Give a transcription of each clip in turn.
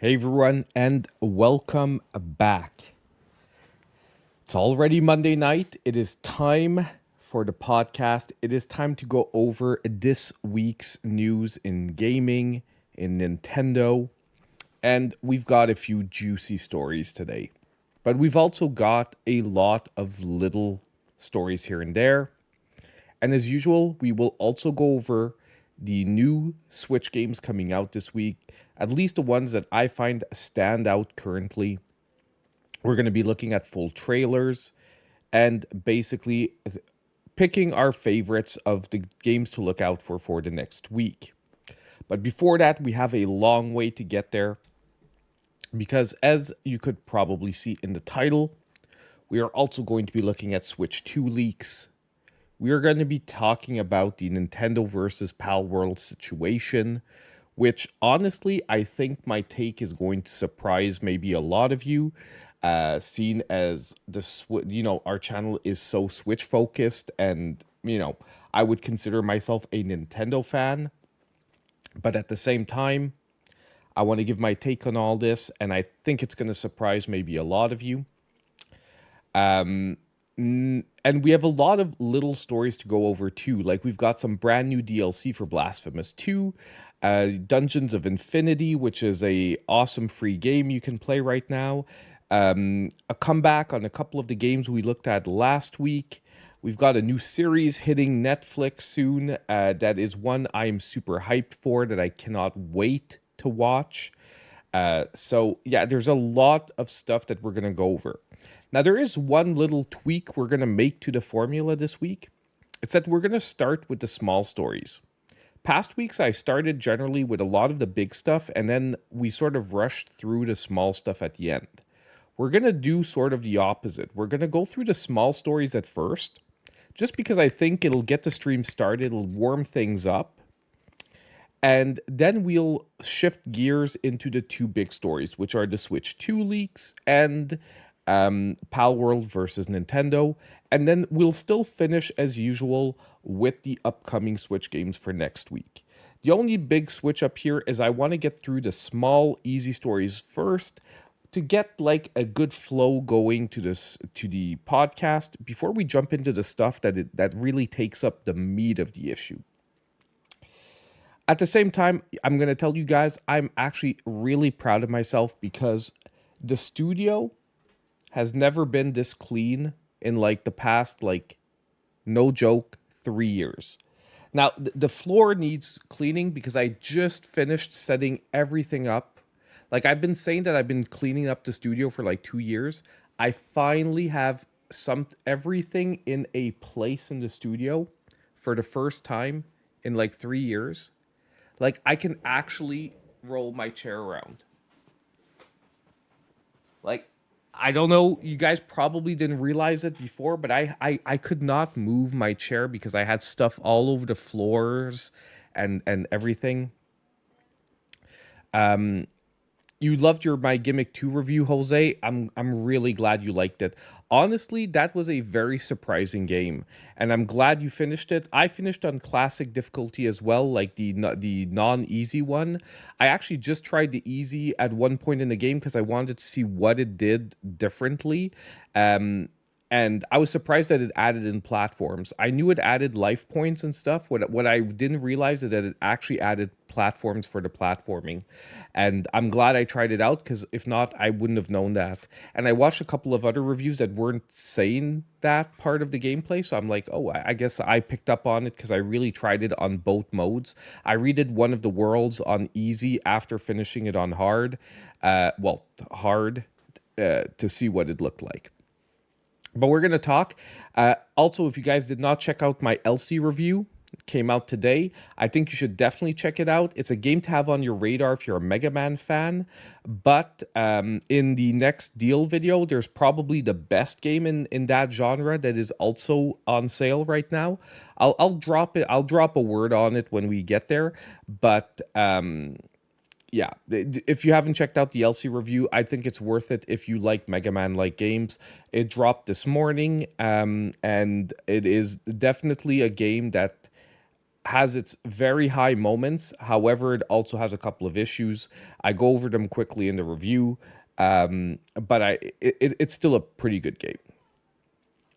Hey everyone, and welcome back. It's already Monday night. It is time for the podcast. It is time to go over this week's news in gaming, in Nintendo, and we've got a few juicy stories today. But we've also got a lot of little stories here and there. And as usual, we will also go over the new Switch games coming out this week, at least the ones that I find stand out currently. We're going to be looking at full trailers and basically picking our favorites of the games to look out for the next week. But before that, we have a long way to get there because, as you could probably see in the title, we are also going to be looking at Switch 2 leaks. We are going to be talking about the Nintendo versus Palworld situation, which honestly, I think my take is going to surprise maybe a lot of you, seen as our channel is so Switch focused, and I would consider myself a Nintendo fan, but at the same time, I want to give my take on all this, and I think it's going to surprise maybe a lot of you. And we have a lot of little stories to go over too. Like we've got some brand new DLC for Blasphemous 2, Dungeons of Infinity, which is a awesome free game you can play right now. A comeback on a couple of the games we looked at last week. We've got a new series hitting Netflix soon. That is one I am super hyped for, that I cannot wait to watch. So yeah, there's a lot of stuff that we're going to go over. Now, there is one little tweak we're going to make to the formula this week. It's that we're going to start with the small stories. Past weeks, I started generally with a lot of the big stuff, and then we sort of rushed through the small stuff at the end. We're going to do sort of the opposite. We're going to go through the small stories at first, just because I think it'll get the stream started, it'll warm things up, and then we'll shift gears into the two big stories, which are the Switch 2 leaks and Palworld versus Nintendo, and then we'll still finish as usual with the upcoming Switch games for next week. The only big switch up here is I want to get through the small, easy stories first to get like a good flow going to the podcast before we jump into the stuff that really takes up the meat of the issue. At the same time, I'm going to tell you guys I'm actually really proud of myself because the studio has never been this clean in like the past, like, no joke, 3 years. Now, the floor needs cleaning because I just finished setting everything up. Like, I've been saying that I've been cleaning up the studio for like 2 years. I finally have everything in a place in the studio for the first time in like 3 years. Like, I can actually roll my chair around. Like, I don't know, you guys probably didn't realize it before, but I could not move my chair because I had stuff all over the floors and everything. You loved my Gimmick 2 review, Jose. I'm really glad you liked it. Honestly, that was a very surprising game, and I'm glad you finished it. I finished on classic difficulty as well, like the non-easy one. I actually just tried the easy at one point in the game because I wanted to see what it did differently. And I was surprised that it added in platforms. I knew it added life points and stuff. What I didn't realize is that it actually added platforms for the platforming. And I'm glad I tried it out because if not, I wouldn't have known that. And I watched a couple of other reviews that weren't saying that part of the gameplay. So I'm like, oh, I guess I picked up on it because I really tried it on both modes. I redid one of the worlds on easy after finishing it on hard. Hard to see what it looked like. But we're going to talk. Also, if you guys did not check out my LC review, it came out today. I think you should definitely check it out. It's a game to have on your radar if you're a Mega Man fan. But in the next deal video, there's probably the best game in that genre that is also on sale right now. I'll drop it. I'll drop a word on it when we get there. But yeah, if you haven't checked out the LC review, I think it's worth it if you like Mega Man-like games. It dropped this morning, and it is definitely a game that has its very high moments. However, it also has a couple of issues. I go over them quickly in the review, but it's still a pretty good game.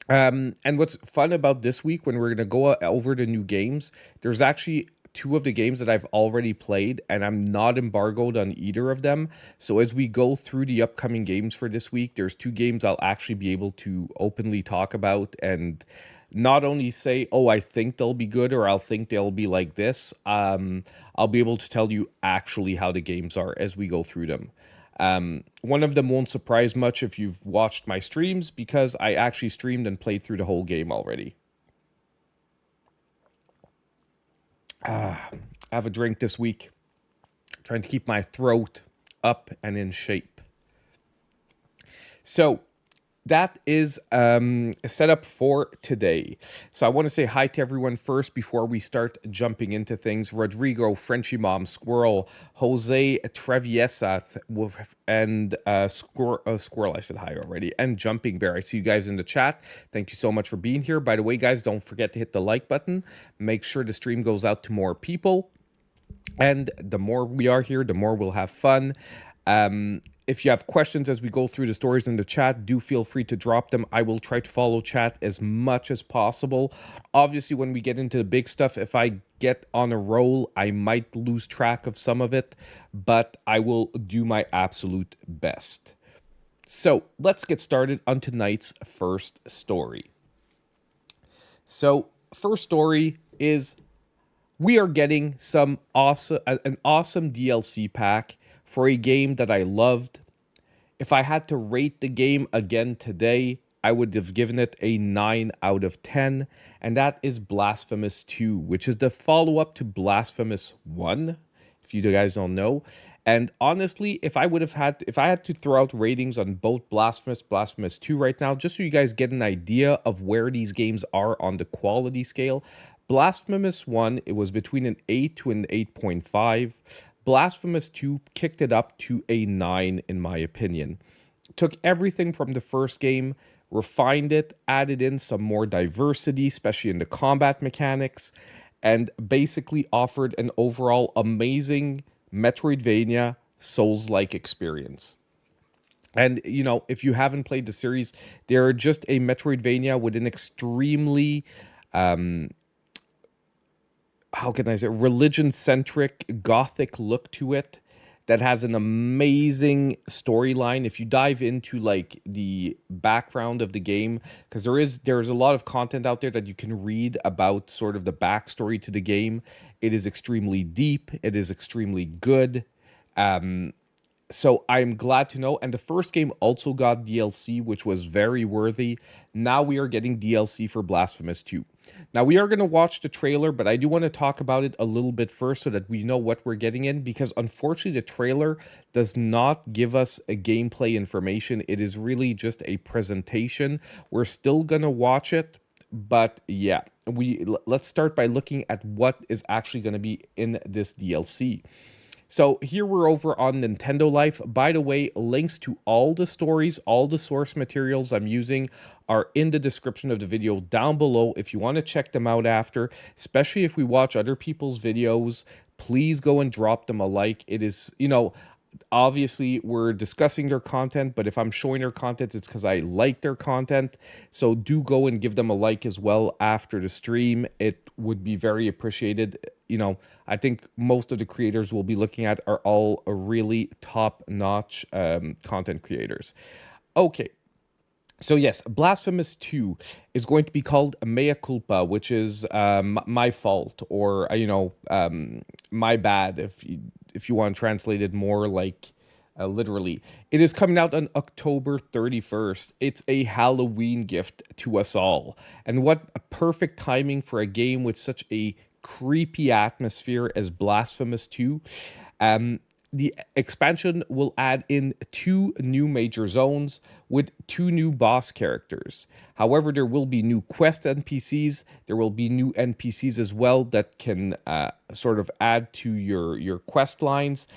And what's fun about this week when we're going to go over the new games, there's actually two of the games that I've already played, and I'm not embargoed on either of them. So as we go through the upcoming games for this week, there's two games I'll actually be able to openly talk about and not only say, oh, I think they'll be good or I'll think they'll be like this. I'll be able to tell you actually how the games are as we go through them. One of them won't surprise much if you've watched my streams because I actually streamed and played through the whole game already. I have a drink this week, trying to keep my throat up and in shape. So that is a setup for today. So I want to say hi to everyone first before we start jumping into things. Rodrigo, Frenchy Mom, Squirrel, Jose Treviesa, and Squirrel, I said hi already, and Jumping Bear. I see you guys in the chat. Thank you so much for being here. By the way, guys, don't forget to hit the like button. Make sure the stream goes out to more people. And the more we are here, the more we'll have fun. If you have questions as we go through the stories in the chat, do feel free to drop them. I will try to follow chat as much as possible. Obviously, when we get into the big stuff, if I get on a roll, I might lose track of some of it, but I will do my absolute best. So let's get started on tonight's first story. So first story is we are getting an awesome DLC pack for a game that I loved. If I had to rate the game again today, I would have given it a 9 out of 10, and that is Blasphemous 2, which is the follow-up to Blasphemous 1, if you guys don't know. And honestly, if I had to throw out ratings on both Blasphemous 2 right now, just so you guys get an idea of where these games are on the quality scale, Blasphemous 1, it was between an 8 to an 8.5. Blasphemous 2 kicked it up to a 9, in my opinion. Took everything from the first game, refined it, added in some more diversity, especially in the combat mechanics, and basically offered an overall amazing Metroidvania Souls-like experience. And, you know, if you haven't played the series, they're just a Metroidvania with an extremely how can I say, religion-centric, gothic look to it that has an amazing storyline. If you dive into like the background of the game, because there's a lot of content out there that you can read about sort of the backstory to the game. It is extremely deep. It is extremely good. So I'm glad to know. And the first game also got DLC, which was very worthy. Now we are getting DLC for Blasphemous 2. Now we are going to watch the trailer, but I do want to talk about it a little bit first so that we know what we're getting in, because unfortunately the trailer does not give us a gameplay information. It is really just a presentation. We're still going to watch it, but yeah, let's start by looking at what is actually going to be in this DLC. So here we're over on Nintendo Life. By the way, links to all the stories, all the source materials I'm using are in the description of the video down below if you want to check them out after, especially if we watch other people's videos. Please go and drop them a like. It is, you know, obviously we're discussing their content, but if I'm showing their content, it's because I like their content. So do go and give them a like as well after the stream. It would be very appreciated. You know, I think most of the creators we'll be looking at are all really top-notch content creators. Okay. So yes, Blasphemous 2 is going to be called Mea Culpa, which is my fault, or my bad, if you want to translate it more like literally. It is coming out on October 31st. It's a Halloween gift to us all, and what a perfect timing for a game with such a creepy atmosphere as Blasphemous 2. the expansion will add in 2 new major zones with 2 new boss characters. However, there will be new quest NPCs. There will be new NPCs as well that can sort of add to your quest lines.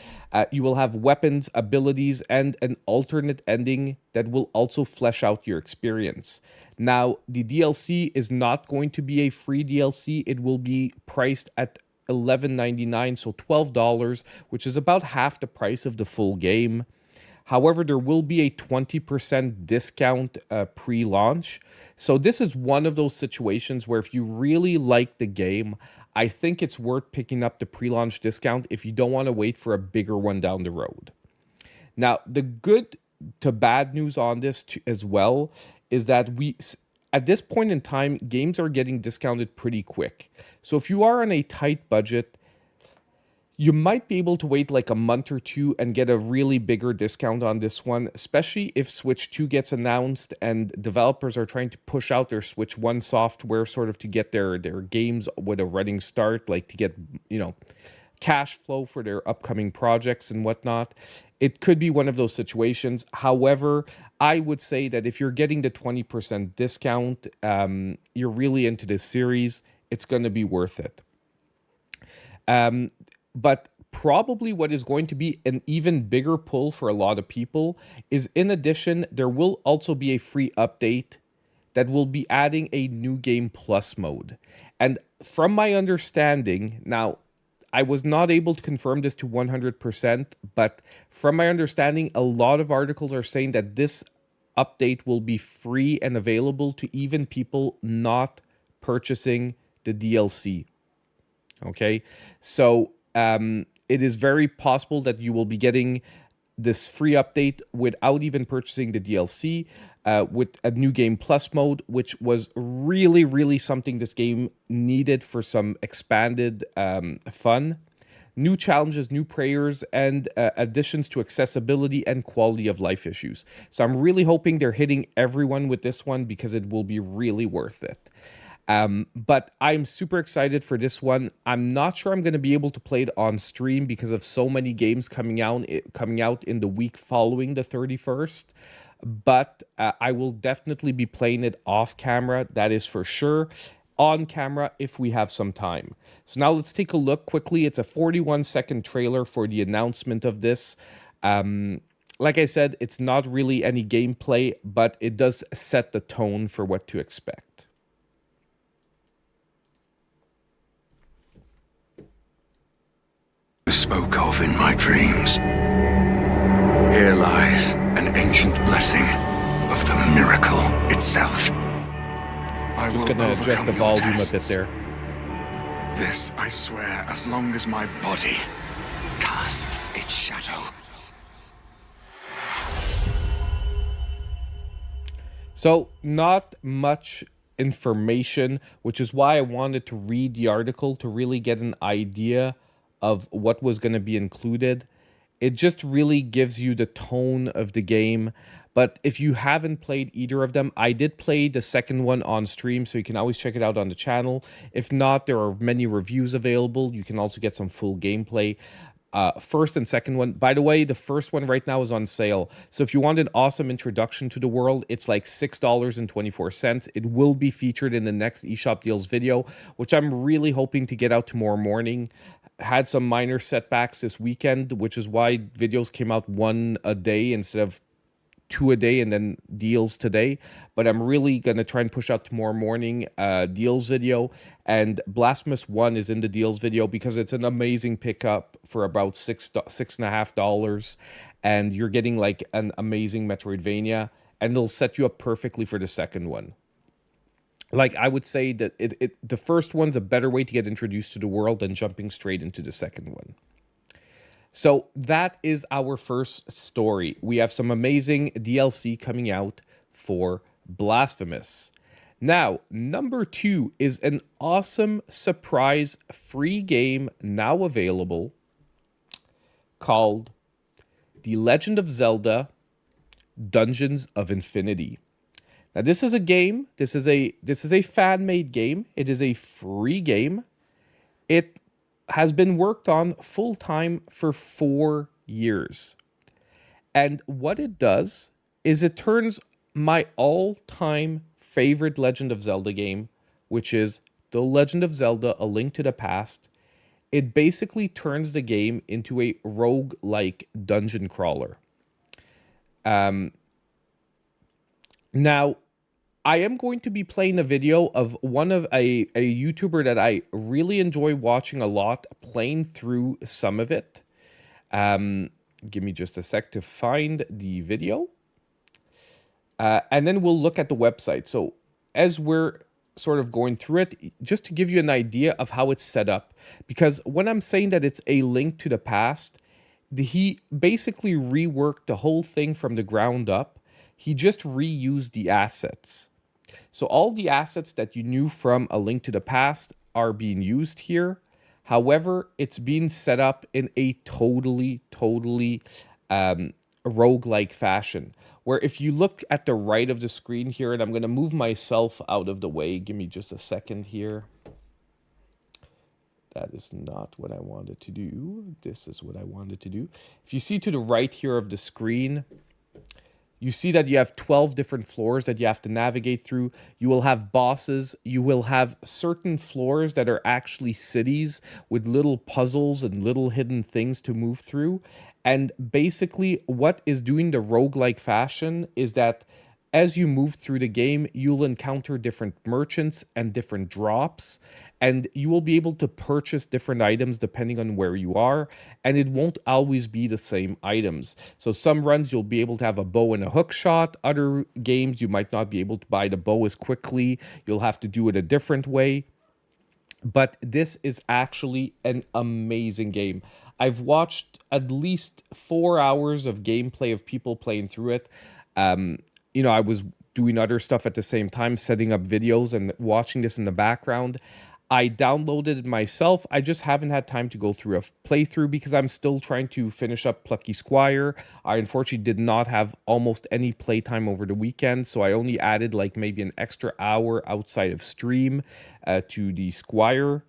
You will have weapons, abilities, and an alternate ending that will also flesh out your experience. Now, the DLC is not going to be a free DLC. It will be priced at $11.99, so $12, which is about half the price of the full game. However, there will be a 20% discount pre-launch. So this is one of those situations where if you really like the game, I think it's worth picking up the pre-launch discount if you don't want to wait for a bigger one down the road. Now, the good to bad news on this as well is that at this point in time, games are getting discounted pretty quick. So if you are on a tight budget, you might be able to wait like a month or two and get a really bigger discount on this one, especially if Switch 2 gets announced and developers are trying to push out their Switch 1 software sort of to get their games with a running start, like to get, cash flow for their upcoming projects and whatnot. It could be one of those situations. However, I would say that if you're getting the 20% discount, you're really into this series, it's going to be worth it. But probably what is going to be an even bigger pull for a lot of people is, in addition, there will also be a free update that will be adding a New Game Plus mode. And from my understanding, now, I was not able to confirm this to 100%, but from my understanding, a lot of articles are saying that this update will be free and available to even people not purchasing the DLC. Okay, so it is very possible that you will be getting this free update without even purchasing the DLC, with a New Game Plus mode, which was really, really something this game needed for some expanded fun. New challenges, new prayers, and additions to accessibility and quality of life issues. So I'm really hoping they're hitting everyone with this one because it will be really worth it. But I'm super excited for this one. I'm not sure I'm going to be able to play it on stream because of so many games coming out in the week following the 31st. But I will definitely be playing it off camera, that is for sure. On camera if we have some time. So now let's take a look quickly. It's a 41-second trailer for the announcement of this. Like I said, it's not really any gameplay, but it does set the tone for what to expect. Spoke of in my dreams. Here lies an ancient blessing of the miracle itself. I Just will gonna adjust the volume a bit there. This I swear, as long as my body casts its shadow. So not much information, which is why I wanted to read the article to really get an idea of what was going to be included. It just really gives you the tone of the game. But if you haven't played either of them, I did play the second one on stream, so you can always check it out on the channel. If not, there are many reviews available. You can also get some full gameplay. First and second one. By the way, the first one right now is on sale. So if you want an awesome introduction to the world, it's like $6.24. It will be featured in the next eShop Deals video, which I'm really hoping to get out tomorrow morning. Had some minor setbacks this weekend, which is why videos came out one a day instead of 2 a day and then deals today. But I'm really going to try and push out tomorrow morning deals video. And Blasphemous 1 is in the deals video because it's an amazing pickup for about $6.50. And you're getting like an amazing Metroidvania. And it'll set you up perfectly for the second one. Like, I would say that the first one's a better way to get introduced to the world than jumping straight into the second one. So that is our first story. We have some amazing DLC coming out for Blasphemous. Now, number 2 is an awesome surprise free game now available called The Legend of Zelda Dungeons of Infinity. Now, this is a game. This is a fan-made game. It is a free game. It has been worked on full-time for 4 years. And what it does is it turns my all-time favorite Legend of Zelda game, which is The Legend of Zelda: A Link to the Past, it basically turns the game into a roguelike dungeon crawler. Now, I am going to be playing a video of one of a YouTuber that I really enjoy watching a lot, playing through some of it. Give me just a sec to find the video. And then we'll look at the website. So as we're sort of going through it, just to give you an idea of how it's set up, because when I'm saying that it's a link to the past, he basically reworked the whole thing from the ground up. He just reused the assets. So all the assets that you knew from A Link to the Past are being used here. However, it's being set up in a totally roguelike fashion, where if you look at the right of the screen here, and I'm going to move myself out of the way. Give me just a second here. That is not what I wanted to do. This is what I wanted to do. If you see to the right here of the screen, you see that you have 12 different floors that you have to navigate through. You will have bosses. You will have certain floors that are actually cities with little puzzles and little hidden things to move through. And basically what is doing the roguelike fashion is that as you move through the game, you'll encounter different merchants and different drops, and you will be able to purchase different items depending on where you are, and it won't always be the same items. So some runs you'll be able to have a bow and a hook shot. Other games you might not be able to buy the bow as quickly. You'll have to do it a different way. But this is actually an amazing game. I've watched at least 4 hours of gameplay of people playing through it. You know, I was doing other stuff at the same time, setting up videos and watching this in the background. I downloaded it myself. I just haven't had time to go through a playthrough because I'm still trying to finish up Plucky Squire. I unfortunately did not have almost any playtime over the weekend, so I only added like maybe an extra hour outside of stream to the Squire.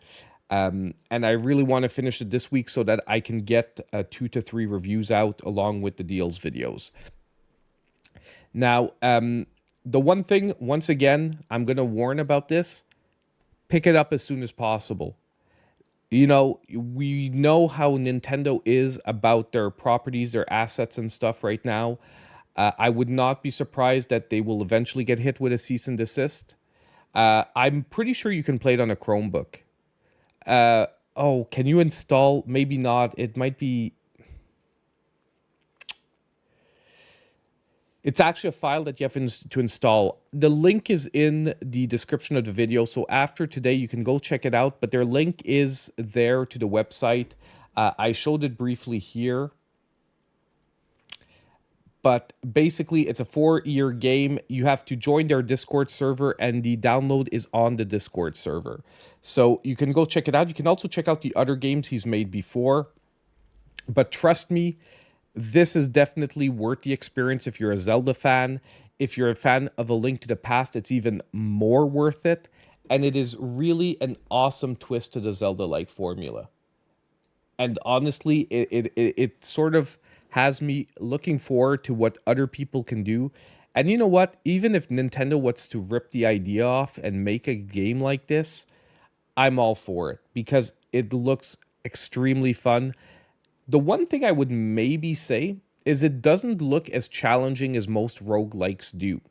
And I really want to finish it this week so that I can get 2 to 3 reviews out along with the deals videos. Now, the one thing, once again, I'm going to warn about this. Pick it up as soon as possible. You know, we know how Nintendo is about their properties, their assets and stuff right now. I would not be surprised that they will eventually get hit with a cease and desist. I'm pretty sure you can play it on a Chromebook. Oh, can you install? Maybe not. It might be... It's actually a file that you have to install. The link is in the description of the video, so after today you can go check it out, but their link is there to the website. I showed it briefly here. But basically, it's a 4-year game. You have to join their Discord server, and the download is on the Discord server. So you can go check it out. You can also check out the other games he's made before. But trust me, this is definitely worth the experience if you're a Zelda fan. If you're a fan of A Link to the Past, it's even more worth it. And it is really an awesome twist to the Zelda-like formula. And honestly, it sort of has me looking forward to what other people can do. And you know what? Even if Nintendo wants to rip the idea off and make a game like this, I'm all for it because it looks extremely fun. The one thing I would maybe say is it doesn't look as challenging as most roguelikes do.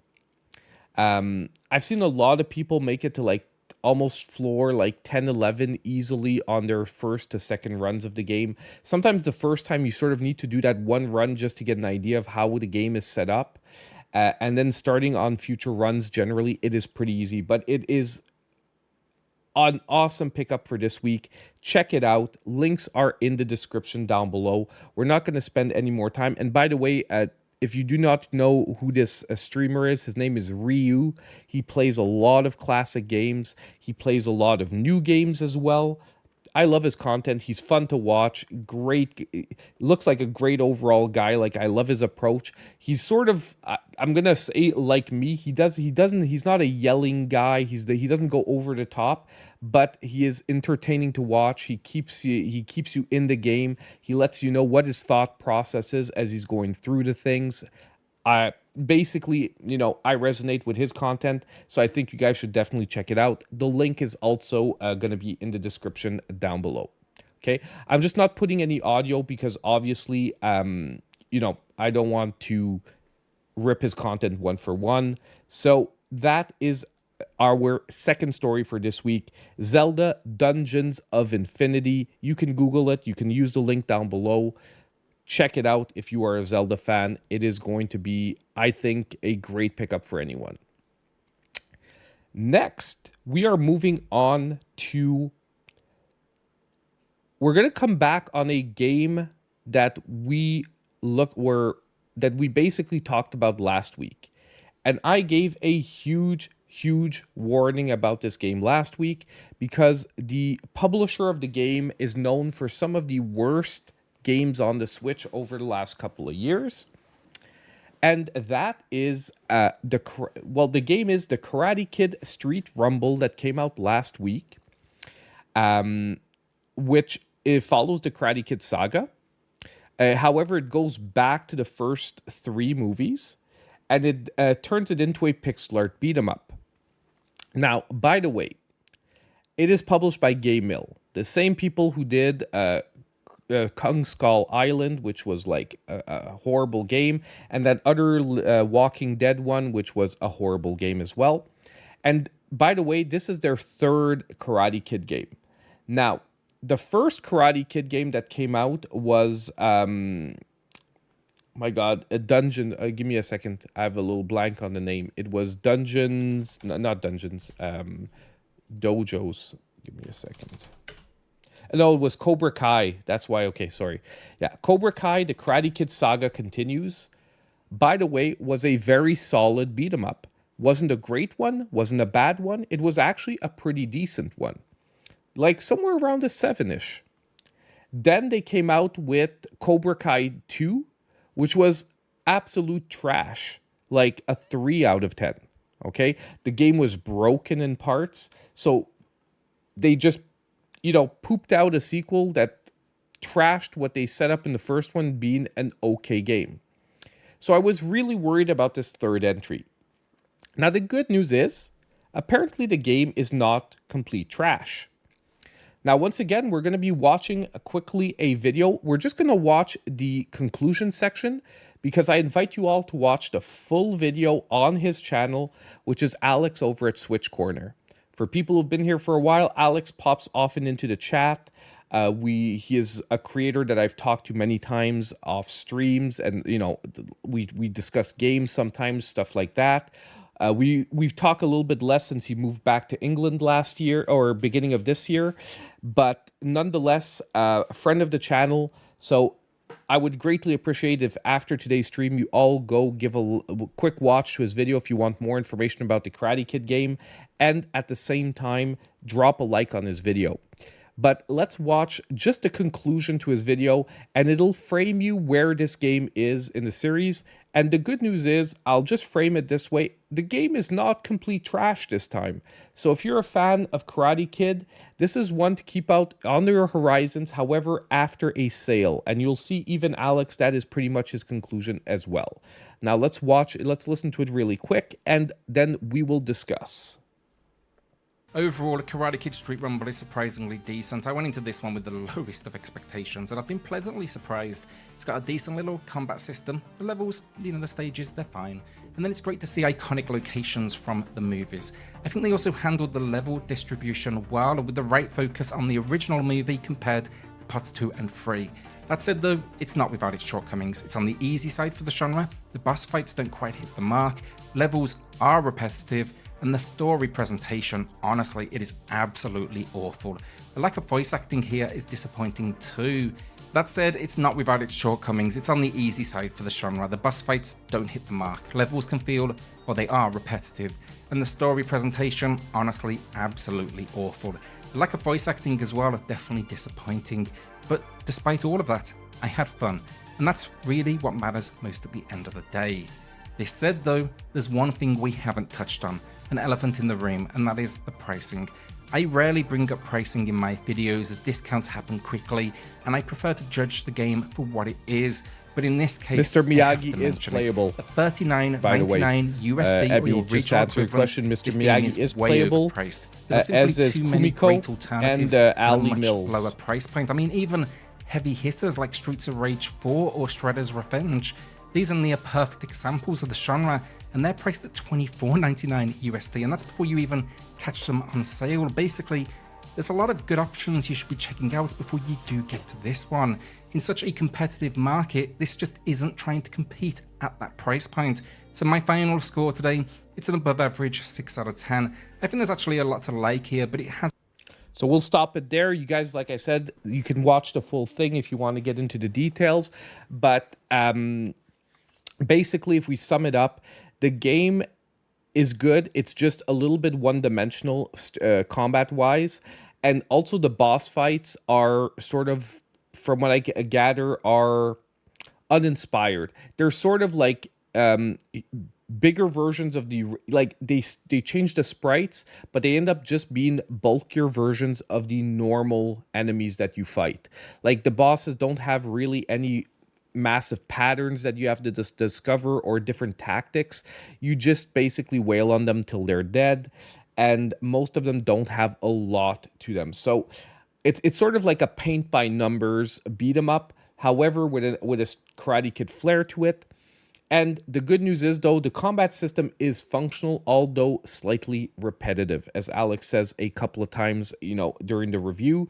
I've seen a lot of people make it to like almost floor like 10, 11 easily on their first to second runs of the game. Sometimes the first time you sort of need to do that one run just to get an idea of how the game is set up. And then starting on future runs, generally, it is pretty easy. But it is an awesome pickup for this week. Check it out. Links are in the description down below. We're not going to spend any more time. And by the way, if you do not know who this streamer is, his name is Ryu. He plays a lot of classic games. He plays a lot of new games as well. I love his content. He's fun to watch. Great, looks like a great overall guy. Like, I love his approach. He's sort of, I'm gonna say, like me. He's not a yelling guy. He doesn't go over the top, but he is entertaining to watch. He keeps you in the game. He lets you know what his thought process is as he's going through the things. Basically, I resonate with his content, so I think you guys should definitely check it out. The link is also going to be in the description down below. Okay, I'm just not putting any audio because obviously, I don't want to rip his content one for one. So that is our second story for this week, Zelda Dungeons of Infinity. You can Google it. You can use the link down below. Check it out if you are a Zelda fan. It is going to be, I think, a great pickup for anyone. Next, we are moving on to... We're going to come back on a game that we basically talked about last week. And I gave a huge warning about this game last week because the publisher of the game is known for some of the worst games on the Switch over the last couple of years, and that is the game is the Karate Kid Street Rumble that came out last week, which it follows the Karate Kid saga. However, it goes back to the first 3 movies, and it turns it into a pixel art beat 'em up. Now, by the way, it is published by Game Mill, the same people who did Kung Skull Island, which was like a horrible game, and that other Walking Dead one, which was a horrible game as well. And by the way, this is their 3rd Karate Kid game. Now, the first Karate Kid game that came out was, my God, a dungeon. Give me a second. I have a little blank on the name. It was Dungeons, no, not Dungeons, Dojos. Give me a second. No, it was Cobra Kai. That's why. Okay, sorry. Yeah, Cobra Kai, the Karate Kid saga continues. By the way, was a very solid beat 'em up. Wasn't a great one. Wasn't a bad one. It was actually a pretty decent one. Like somewhere around a 7-ish. Then they came out with Cobra Kai 2, which was absolute trash. Like a 3 out of 10. Okay? The game was broken in parts. So they just pooped out a sequel that trashed what they set up in the first one being an okay game. So I was really worried about this 3rd entry. Now, the good news is, apparently the game is not complete trash. Now, once again, we're going to be watching quickly a video. We're just going to watch the conclusion section because I invite you all to watch the full video on his channel, which is Alex over at Switch Corner. For people who've been here for a while, Alex pops often into the chat. He is a creator that I've talked to many times off streams, and we discuss games sometimes, stuff like that. We've talked a little bit less since he moved back to England last year or beginning of this year, but nonetheless, a friend of the channel. So I would greatly appreciate if after today's stream, you all go give a quick watch to his video if you want more information about the Karate Kid game, and at the same time, drop a like on his video. But let's watch just the conclusion to his video, and it'll frame you where this game is in the series. And the good news is, I'll just frame it this way. The game is not complete trash this time. So if you're a fan of Karate Kid, this is one to keep out on your horizons, however, after a sale. And you'll see even Alex, that is pretty much his conclusion as well. Now let's listen to it really quick, and then we will discuss. Overall, Karate Kid Street Rumble is surprisingly decent. I went into this one with the lowest of expectations, and I've been pleasantly surprised. It's got a decent little combat system. The levels, the stages, they're fine. And then it's great to see iconic locations from the movies. I think they also handled the level distribution well, with the right focus on the original movie compared to parts 2 and 3. That said though, it's not without its shortcomings. It's on the easy side for the genre. The boss fights don't quite hit the mark. Levels are repetitive. And the story presentation, honestly, it is absolutely awful. The lack of voice acting here is disappointing too. That said, it's not without its shortcomings. It's on the easy side for the genre. The boss fights don't hit the mark. Levels can feel, well, they are repetitive. And the story presentation, honestly, absolutely awful. The lack of voice acting as well, definitely disappointing. But despite all of that, I had fun. And that's really what matters most at the end of the day. This said though, there's one thing we haven't touched on, an elephant in the room, and that is the pricing. I rarely bring up pricing in my videos as discounts happen quickly, and I prefer to judge the game for what it is. But in this case, Mr. Miyagi is playable. $39.99 USD or your retail equivalent. Question, Mr. This Miyagi game is is way playable, overpriced. There are simply too many great alternatives and at a Ali much Mills. lower price point. I mean, even heavy hitters like Streets of Rage 4 or Shredder's Revenge. These are near perfect examples of the genre, and they're priced at $24.99 USD, and that's before you even catch them on sale. Basically, there's a lot of good options you should be checking out before you do get to this one. In such a competitive market, this just isn't trying to compete at that price point. So my final score today, it's an above average 6 out of 10. I think there's actually a lot to like here, but it has... So we'll stop it there. You guys, like I said, you can watch the full thing if you want to get into the details. But basically, if we sum it up, the game is good. It's just a little bit one-dimensional combat-wise. And also the boss fights are sort of, from what I gather, are uninspired. They're sort of like bigger versions of the, like they change the sprites, but they end up just being bulkier versions of the normal enemies that you fight. Like the bosses don't have really any massive patterns that you have to discover or different tactics. You just basically wail on them till they're dead, and most of them don't have a lot to them. So it's sort of like a paint by numbers beat 'em up, however with a Karate Kid flair to it. And the good news is, though, the combat system is functional, although slightly repetitive, as Alex says a couple of times, during the review.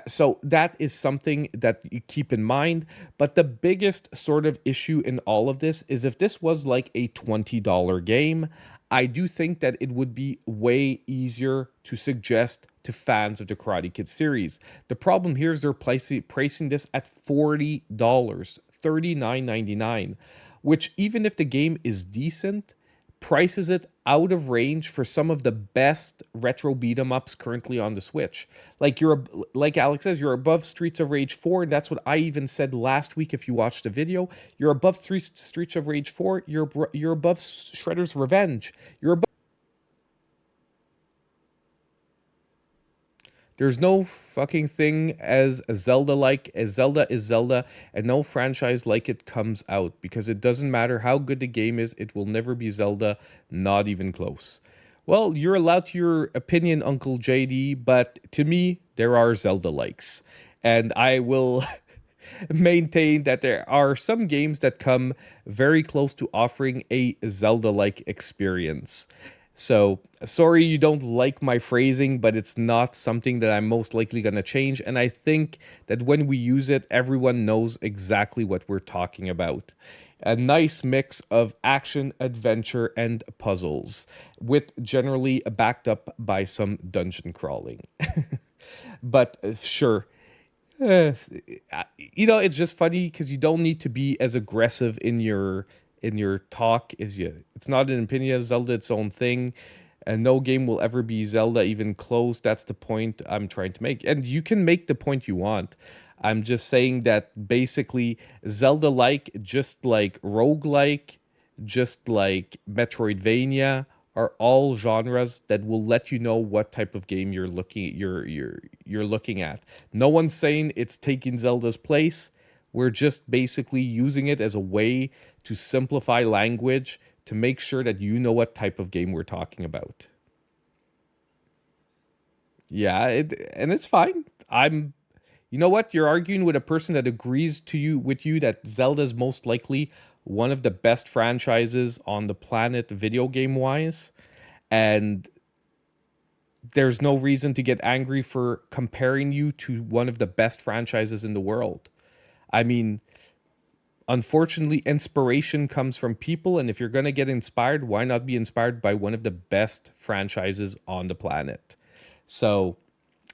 So that is something that you keep in mind. But the biggest sort of issue in all of this is if this was like a $20 game, I do think that it would be way easier to suggest to fans of the Karate Kid series. The problem here is they're pricing this at $40, $39.99, which, even if the game is decent, prices it out of range for some of the best retro beat 'em ups currently on the Switch. Like Alex says, you're above Streets of Rage 4, and that's what I even said last week. If you watched the video, you're above Streets of Rage 4. You're above Shredder's Revenge. You're above. There's no fucking thing as a Zelda-like, as Zelda is Zelda, and no franchise like it comes out, because it doesn't matter how good the game is, it will never be Zelda, not even close. Well, you're allowed to your opinion, Uncle JD, but to me, there are Zelda-likes. And I will maintain that there are some games that come very close to offering a Zelda-like experience. So, sorry you don't like my phrasing, but it's not something that I'm most likely going to change. And I think that when we use it, everyone knows exactly what we're talking about. A nice mix of action, adventure, and puzzles, with generally backed up by some dungeon crawling. But sure. It's just funny because you don't need to be as aggressive in your talk as you. It's not an opinion of Zelda, its own thing, and no game will ever be Zelda even close. That's the point I'm trying to make, and you can make the point you want. I'm just saying that basically Zelda-like, just like roguelike, just like Metroidvania, are all genres that will let you know what type of game you're looking at. No one's saying it's taking Zelda's place. We're just basically using it as a way to simplify language to make sure that you know what type of game we're talking about. Yeah, and it's fine. You know what? You're arguing with a person that agrees with you that Zelda is most likely one of the best franchises on the planet video game wise, and there's no reason to get angry for comparing you to one of the best franchises in the world. I mean, unfortunately, inspiration comes from people, and if you're going to get inspired, why not be inspired by one of the best franchises on the planet? So,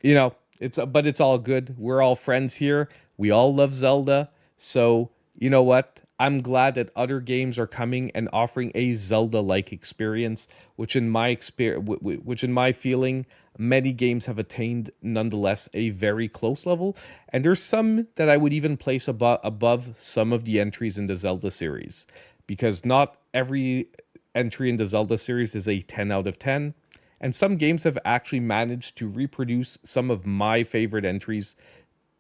it's all good. We're all friends here. We all love Zelda. So, you know what? I'm glad that other games are coming and offering a Zelda-like experience, which in my which in my feeling, many games have attained nonetheless a very close level. And there's some that I would even place above some of the entries in the Zelda series, because not every entry in the Zelda series is a 10 out of 10. And some games have actually managed to reproduce some of my favorite entries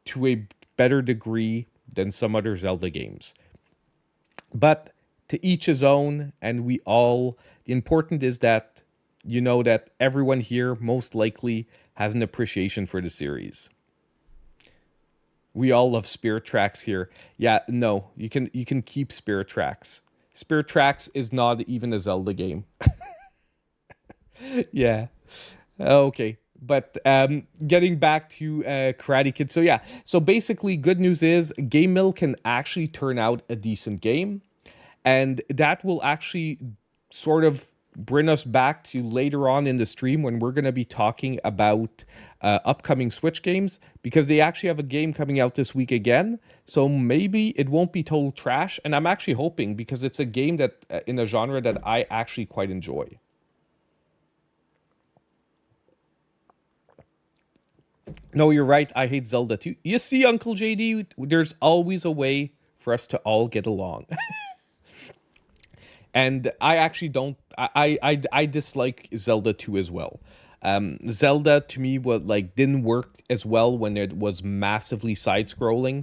to a better degree than some other Zelda games. But to each his own, and the important is that you know that everyone here most likely has an appreciation for the series. We all love Spirit Tracks here. Yeah, no, you can keep Spirit Tracks. Spirit Tracks is not even a Zelda game. Yeah. Okay. But getting back to Karate Kid. So yeah. So basically, good news is Game Mill can actually turn out a decent game. And that will actually sort of bring us back to later on in the stream when we're going to be talking about upcoming Switch games, because they actually have a game coming out this week again. So maybe it won't be total trash. And I'm actually hoping, because it's a game that in a genre that I actually quite enjoy. No, you're right. I hate Zelda too. You see, Uncle JD, there's always a way for us to all get along. And I actually don't. I dislike Zelda 2 as well. Zelda to me didn't work as well when it was massively side-scrolling.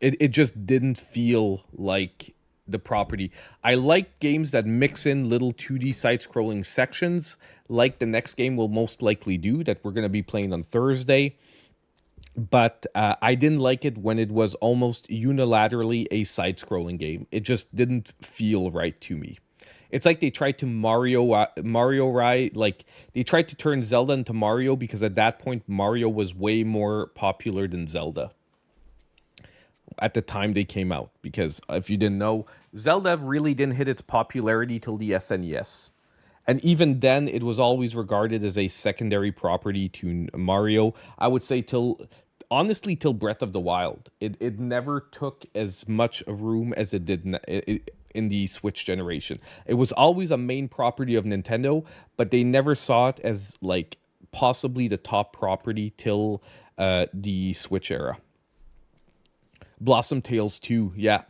It just didn't feel like the property. I like games that mix in little 2D side-scrolling sections, like the next game will most likely do, that we're going to be playing on Thursday. But I didn't like it when it was almost unilaterally a side-scrolling game. It just didn't feel right to me. It's like they tried to they tried to turn Zelda into Mario, because at that point Mario was way more popular than Zelda at the time they came out. Because if you didn't know, Zelda really didn't hit its popularity till the SNES. And even then, it was always regarded as a secondary property to Mario. I would say honestly, till Breath of the Wild. It never took as much room as it did in the Switch generation. It was always a main property of Nintendo, but they never saw it as like possibly the top property till the Switch era. Blossom Tales 2, yeah.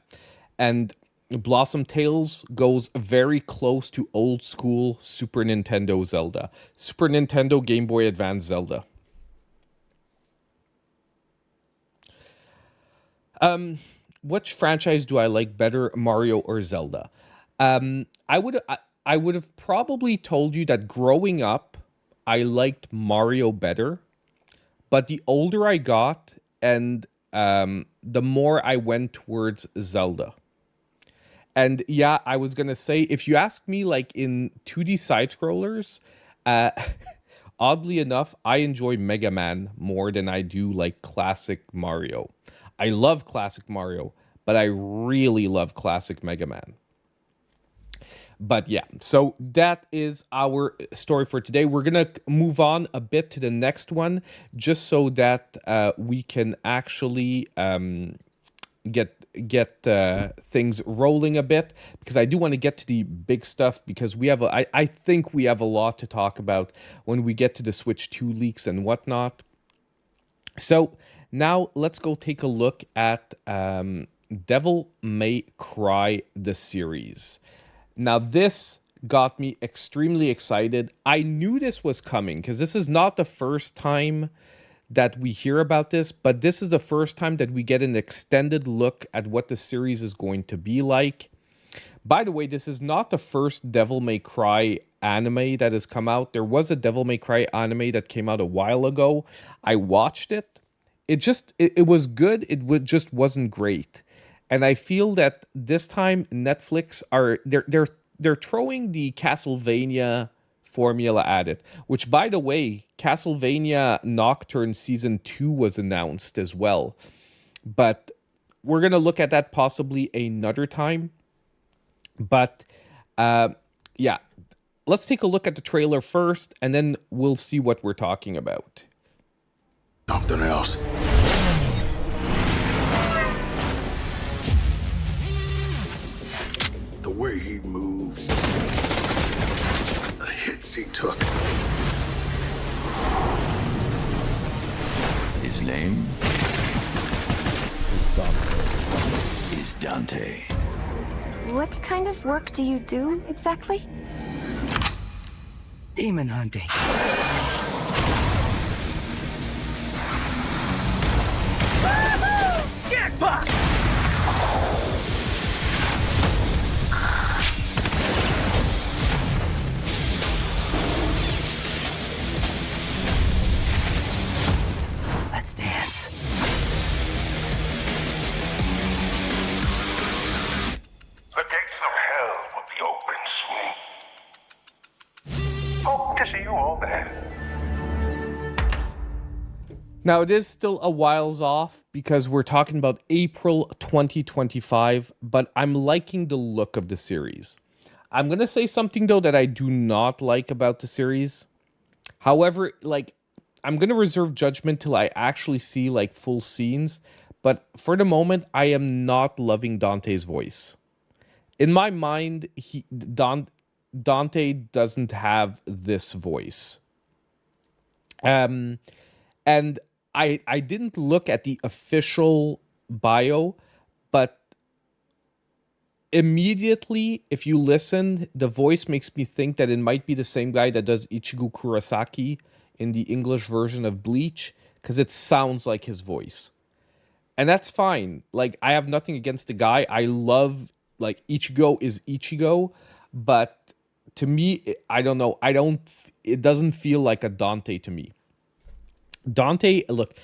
And Blossom Tales goes very close to old school Super Nintendo Zelda. Super Nintendo Game Boy Advance Zelda. Which franchise do I like better, Mario or Zelda? I would have probably told you that growing up, I liked Mario better. But the older I got and the more I went towards Zelda. And yeah, I was going to say, if you ask me, like in 2D side-scrollers, oddly enough, I enjoy Mega Man more than I do like classic Mario. I love classic Mario, but I really love classic Mega Man. But yeah, so that is our story for today. We're going to move on a bit to the next one, just so that we can actually get things rolling a bit, because I do want to get to the big stuff, because we have I think we have a lot to talk about when we get to the Switch 2 leaks and whatnot. So now let's go take a look at Devil May Cry, the series. Now this got me extremely excited. I knew this was coming, because this is not the first time that we hear about this, but this is the first time that we get an extended look at what the series is going to be like. By the way, this is not the first Devil May Cry anime that has come out. There was a Devil May Cry anime that came out a while ago. I watched it. It was good. It just wasn't great. And I feel that this time Netflix they're throwing the Castlevania formula at it, which, by the way, Castlevania Nocturne Season 2 was announced as well. But we're going to look at that possibly another time. But yeah, let's take a look at the trailer first, and then we'll see what we're talking about. Something else. way he moves. The hits he took. His name is Dante. What kind of work do you do, exactly? Demon hunting. Jackpot! Let's dance. The gates of hell will be open soon. Hope to see you all there. Now, it is still a whiles off because we're talking about April 2025, but I'm liking the look of the series. I'm going to say something, though, that I do not like about the series. However, like, I'm going to reserve judgment till I actually see, like, full scenes. But for the moment, I am not loving Dante's voice. In my mind, Dante doesn't have this voice. And I didn't look at the official bio, but immediately, if you listen, the voice makes me think that it might be the same guy that does Ichigo Kurosaki in the English version of Bleach, because it sounds like his voice. And that's fine. Like, I have nothing against the guy. I love, like, Ichigo is Ichigo, but to me, I don't know. It doesn't feel like a Dante to me. Dante, look,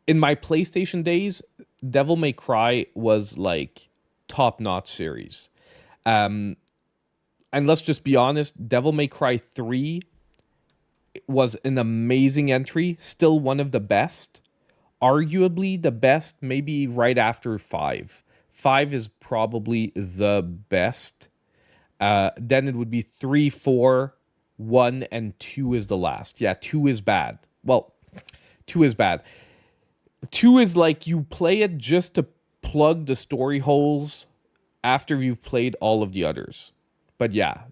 in my PlayStation days, Devil May Cry was like top-notch series. And let's just be honest, Devil May Cry 3 was an amazing entry, still one of the best. Arguably the best, maybe right after 5. 5 is probably the best. Then it would be 3, 4, 1, and 2 is the last. Yeah, 2 is bad. Well, 2 is bad. 2 is like you play it just to plug the story holes after you've played all of the others. But yeah,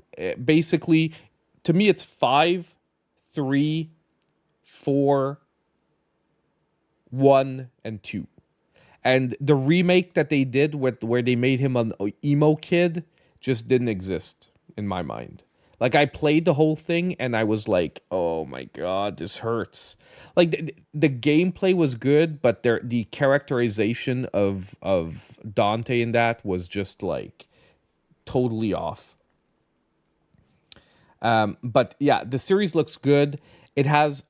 basically, to me, it's 5, 3, 4, 1, and 2. And the remake that they did where they made him an emo kid just didn't exist in my mind. Like, I played the whole thing and I was like, oh my god, this hurts. Like, the gameplay was good, but the characterization of Dante in that was just like totally off. But yeah, the series looks good. It has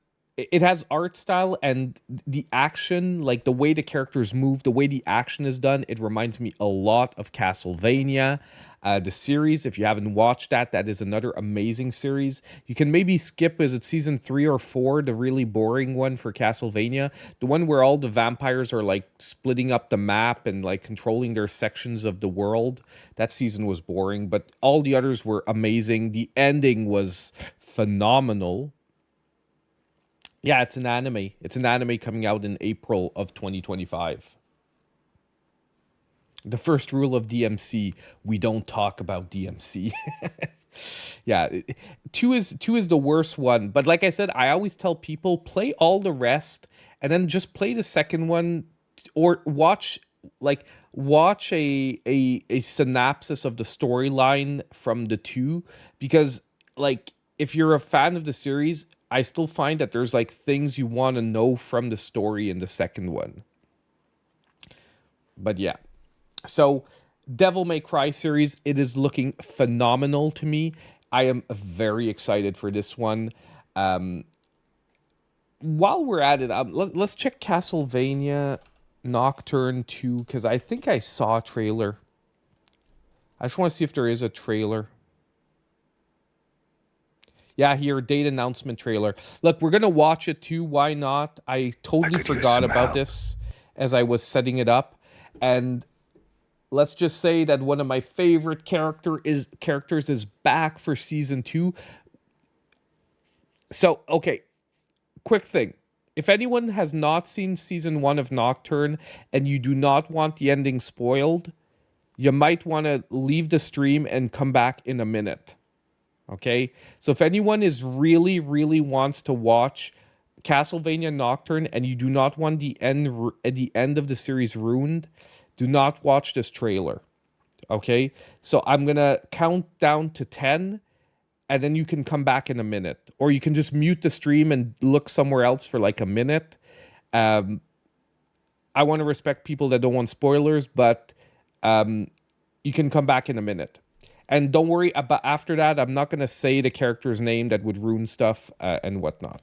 art style, and the action, like the way the characters move, the way the action is done, it reminds me a lot of Castlevania. The series, if you haven't watched that is another amazing series. You can maybe skip, is it season 3 or 4, the really boring one for Castlevania? The one where all the vampires are like splitting up the map and like controlling their sections of the world. That season was boring, but all the others were amazing. The ending was phenomenal. Yeah, it's an anime. It's an anime coming out in April of 2025. The first rule of DMC, we don't talk about DMC. Yeah, 2 is the worst one. But like I said, I always tell people, play all the rest and then just play the second one, or watch a synopsis of the storyline from the 2, because like if you're a fan of the series, I still find that there's like things you want to know from the story in the second one. But yeah. So, Devil May Cry series, it is looking phenomenal to me. I am very excited for this one. While we're at it, let's check Castlevania Nocturne 2, because I think I saw a trailer. I just want to see if there is a trailer. Yeah, here, date announcement trailer. Look, we're going to watch it too. Why not? I totally forgot about this as I was setting it up. And let's just say that one of my favorite characters is back for season 2. So, okay, quick thing. If anyone has not seen season 1 of Nocturne and you do not want the ending spoiled, you might want to leave the stream and come back in a minute. Okay? So if anyone is really, really wants to watch Castlevania Nocturne and you do not want the end of the series ruined, do not watch this trailer. Okay? So I'm going to count down to 10 and then you can come back in a minute. Or you can just mute the stream and look somewhere else for like a minute. I want to respect people that don't want spoilers, but you can come back in a minute. And don't worry about after that. I'm not going to say the character's name that would ruin stuff and whatnot.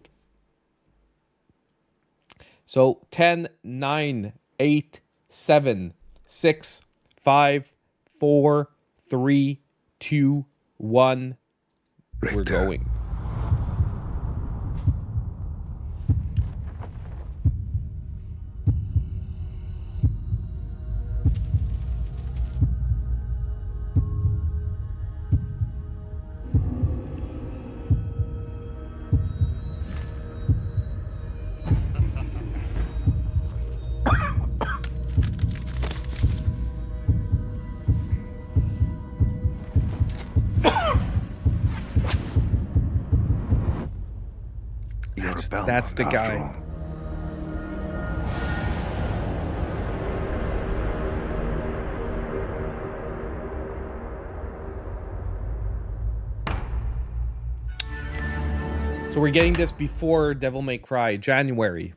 So 10, 9, 8, 7, 6, 5, 4, 3, 2, 1. We're going. That's the guy. So we're getting this before Devil May Cry, January.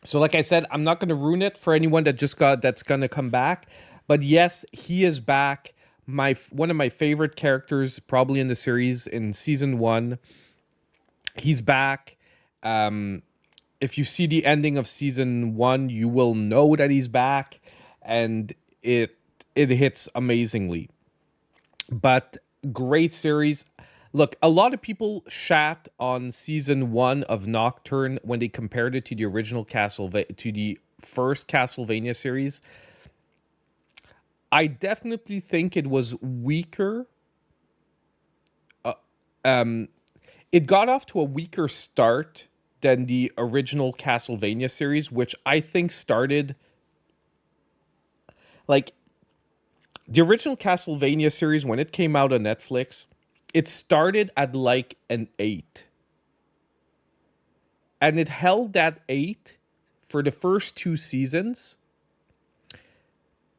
So like I said, I'm not going to ruin it for anyone that's going to come back. But yes, he is back. One of my favorite characters probably in the series in season 1. He's back. If you see the ending of season 1, you will know that he's back, and it hits amazingly. But great series. Look, a lot of people shat on season 1 of Nocturne when they compared it to the original to the first Castlevania series. I definitely think it was weaker. It got off to a weaker start than the original Castlevania series, which I think started like the original Castlevania series when it came out on Netflix. It started at like an 8. And it held that 8 for the first 2 seasons.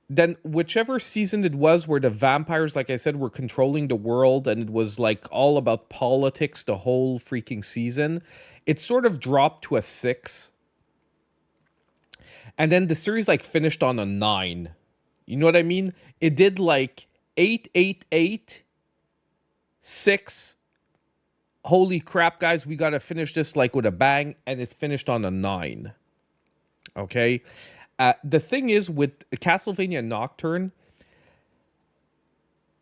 Then whichever season it was where the vampires, like I said, were controlling the world and it was like all about politics the whole freaking season, it sort of dropped to a 6. And then the series like finished on a 9. You know what I mean? It did like 8, 8, 8, 6. Holy crap, guys, we got to finish this like with a bang. And it finished on a 9. Okay? The thing is with Castlevania Nocturne,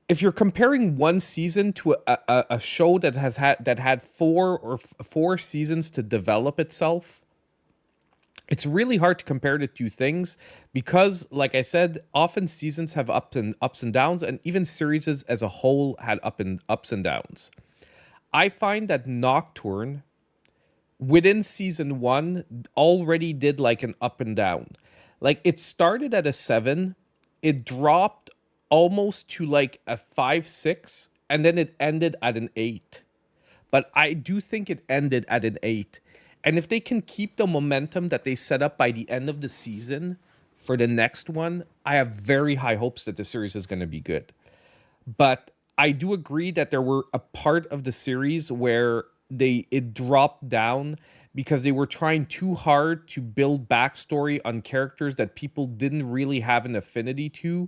if you're comparing one season to a show that had 4 seasons to develop itself, it's really hard to compare the two things because, like I said, often seasons have ups and downs, and even series as a whole had ups and downs. I find that Nocturne, within season 1, already did like an up and down. Like, it started at a 7, it dropped almost to like a 5, 6, and then it ended at an 8. But I do think it ended at an 8. And if they can keep the momentum that they set up by the end of the season for the next one, I have very high hopes that the series is going to be good. But I do agree that there were a part of the series where it dropped down because they were trying too hard to build backstory on characters that people didn't really have an affinity to,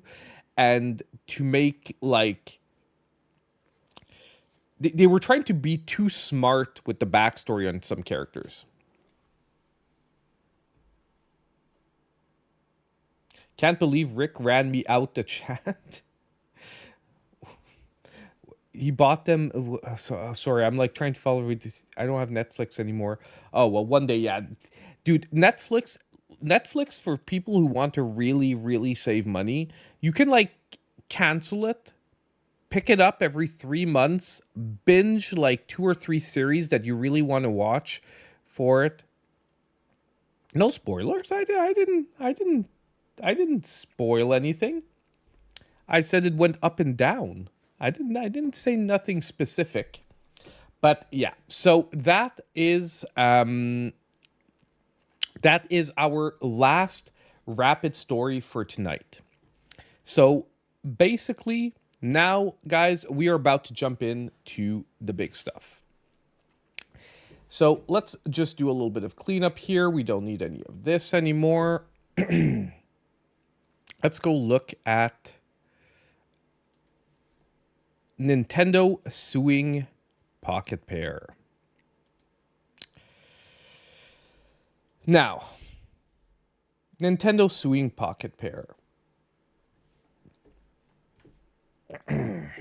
and to make like they were trying to be too smart with the backstory on some characters. Can't believe Rick ran me out the chat. He bought them. Sorry, I'm like trying to follow. I don't have Netflix anymore. Oh, well, one day, yeah. Dude, Netflix for people who want to really, really save money, you can like cancel it, pick it up every 3 months, binge like 2 or 3 series that you really want to watch for it. No spoilers. I didn't didn't spoil anything. I said it went up and down. I didn't say nothing specific. But yeah, so that is our last rapid story for tonight. So basically, now, guys, we are about to jump into the big stuff. So let's just do a little bit of cleanup here. We don't need any of this anymore. Let's go look at Nintendo suing Pocket Pair. Now, Nintendo suing Pocket Pair. I'm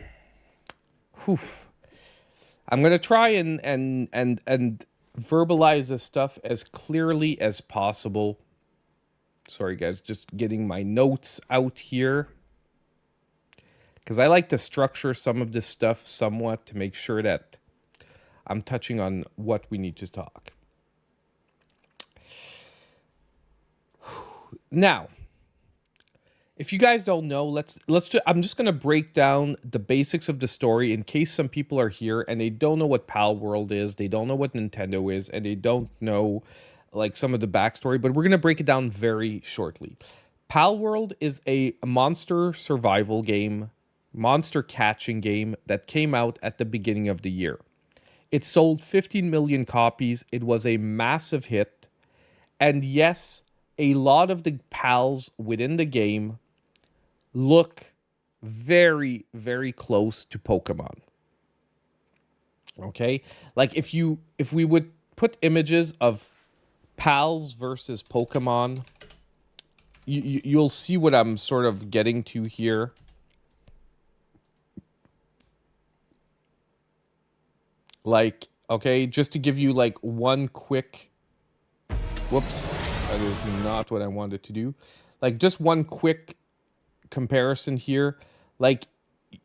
gonna try and verbalize this stuff as clearly as possible. Sorry, guys, just getting my notes out here, because I like to structure some of this stuff somewhat to make sure that I'm touching on what we need to talk. Now, if you guys don't know, I'm just gonna break down the basics of the story in case some people are here and they don't know what Palworld is, they don't know what Nintendo is, and they don't know like some of the backstory, but we're gonna break it down very shortly. Palworld is a monster survival game, monster catching game that came out at the beginning of the year. It sold 15 million copies. It was a massive hit. And yes, a lot of the pals within the game look very, very close to Pokemon. Okay? Like if we would put images of pals versus Pokemon, you'll see what I'm sort of getting to here. Like, okay, just to give you like one quick, whoops, that is not what I wanted to do. Like just one quick comparison here. Like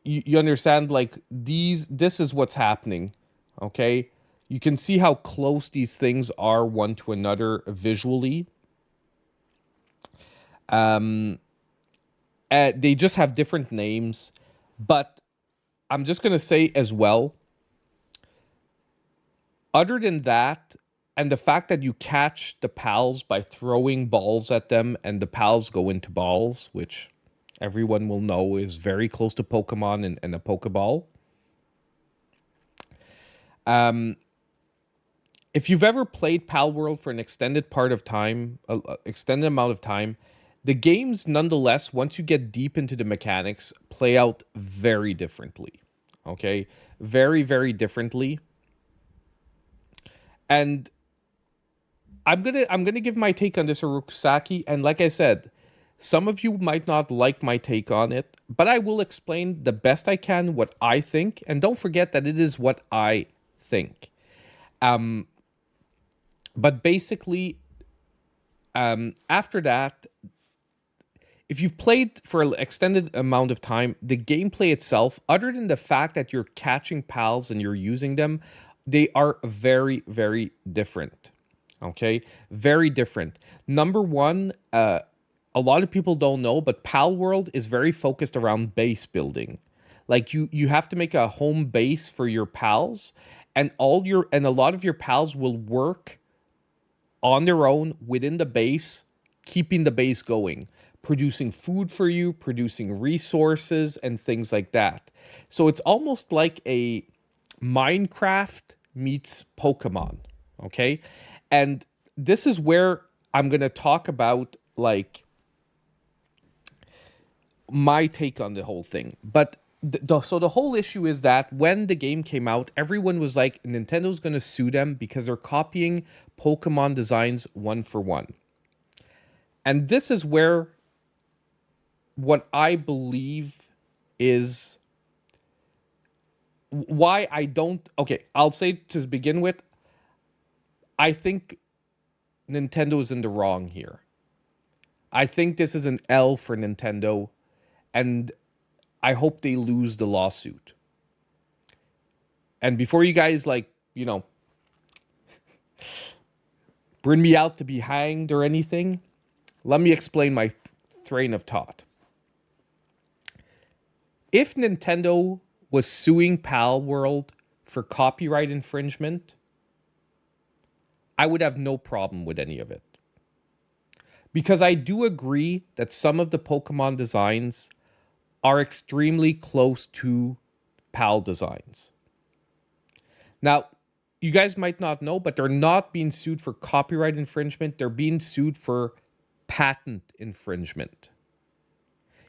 you understand, like this is what's happening. Okay. You can see how close these things are one to another visually. They just have different names, but I'm just going to say as well, other than that, and the fact that you catch the pals by throwing balls at them and the pals go into balls, which everyone will know is very close to Pokemon and a Pokeball. If you've ever played Palworld for an extended amount of time, the games, nonetheless, once you get deep into the mechanics, play out very differently. Okay? Very, very differently. And I'm gonna give my take on this, Urukusaki, and like I said, some of you might not like my take on it, but I will explain the best I can what I think, and don't forget that it is what I think. But basically, after that, if you've played for an extended amount of time, the gameplay itself, other than the fact that you're catching pals and you're using them, they are very, very different. Okay? Very different. Number one, a lot of people don't know, but Palworld is very focused around base building. Like you have to make a home base for your pals, and a lot of your pals will work on their own within the base, keeping the base going, producing food for you, producing resources and things like that. So it's almost like a Minecraft meets Pokemon, okay? And this is where I'm going to talk about like my take on the whole thing. But so the whole issue is that when the game came out, everyone was like, Nintendo's going to sue them because they're copying Pokemon designs one for one. And this is where what I believe is why I don't... Okay, I'll say to begin with, I think Nintendo is in the wrong here. I think this is an L for Nintendo, and I hope they lose the lawsuit. And before you guys, like, you know, bring me out to be hanged or anything, let me explain my train of thought. If Nintendo was suing Palworld for copyright infringement, I would have no problem with any of it. Because I do agree that some of the Pokemon designs are extremely close to PAL designs. Now, you guys might not know, but they're not being sued for copyright infringement. They're being sued for patent infringement.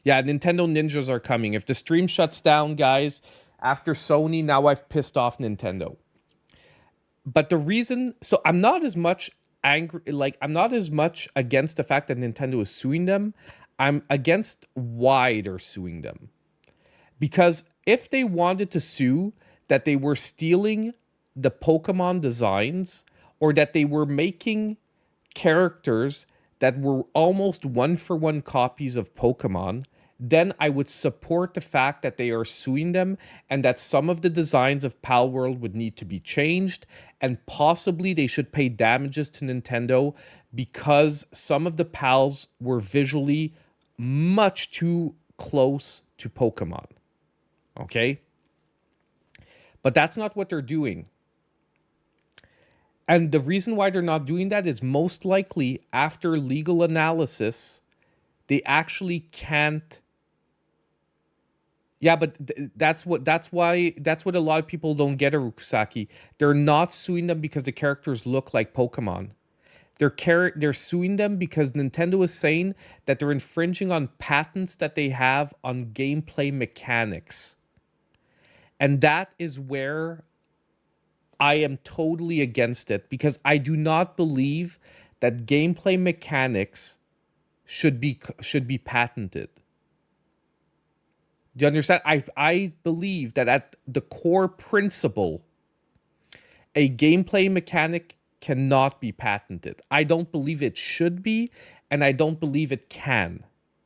Yeah, Nintendo Ninjas are coming. If the stream shuts down, guys, after Sony, now I've pissed off Nintendo. But the reason, so I'm not as much angry, like I'm not as much against the fact that Nintendo is suing them. I'm against why they're suing them. Because if they wanted to sue that they were stealing the Pokemon designs or that they were making characters that were almost one-for-one copies of Pokemon, then I would support the fact that they are suing them and that some of the designs of Palworld would need to be changed and possibly they should pay damages to Nintendo because some of the Pals were visually much too close to Pokemon. Okay? But that's not what they're doing. And the reason why they're not doing that is most likely after legal analysis, they actually can't. Yeah, but that's what a lot of people don't get, Rukusaki. They're not suing them because the characters look like Pokemon. They're suing them because Nintendo is saying that they're infringing on patents that they have on gameplay mechanics. And that is where I am totally against it because I do not believe that gameplay mechanics should be patented. Do you understand? I believe that at the core principle, a gameplay mechanic cannot be patented. I don't believe it should be, and I don't believe it can.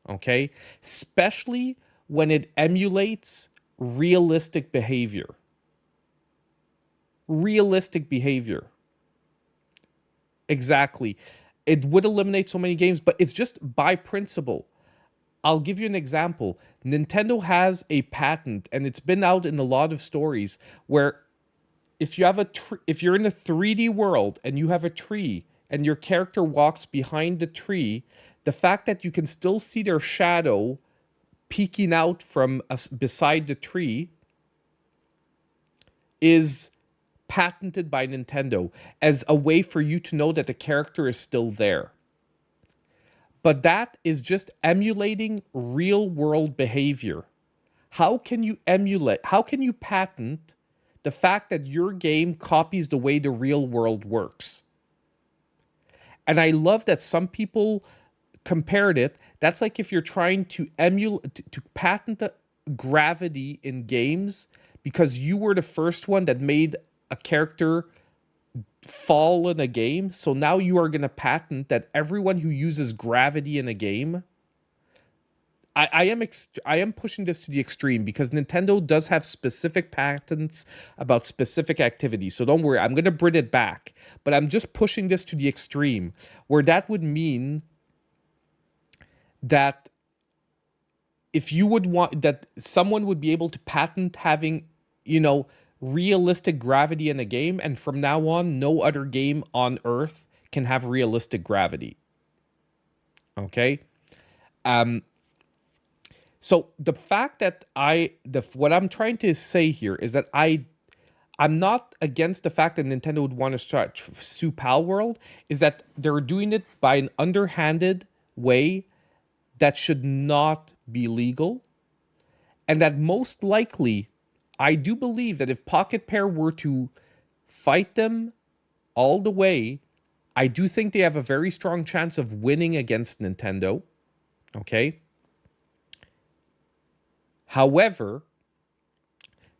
Okay? Especially when it emulates realistic behavior. Realistic behavior. Exactly. It would eliminate so many games, but it's just by principle. I'll give you an example. Nintendo has a patent, and it's been out in a lot of stories where if you have if you're in a 3D world and you have a tree and your character walks behind the tree, the fact that you can still see their shadow peeking out from beside the tree is patented by Nintendo as a way for you to know that the character is still there. But that is just emulating real world behavior. How can you patent the fact that your game copies the way the real world works? And I love that some people compared it. That's like if you're trying to patent the gravity in games because you were the first one that made a character fall in a game, so now you are going to patent that everyone who uses gravity in a game. I am pushing this to the extreme because Nintendo does have specific patents about specific activities, so don't worry, I'm going to bring it back, but I'm just pushing this to the extreme where that would mean that if you would want that someone would be able to patent having, realistic gravity in a game, and from now on, no other game on Earth can have realistic gravity. Okay? So the fact that what I'm trying to say here is that I'm not against the fact that Nintendo would want to sue Palworld, is that they're doing it by an underhanded way that should not be legal, and that most likely, I do believe that if Pocket Pair were to fight them all the way, I do think they have a very strong chance of winning against Nintendo. Okay? However,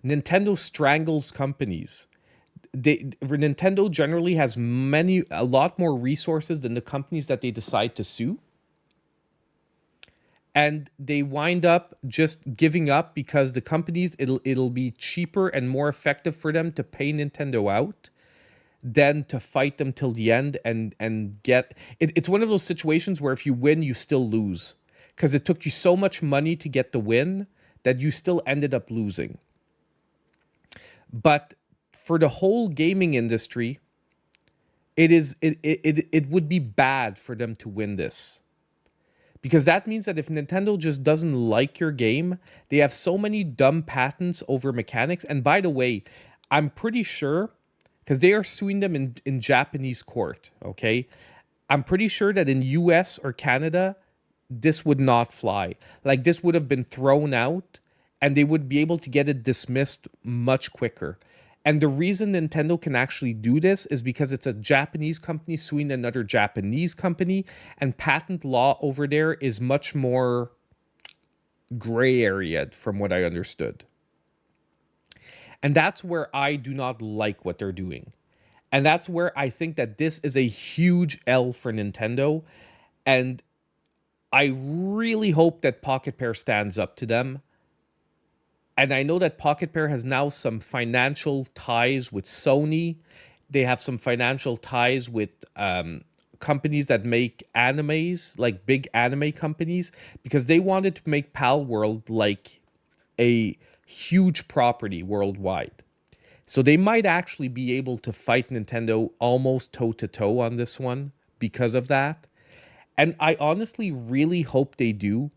Nintendo strangles companies. Nintendo generally has a lot more resources than the companies that they decide to sue. And they wind up just giving up because the companies, it'll be cheaper and more effective for them to pay Nintendo out than to fight them till the end and get... It's one of those situations where if you win, you still lose. because it took you so much money to get the win that you still ended up losing. But for the whole gaming industry, it would be bad for them to win this. Because that means that if Nintendo just doesn't like your game, they have so many dumb patents over mechanics. And by the way, I'm pretty sure, because they are suing them in Japanese court, okay? I'm pretty sure that in US or Canada, this would not fly. Like, this would have been thrown out, and they would be able to get it dismissed much quicker. And the reason Nintendo can actually do this is because it's a Japanese company suing another Japanese company, and patent law over there is much more gray area from what I understood. And that's where I do not like what they're doing. And that's where I think that this is a huge L for Nintendo. And I really hope that Pocket Pair stands up to them. And I know that Pocket Pair has now some financial ties with Sony. They have some financial ties with companies that make animes, like big anime companies, because they wanted to make Palworld like a huge property worldwide. So they might actually be able to fight Nintendo almost toe-to-toe on this one because of that. And I honestly really hope they do,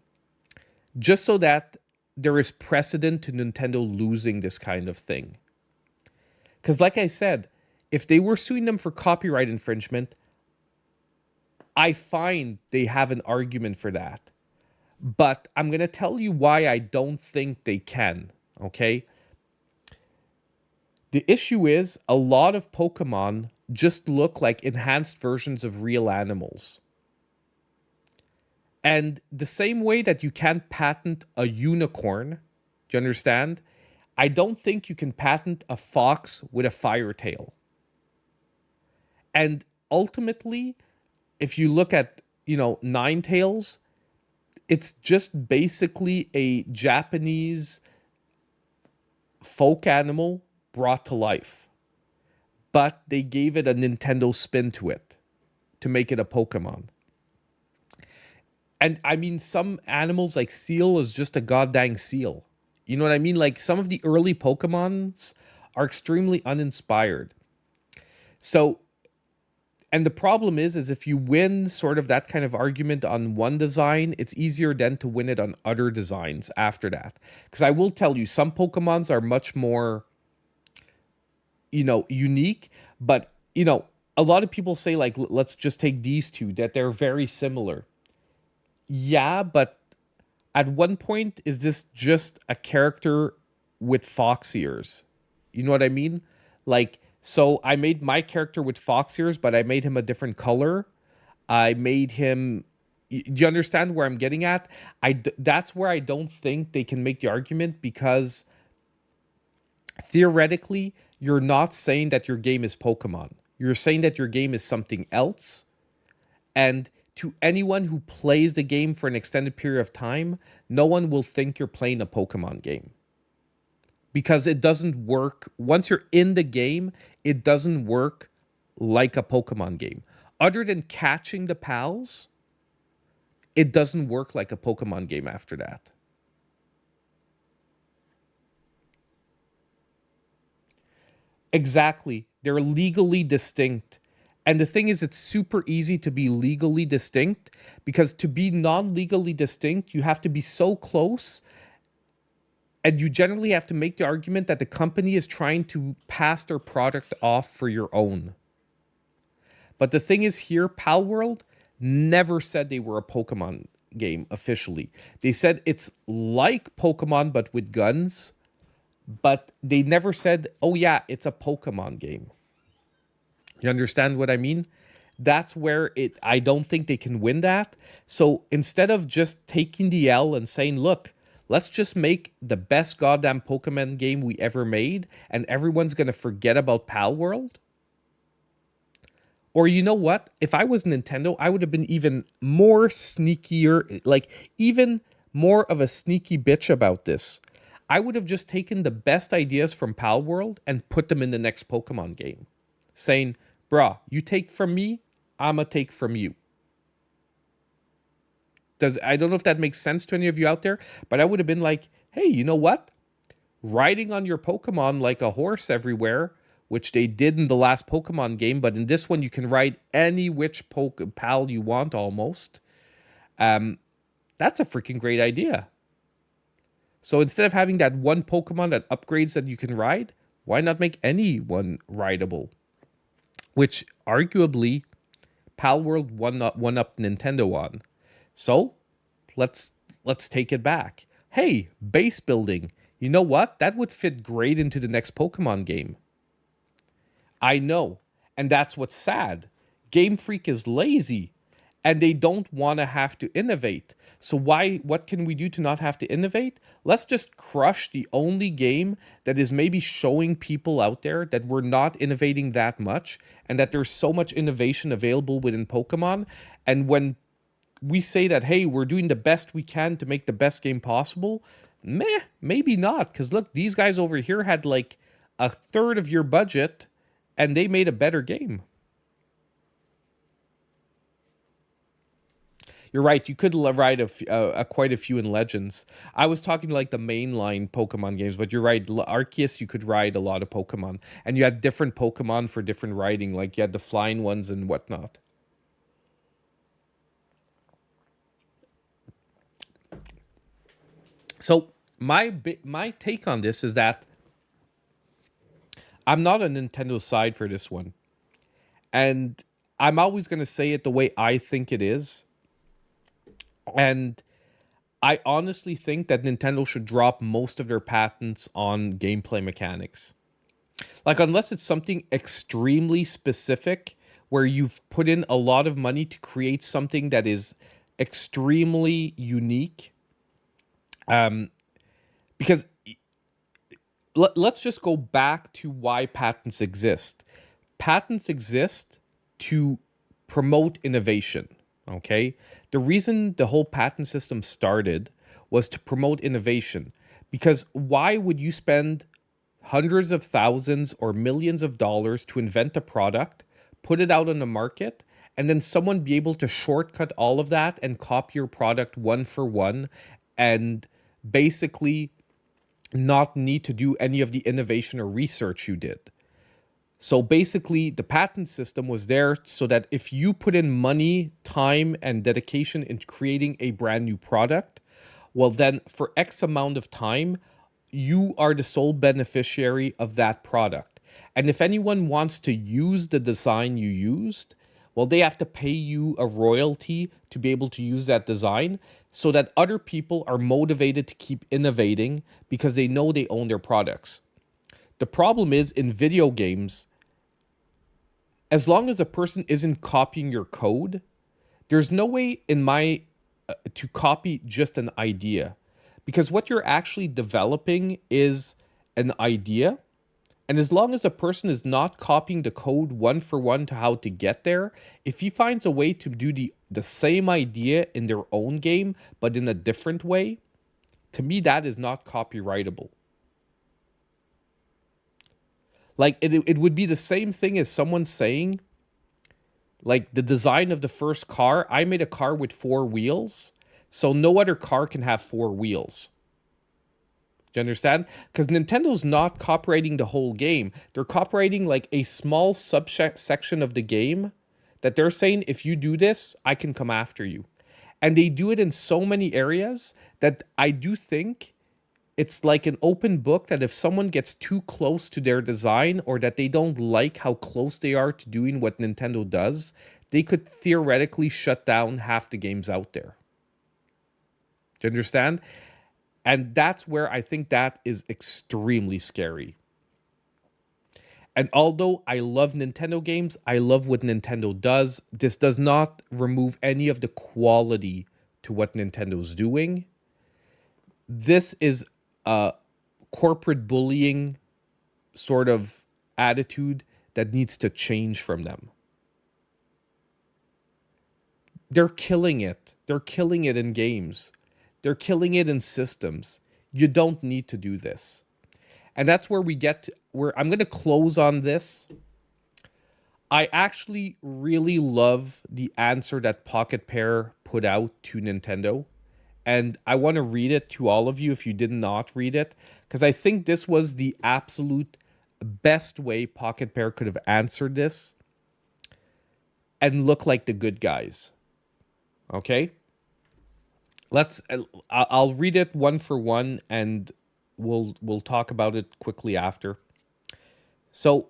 just so that there is precedent to Nintendo losing this kind of thing. Because like I said, if they were suing them for copyright infringement, I find they have an argument for that. But I'm going to tell you why I don't think they can, okay? The issue is a lot of Pokemon just look like enhanced versions of real animals. And the same way that you can't patent a unicorn, do you understand? I don't think you can patent a fox with a fire tail. And ultimately, if you look at, Ninetales, it's just basically a Japanese folk animal brought to life. But they gave it a Nintendo spin to it to make it a Pokemon. And I mean, some animals like seal is just a goddamn seal. You know what I mean? Like, some of the early Pokemons are extremely uninspired. So, and the problem is if you win sort of that kind of argument on one design, it's easier then to win it on other designs after that. Because I will tell you, some Pokemons are much more, unique. But, a lot of people say, like, let's just take these two, that they're very similar. Yeah, but at one point, is this just a character with fox ears? You know what I mean? Like, so I made my character with fox ears, but I made him a different color. I made him... Do you understand where I'm getting at? That's where I don't think they can make the argument, because theoretically, you're not saying that your game is Pokemon. You're saying that your game is something else. And to anyone who plays the game for an extended period of time, no one will think you're playing a Pokemon game. Because it doesn't work. Once you're in the game, it doesn't work like a Pokemon game. Other than catching the pals, it doesn't work like a Pokemon game after that. Exactly. They're legally distinct. And the thing is, it's super easy to be legally distinct, because to be non-legally distinct, you have to be so close, and you generally have to make the argument that the company is trying to pass their product off for your own. But the thing is here, Palworld never said they were a Pokemon game officially. They said it's like Pokemon but with guns, but they never said, oh yeah, it's a Pokemon game. You understand what I mean? That's where I don't think they can win that. So instead of just taking the L and saying, look, let's just make the best goddamn Pokemon game we ever made, and everyone's going to forget about Palworld. Or you know what? If I was Nintendo, I would have been even more sneakier, like even more of a sneaky bitch about this. I would have just taken the best ideas from Palworld and put them in the next Pokemon game. Saying, bruh, you take from me, I'ma take from you. I don't know if that makes sense to any of you out there, but I would have been like, hey, you know what? Riding on your Pokemon like a horse everywhere, which they did in the last Pokemon game, but in this one you can ride any which pal you want almost. That's a freaking great idea. So instead of having that one Pokemon that upgrades that you can ride, why not make any one rideable? Which arguably Palworld one up Nintendo on. So let's take it back. Hey, base building. You know what? That would fit great into the next Pokemon game. I know. And that's what's sad. Game Freak is lazy and they don't want to have to innovate. So what can we do to not have to innovate? Let's just crush the only game that is maybe showing people out there that we're not innovating that much and that there's so much innovation available within Pokemon. And when we say that, hey, we're doing the best we can to make the best game possible, maybe not. Because look, these guys over here had like a third of your budget and they made a better game. You're right. You could ride quite a few in Legends. I was talking like the mainline Pokemon games, but you're right. Arceus, you could ride a lot of Pokemon. And you had different Pokemon for different riding. Like you had the flying ones and whatnot. So my take on this is that I'm not on Nintendo's side for this one. And I'm always going to say it the way I think it is. And I honestly think that Nintendo should drop most of their patents on gameplay mechanics. Like, unless it's something extremely specific where you've put in a lot of money to create something that is extremely unique. Because let's just go back to why patents exist. Patents exist to promote innovation. Okay, the reason the whole patent system started was to promote innovation, because why would you spend hundreds of thousands or millions of dollars to invent a product, put it out on the market, and then someone be able to shortcut all of that and copy your product one for one and basically not need to do any of the innovation or research you did? So basically, the patent system was there so that if you put in money, time, and dedication into creating a brand new product, well then for X amount of time, you are the sole beneficiary of that product. And if anyone wants to use the design you used, well, they have to pay you a royalty to be able to use that design so that other people are motivated to keep innovating because they know they own their products. The problem is in video games, as long as a person isn't copying your code, there's no way to copy just an idea, because what you're actually developing is an idea. And as long as a person is not copying the code one for one to how to get there, if he finds a way to do the same idea in their own game, but in a different way, to me, that is not copyrightable. Like, it would be the same thing as someone saying, like, the design of the first car, I made a car with 4 wheels, so no other car can have 4 wheels. Do you understand? Because Nintendo's not copyrighting the whole game. They're copyrighting, like, a small subsection of the game that they're saying, if you do this, I can come after you. And they do it in so many areas that I do think it's like an open book, that if someone gets too close to their design or that they don't like how close they are to doing what Nintendo does, they could theoretically shut down half the games out there. Do you understand? And that's where I think that is extremely scary. And although I love Nintendo games, I love what Nintendo does, this does not remove any of the quality to what Nintendo's doing. This is a corporate bullying sort of attitude that needs to change from them. They're killing it. They're killing it in games. They're killing it in systems. You don't need to do this. And that's where we get to, where I'm going to close on this. I actually really love the answer that Pocket Pair put out to Nintendo. And I want to read it to all of you if you did not read it, because I think this was the absolute best way Pocket Pair could have answered this and look like the good guys. Okay? I'll read it one for one and we'll talk about it quickly after. So,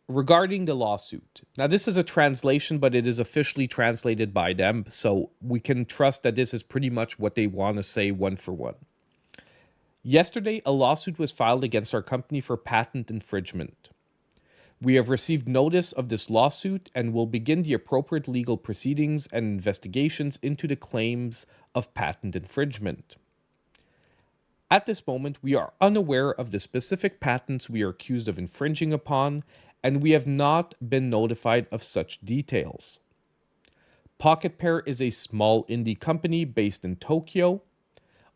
regarding the lawsuit. Now, this is a translation, but it is officially translated by them, so we can trust that this is pretty much what they want to say one for one. Yesterday, a lawsuit was filed against our company for patent infringement. We have received notice of this lawsuit and will begin the appropriate legal proceedings and investigations into the claims of patent infringement. At this moment, we are unaware of the specific patents we are accused of infringing upon, and we have not been notified of such details. Pocket Pair is a small indie company based in Tokyo.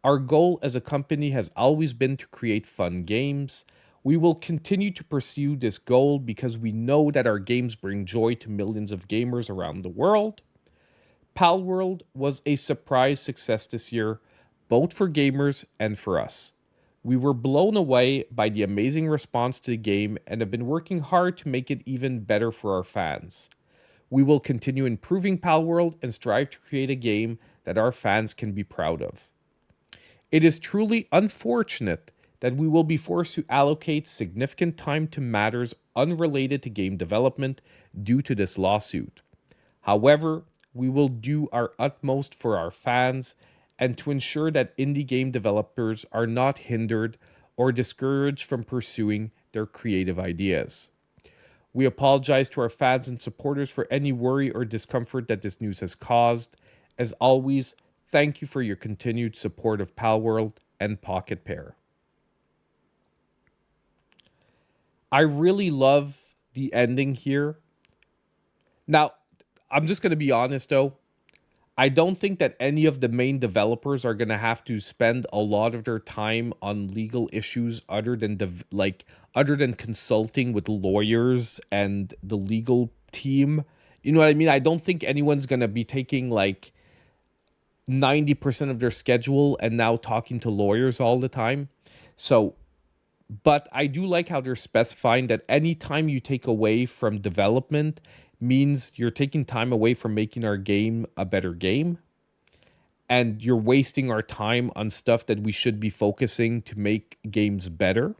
Our goal as a company has always been to create fun games. We will continue to pursue this goal because we know that our games bring joy to millions of gamers around the world. Palworld was a surprise success this year, both for gamers and for us. We were blown away by the amazing response to the game and have been working hard to make it even better for our fans. We will continue improving Palworld and strive to create a game that our fans can be proud of. It is truly unfortunate that we will be forced to allocate significant time to matters unrelated to game development due to this lawsuit. However, we will do our utmost for our fans and to ensure that indie game developers are not hindered or discouraged from pursuing their creative ideas. We apologize to our fans and supporters for any worry or discomfort that this news has caused. As always, thank you for your continued support of Palworld and Pocket Pair. I really love the ending here. Now, I'm just going to be honest though. I don't think that any of the main developers are going to have to spend a lot of their time on legal issues other than consulting with lawyers and the legal team. You know what I mean? I don't think anyone's going to be taking like 90% of their schedule and now talking to lawyers all the time. So, but I do like how they're specifying that any time you take away from development means you're taking time away from making our game a better game. And you're wasting our time on stuff that we should be focusing to make games better.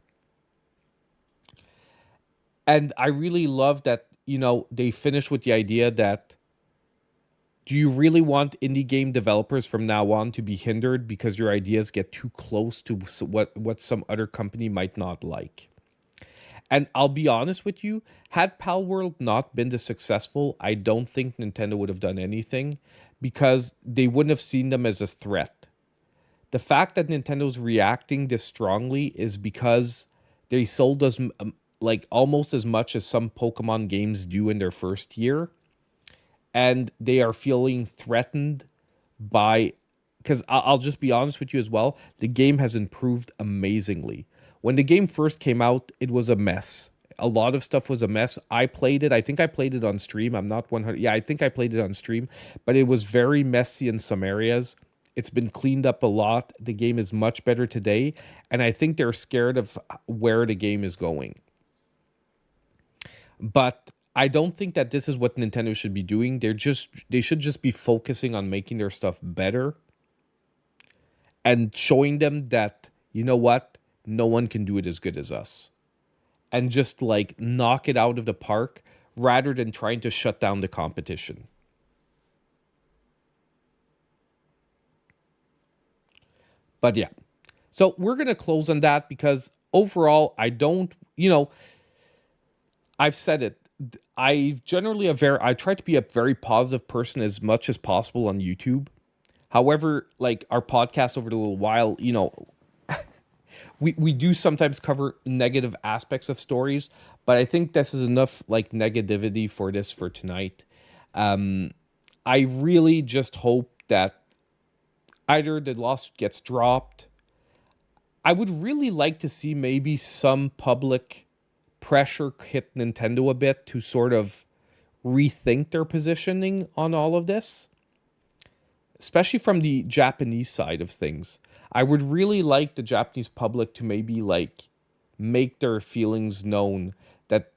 And I really love that, you know, they finish with the idea that do you really want indie game developers from now on to be hindered because your ideas get too close to what some other company might not like? And I'll be honest with you, had Palworld not been this successful, I don't think Nintendo would have done anything because they wouldn't have seen them as a threat. The fact that Nintendo's reacting this strongly is because they sold us like almost as much as some Pokemon games do in their first year. And they are feeling threatened by, because I'll just be honest with you as well, the game has improved amazingly. When the game first came out, it was a mess. A lot of stuff was a mess. I played it. I think I played it on stream. I'm not 100. Yeah, I think I played it on stream. But it was very messy in some areas. It's been cleaned up a lot. The game is much better today. And I think they're scared of where the game is going. But I don't think that this is what Nintendo should be doing. They should just be focusing on making their stuff better. And showing them that, you know what? No one can do it as good as us. And just like knock it out of the park rather than trying to shut down the competition. But yeah. So we're going to close on that because overall, I don't, you know, I've said it. I try to be a very positive person as much as possible on YouTube. However, like our podcast over the little while, you know, we do sometimes cover negative aspects of stories, but I think this is enough like negativity for tonight. I really just hope that either the lawsuit gets dropped. I would really like to see maybe some public pressure hit Nintendo a bit to sort of rethink their positioning on all of this, especially from the Japanese side of things. I would really like the Japanese public to maybe like make their feelings known that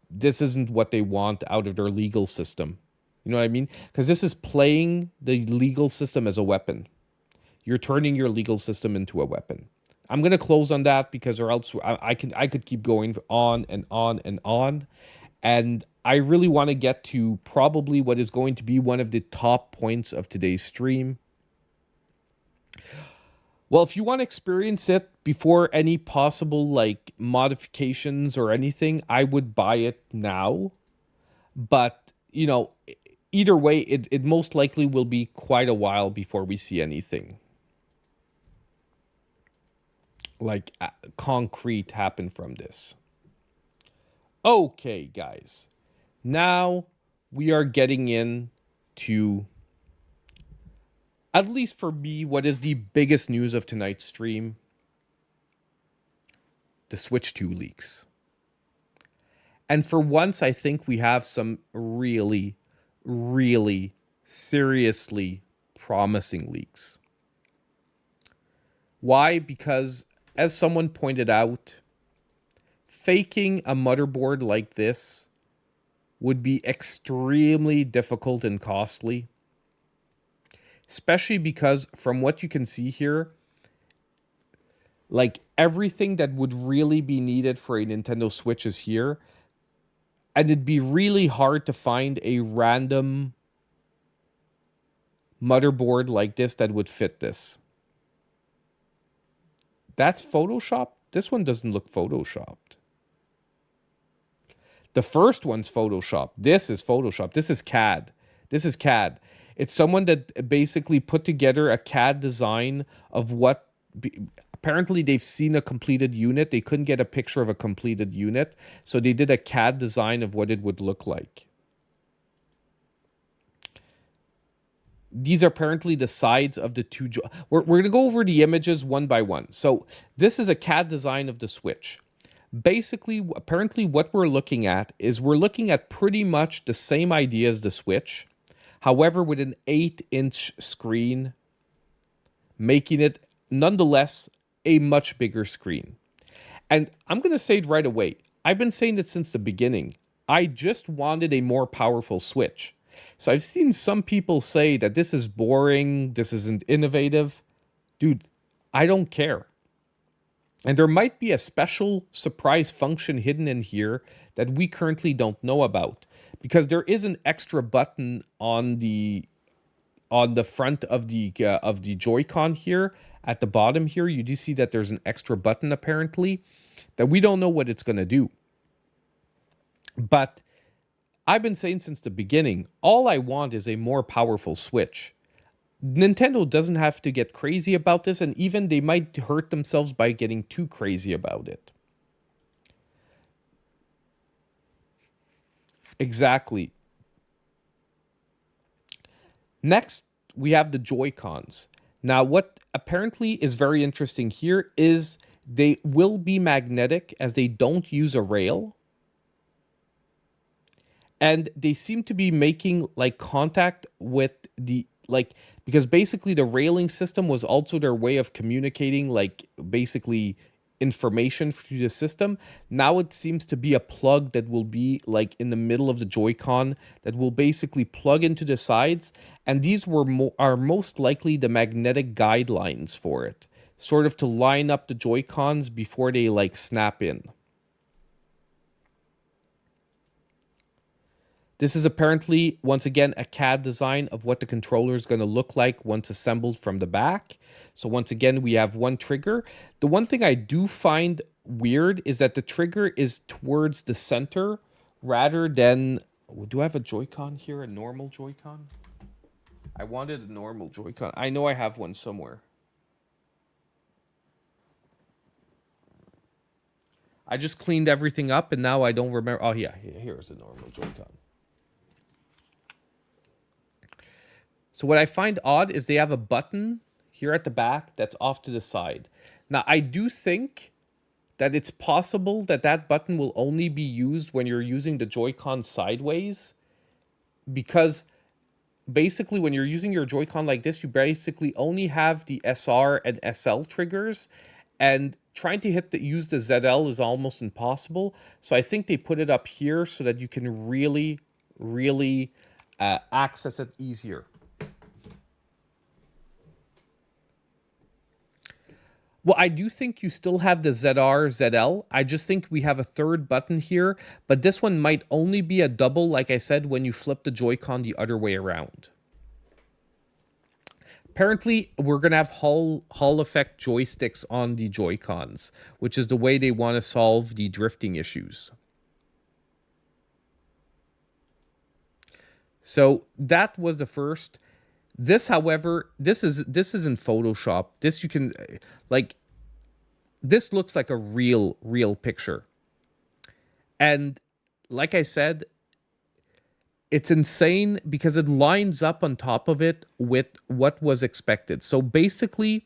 this isn't what they want out of their legal system. You know what I mean? Because this is playing the legal system as a weapon. You're turning your legal system into a weapon. I'm gonna close on that because, or else I could keep going on and on and on, and I really want to get to probably what is going to be one of the top points of today's stream. Well, if you want to experience it before any possible like modifications or anything, I would buy it now. But, you know, either way, it most likely will be quite a while before we see anything like concrete happen from this. Okay, guys. Now we are getting into, at least for me, what is the biggest news of tonight's stream? The Switch 2 leaks. And for once, I think we have some really, really seriously promising leaks. Why? Because, as someone pointed out, faking a motherboard like this would be extremely difficult and costly. Especially because, from what you can see here, like everything that would really be needed for a Nintendo Switch is here. And it'd be really hard to find a random motherboard like this that would fit this. That's Photoshopped? This one doesn't look Photoshopped. The first one's Photoshopped. This is Photoshopped. This is CAD. This is CAD. It's someone that basically put together a CAD design of what... Apparently, they've seen a completed unit. They couldn't get a picture of a completed unit, so they did a CAD design of what it would look like. These are apparently the sides of the two... We're going to go over the images one by one. So this is a CAD design of the Switch. Basically, apparently what we're looking at is we're looking at pretty much the same idea as the Switch. However, with an 8-inch screen, making it nonetheless a much bigger screen. And I'm going to say it right away. I've been saying it since the beginning. I just wanted a more powerful Switch. So I've seen some people say that this is boring, this isn't innovative. Dude, I don't care. And there might be a special surprise function hidden in here that we currently don't know about. Because there is an extra button on the front of the Joy-Con here. At the bottom here, you do see that there's an extra button apparently that we don't know what it's going to do. But I've been saying since the beginning, all I want is a more powerful Switch. Nintendo doesn't have to get crazy about this, and even they might hurt themselves by getting too crazy about it. Exactly. Next, we have the Joy-Cons. Now, what apparently is very interesting here is they will be magnetic as they don't use a rail. And they seem to be making like contact with the, like, because basically the railing system was also their way of communicating, like, basically information through the system. Now it seems to be a plug that will be like in the middle of the Joy-Con that will basically plug into the sides, and these are most likely the magnetic guidelines for it, sort of to line up the Joy-Cons before they like snap in. This is apparently, once again, a CAD design of what the controller is going to look like once assembled from the back. So once again, we have one trigger. The one thing I do find weird is that the trigger is towards the center rather than... Do I have a Joy-Con here? A normal Joy-Con? I wanted a normal Joy-Con. I know I have one somewhere. I just cleaned everything up and now I don't remember... Oh, yeah, here's a normal Joy-Con. So what I find odd is they have a button here at the back that's off to the side. Now, I do think that it's possible that that button will only be used when you're using the Joy-Con sideways, because basically when you're using your Joy-Con like this, you basically only have the SR and SL triggers, and trying to use the ZL is almost impossible. So I think they put it up here so that you can really, really access it easier. Well, I do think you still have the ZR, ZL. I just think we have a third button here, but this one might only be a double, like I said, when you flip the Joy-Con the other way around. Apparently, we're going to have Hall effect joysticks on the Joy-Cons, which is the way they want to solve the drifting issues. So that was the first. This, however, this is in Photoshop. This you can, like, this looks like a real picture. And like I said, it's insane because it lines up on top of it with what was expected. So basically,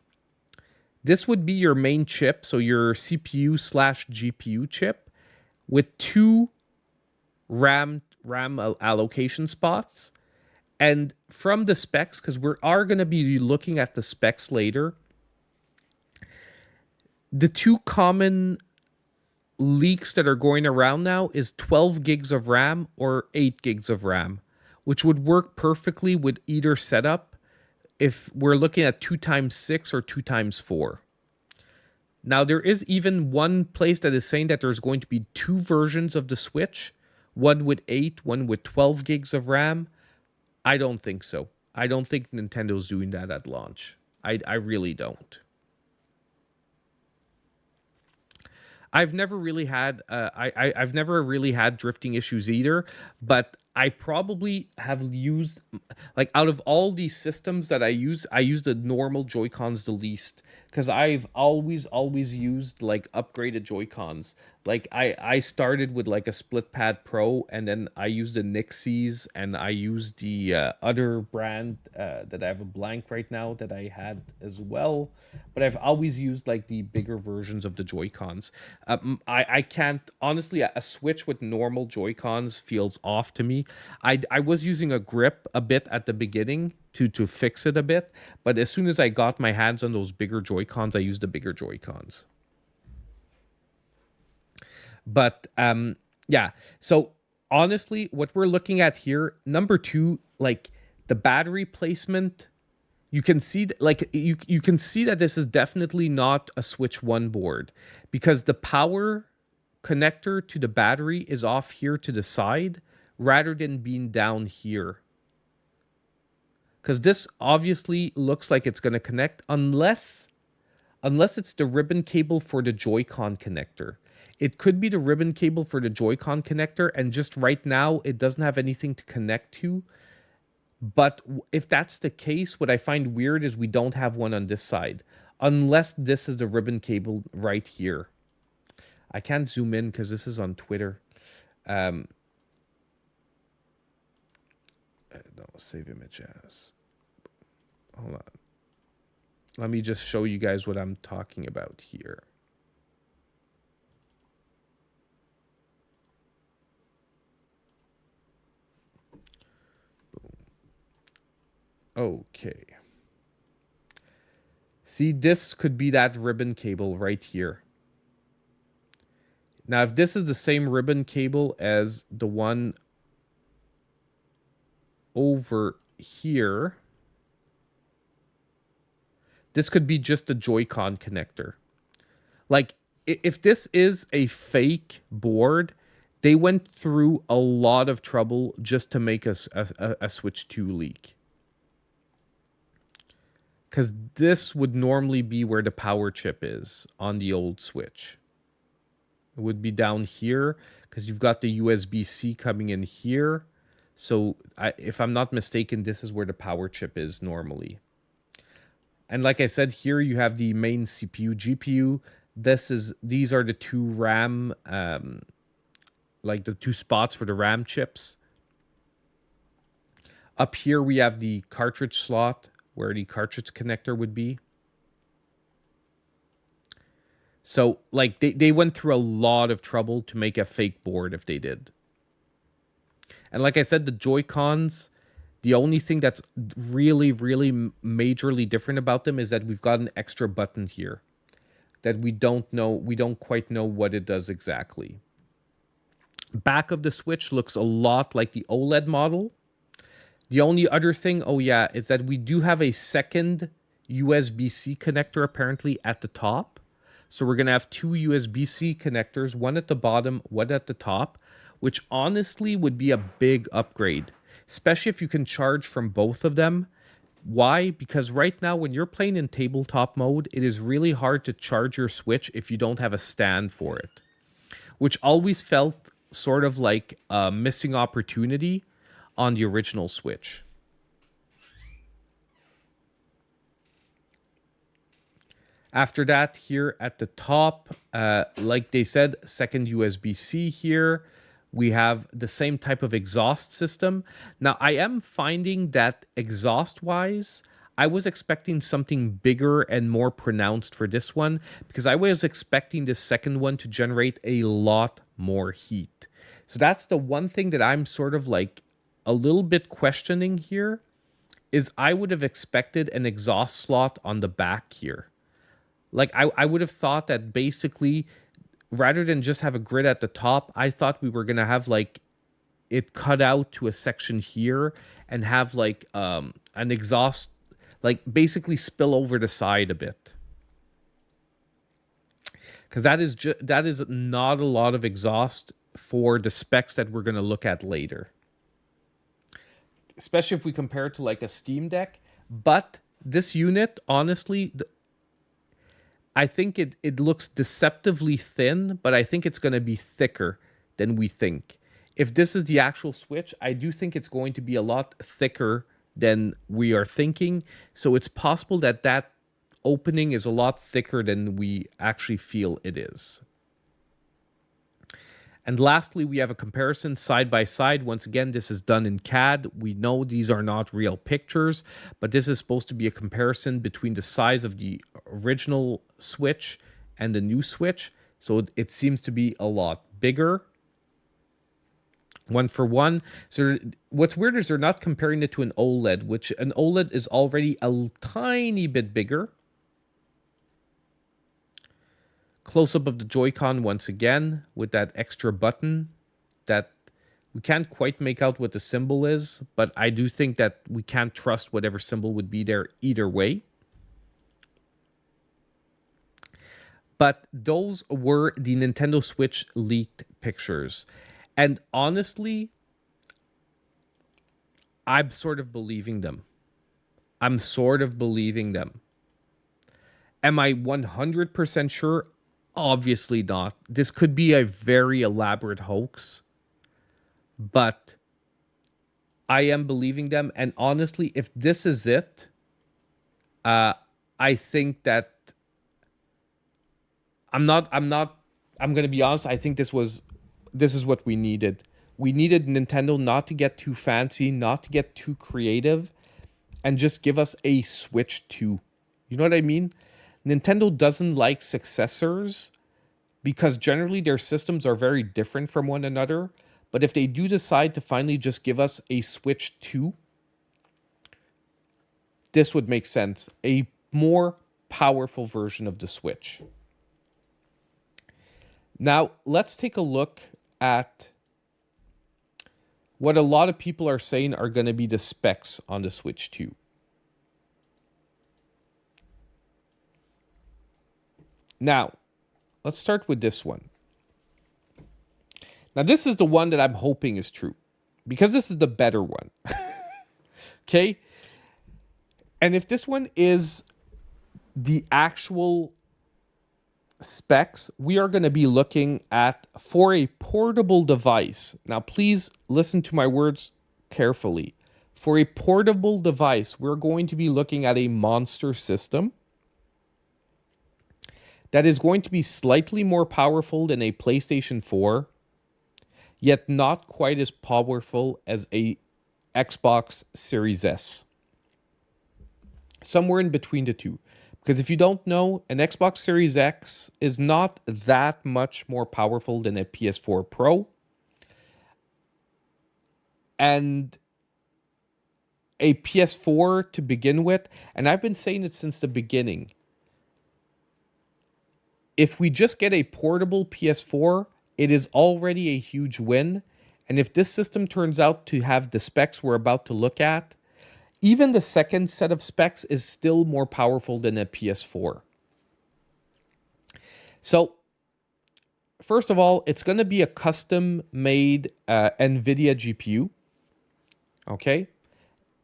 this would be your main chip, so your CPU/GPU chip, with 2 RAM allocation spots. And from the specs, because we are going to be looking at the specs later, the 2 common leaks that are going around now is 12 gigs of RAM or 8 gigs of RAM, which would work perfectly with either setup if we're looking at 2x6 or 2x4. Now, there is even one place that is saying that there's going to be 2 versions of the Switch, one with 8, one with 12 gigs of RAM. I don't think so. I don't think Nintendo's doing that at launch. I really don't. I've never really had I've never really had drifting issues either, but I probably have used, like, out of all these systems that I use the normal Joy-Cons the least, because I've always used like upgraded Joy-Cons. Like I started with like a Split Pad Pro, and then I used the Nixies, and I used the other brand that I have a blank right now that I had as well. But I've always used like the bigger versions of the Joy-Cons. I can't, honestly, a Switch with normal Joy-Cons feels off to me. I was using a grip a bit at the beginning to fix it a bit, but as soon as I got my hands on those bigger Joy-Cons, I used the bigger Joy-Cons. But yeah, so honestly, what we're looking at here, number 2, like the battery placement, you can see like you can see that this is definitely not a Switch 1 board, because the power connector to the battery is off here to the side rather than being down here. Because this obviously looks like it's going to connect unless it's the ribbon cable for the Joy-Con connector. It could be the ribbon cable for the Joy-Con connector, and just right now it doesn't have anything to connect to. But if that's the case, what I find weird is we don't have one on this side, unless this is the ribbon cable right here. I can't zoom in because this is on Twitter. No, save image as. Hold on. Let me just show you guys what I'm talking about here. Okay. See, this could be that ribbon cable right here. Now, if this is the same ribbon cable as the one over here, this could be just a Joy-Con connector. Like, if this is a fake board, they went through a lot of trouble just to make a Switch 2 leak. Because this would normally be where the power chip is on the old Switch. It would be down here because you've got the USB-C coming in here. So if I'm not mistaken, this is where the power chip is normally. And like I said, here you have the main CPU, GPU. These are the 2 RAM, like the 2 spots for the RAM chips. Up here we have the cartridge slot, where the cartridge connector would be. So, like, they went through a lot of trouble to make a fake board if they did. And like I said, the Joy-Cons, the only thing that's really, really majorly different about them is that we've got an extra button here that we don't quite know what it does exactly. Back of the Switch looks a lot like the OLED model. The only other thing, oh yeah, is that we do have a second USB-C connector apparently at the top. So we're going to have two USB-C connectors, one at the bottom, one at the top, which honestly would be a big upgrade, especially if you can charge from both of them. Why? Because right now when you're playing in tabletop mode, it is really hard to charge your Switch if you don't have a stand for it, which always felt sort of like a missing opportunity on the original Switch. After that, here at the top, like they said, second USB-C here. We have the same type of exhaust system. Now, I am finding that exhaust-wise, I was expecting something bigger and more pronounced for this one because I was expecting this second one to generate a lot more heat. So that's the one thing that I'm sort of like a little bit questioning here is I would have expected an exhaust slot on the back here. Like, I would have thought that basically, rather than just have a grid at the top, I thought we were going to have, like, it cut out to a section here and have, like, an exhaust, like, basically spill over the side a bit. Because that is not a lot of exhaust for the specs that we're going to look at later. Especially if we compare it to, like, a Steam Deck. But this unit, honestly, I think it looks deceptively thin, but I think it's going to be thicker than we think. If this is the actual Switch, I do think it's going to be a lot thicker than we are thinking. So it's possible that that opening is a lot thicker than we actually feel it is. And lastly, we have a comparison side by side. Once again, this is done in CAD. We know these are not real pictures, but this is supposed to be a comparison between the size of the original Switch and the new Switch. So it seems to be a lot bigger. One for one. So what's weird is they're not comparing it to an OLED, which an OLED is already a tiny bit bigger. Close-up of the Joy-Con once again with that extra button that we can't quite make out what the symbol is, but I do think that we can't trust whatever symbol would be there either way. But those were the Nintendo Switch leaked pictures. And honestly, I'm sort of believing them. Am I 100% sure? Obviously not. This could be a very elaborate hoax, but I am believing them. And honestly, if this is it, I think that I'm going to be honest. I think this is what we needed. We needed Nintendo not to get too fancy, not to get too creative, and just give us a Switch 2. You know what I mean? Nintendo doesn't like successors because generally their systems are very different from one another. But if they do decide to finally just give us a Switch 2, this would make sense. A more powerful version of the Switch. Now, let's take a look at what a lot of people are saying are going to be the specs on the Switch 2. Now, let's start with this one. Now, this is the one that I'm hoping is true, because this is the better one. Okay? And if this one is the actual specs, we are going to be looking at, for a portable device. Now, please listen to my words carefully. For a portable device, we're going to be looking at a monster system that is going to be slightly more powerful than a PlayStation 4, yet not quite as powerful as a Xbox Series S. Somewhere in between the two. Because if you don't know, an Xbox Series X is not that much more powerful than a PS4 Pro. And a PS4 to begin with, and I've been saying it since the beginning, if we just get a portable PS4, it is already a huge win. And if this system turns out to have the specs we're about to look at, even the second set of specs is still more powerful than a PS4. So, first of all, it's going to be a custom-made NVIDIA GPU. Okay?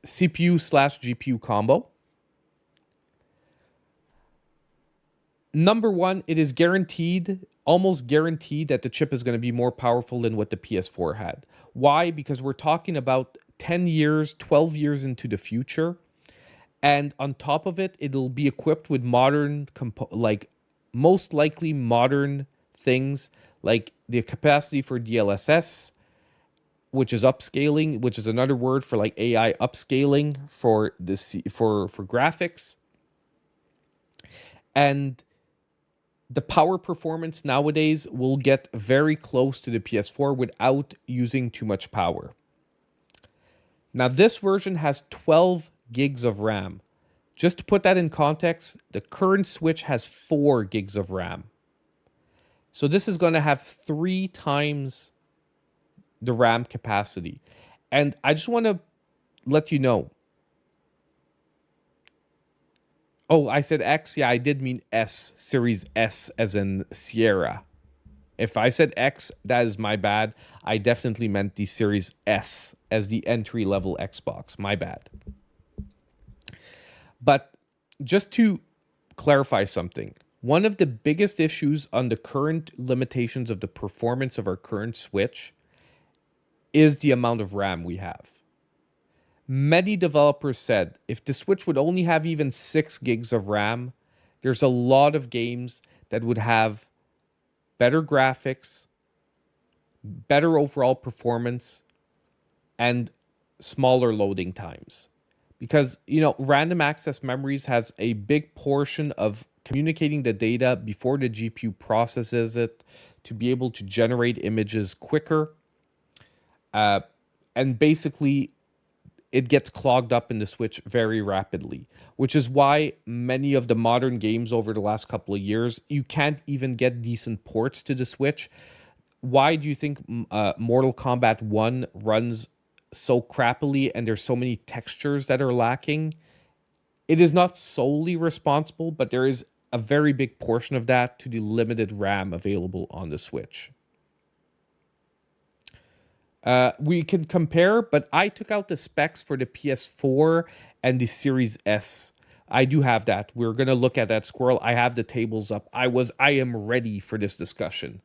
CPU/GPU combo. Number one, it is guaranteed, almost guaranteed, that the chip is going to be more powerful than what the PS4 had. Why? Because we're talking about 10 years, 12 years into the future. And on top of it, it'll be equipped with modern, most likely modern things like the capacity for DLSS, which is upscaling, which is another word for like AI upscaling for graphics. And the power performance nowadays will get very close to the PS4 without using too much power. Now, this version has 12 gigs of RAM. Just to put that in context, the current Switch has 4 gigs of RAM. So this is going to have 3 times the RAM capacity. And I just want to let you know. Oh, I said X. Yeah, I did mean S, Series S as in Sierra. If I said X, that is my bad. I definitely meant the Series S as the entry-level Xbox. My bad. But just to clarify something, one of the biggest issues on the current limitations of the performance of our current Switch is the amount of RAM we have. Many developers said if the Switch would only have even 6 gigs of RAM, there's a lot of games that would have better graphics, better overall performance, and smaller loading times. Because, random access memories has a big portion of communicating the data before the GPU processes it to be able to generate images quicker. And basically, it gets clogged up in the Switch very rapidly, which is why many of the modern games over the last couple of years, you can't even get decent ports to the Switch. Why do you think Mortal Kombat 1 runs so crappily and there's so many textures that are lacking? It is not solely responsible, but there is a very big portion of that to the limited RAM available on the Switch. We can compare, but I took out the specs for the PS4 and the Series S. I do have that. We're going to look at that, Squirrel. I have the tables up. I am ready for this discussion.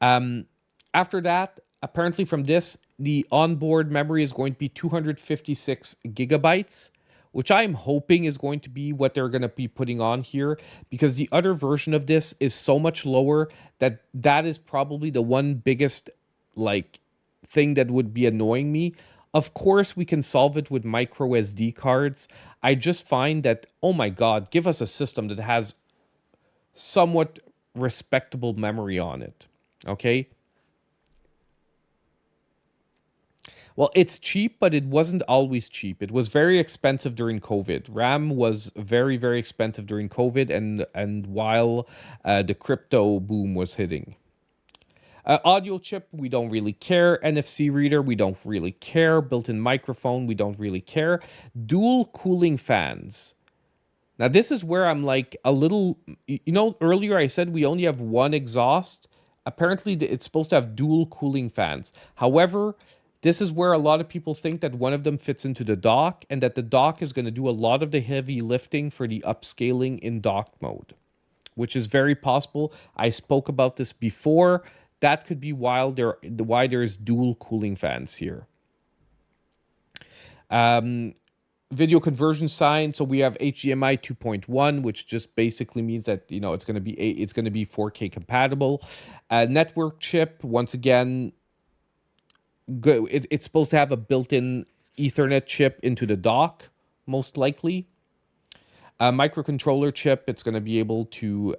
After that, apparently from this, the onboard memory is going to be 256 gigabytes, which I'm hoping is going to be what they're going to be putting on here, because the other version of this is so much lower that is probably the one biggest thing that would be annoying me. Of course, we can solve it with micro SD cards. I just find that, oh my God, give us a system that has somewhat respectable memory on it. Okay? Well, it's cheap, but it wasn't always cheap. It was very expensive during COVID. RAM was very, very expensive during COVID and while the crypto boom was hitting. Audio chip, we don't really care. NFC reader, we don't really care. Built-in microphone, we don't really care. Dual cooling fans. Now, this is where I'm like a little... earlier I said we only have one exhaust. Apparently, it's supposed to have dual cooling fans. However, this is where a lot of people think that one of them fits into the dock and that the dock is going to do a lot of the heavy lifting for the upscaling in dock mode, which is very possible. I spoke about this before. That could be why there's dual cooling fans here. Video conversion sign. So we have HDMI 2.1, which just basically means that it's going to be 4K compatible. Network chip. Once again, it's supposed to have a built-in Ethernet chip into the dock, most likely. A microcontroller chip, it's going to be able to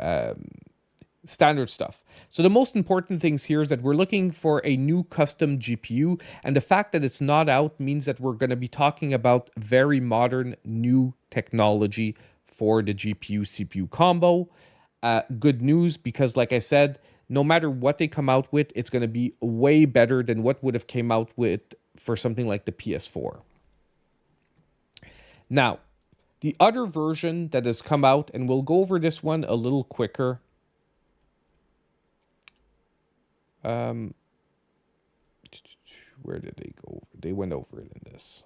standard stuff. So the most important things here is that we're looking for a new custom GPU, and the fact that it's not out means that we're going to be talking about very modern new technology for the GPU CPU combo. Good news, because like I said, no matter what they come out with, it's going to be way better than what would have came out with for something like the PS4. Now, the other version that has come out, and we'll go over this one a little quicker. Where did they go? They went over it in this.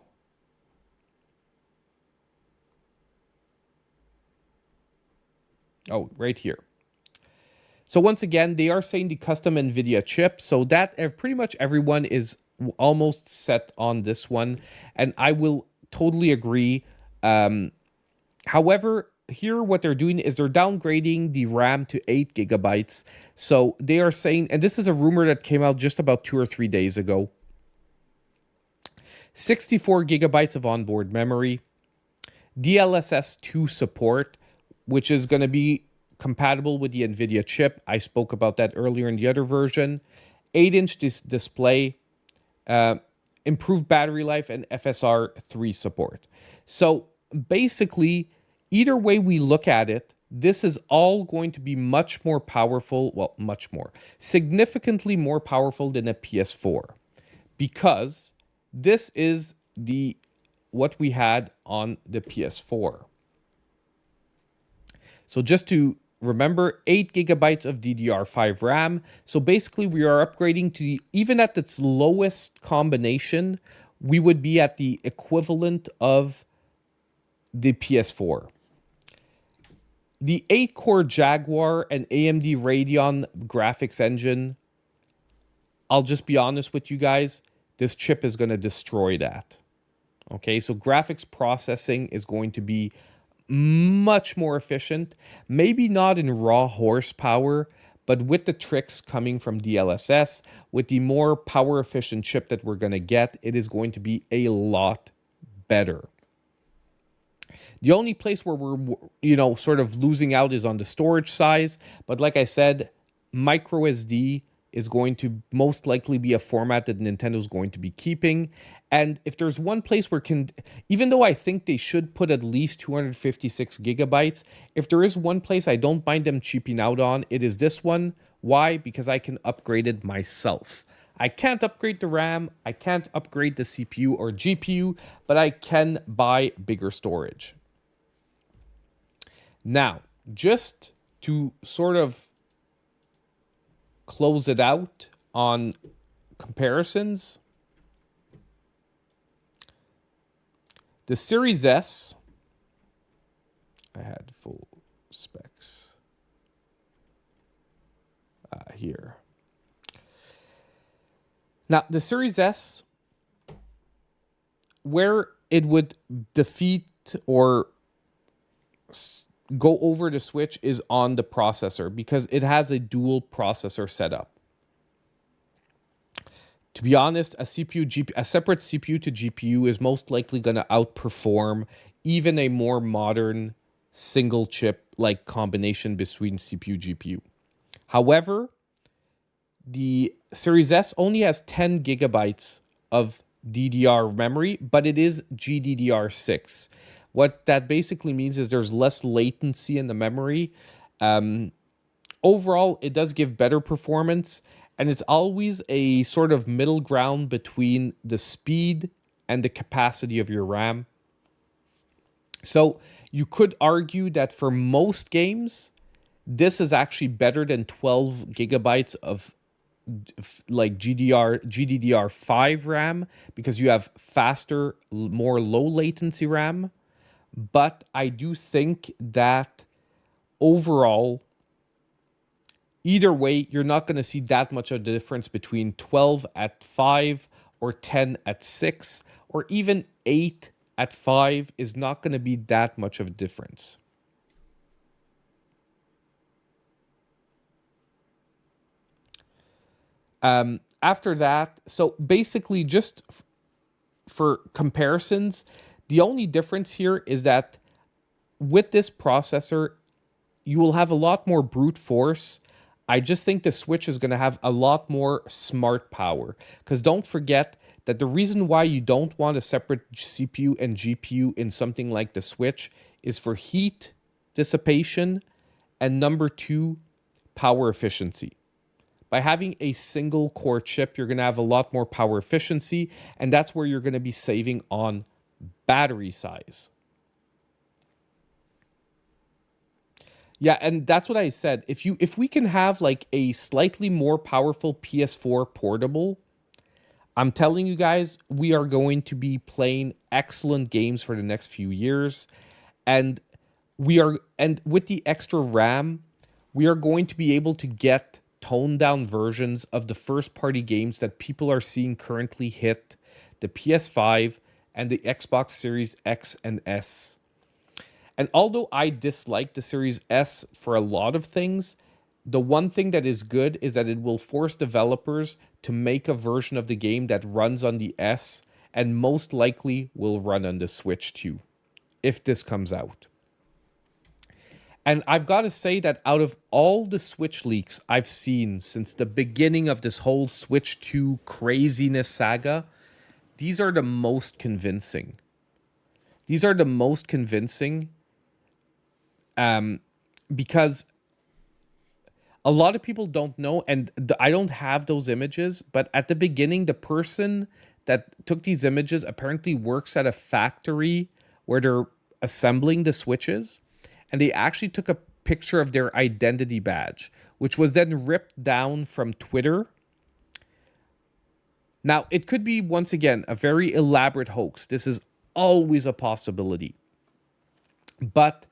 Oh, right here. So once again, they are saying the custom NVIDIA chip. So that pretty much everyone is almost set on this one. And I will totally agree. However, here what they're doing is they're downgrading the RAM to 8 gigabytes. So they are saying, and this is a rumor that came out just about 2 or 3 days ago, 64 gigabytes of onboard memory, DLSS 2 support, which is going to be compatible with the NVIDIA chip. I spoke about that earlier in the other version. 8-inch display, improved battery life, and FSR 3 support. So basically, either way we look at it, this is all going to be much more powerful, well, much more, significantly more powerful than a PS4, because this is what we had on the PS4. So just to remember, 8 gigabytes of DDR5 RAM. So basically we are upgrading to, even at its lowest combination, we would be at the equivalent of the PS4. The 8-core Jaguar and AMD Radeon graphics engine, I'll just be honest with you guys, this chip is going to destroy that. Okay, so graphics processing is going to be much more efficient, maybe not in raw horsepower, but with the tricks coming from DLSS, with the more power efficient chip that we're going to get, it is going to be a lot better. The only place where we're, sort of losing out is on the storage size, but like I said, micro SD is going to most likely be a format that Nintendo is going to be keeping. And if there's one place where even though I think they should put at least 256 gigabytes, if there is one place I don't mind them cheaping out on, it is this one. Why? Because I can upgrade it myself. I can't upgrade the RAM, I can't upgrade the CPU or GPU, but I can buy bigger storage. Now, just to sort of close it out on comparisons, the Series S, I had full specs here. Now, the Series S, where it would defeat or go over the Switch is on the processor, because it has a dual processor setup. To be honest, a separate CPU to GPU is most likely going to outperform even a more modern single chip like combination between CPU GPU. However, the Series S only has 10 gigabytes of DDR memory, but it is GDDR6. What that basically means is there's less latency in the memory. Overall, it does give better performance, and it's always a sort of middle ground between the speed and the capacity of your RAM. So you could argue that for most games, this is actually better than 12 gigabytes of like GDDR5 RAM, because you have faster, more low latency RAM. But I do think that overall, either way, you're not going to see that much of a difference between 12 at 5 or 10 at 6, or even 8 at 5 is not going to be that much of a difference. After that, so basically just for comparisons, the only difference here is that with this processor, you will have a lot more brute force. I just think the Switch is going to have a lot more smart power. Because don't forget that the reason why you don't want a separate CPU and GPU in something like the Switch is for heat dissipation, and number two, power efficiency. By having a single core chip, you're going to have a lot more power efficiency, and that's where you're going to be saving on battery size. Yeah, and that's what I said. If we can have like a slightly more powerful PS4 portable, I'm telling you guys, we are going to be playing excellent games for the next few years. And with the extra RAM, we are going to be able to get toned down versions of the first party games that people are seeing currently hit the PS5 and the Xbox Series X and S. And although I dislike the Series S for a lot of things, the one thing that is good is that it will force developers to make a version of the game that runs on the S and most likely will run on the Switch too, if this comes out. And I've got to say that out of all the Switch leaks I've seen since the beginning of this whole Switch 2 craziness saga, these are the most convincing. These are the most convincing because a lot of people don't know, and I don't have those images, but at the beginning, the person that took these images apparently works at a factory where they're assembling the Switches, and they actually took a picture of their identity badge, which was then ripped down from Twitter. Now, it could be, once again, a very elaborate hoax. This is always a possibility. But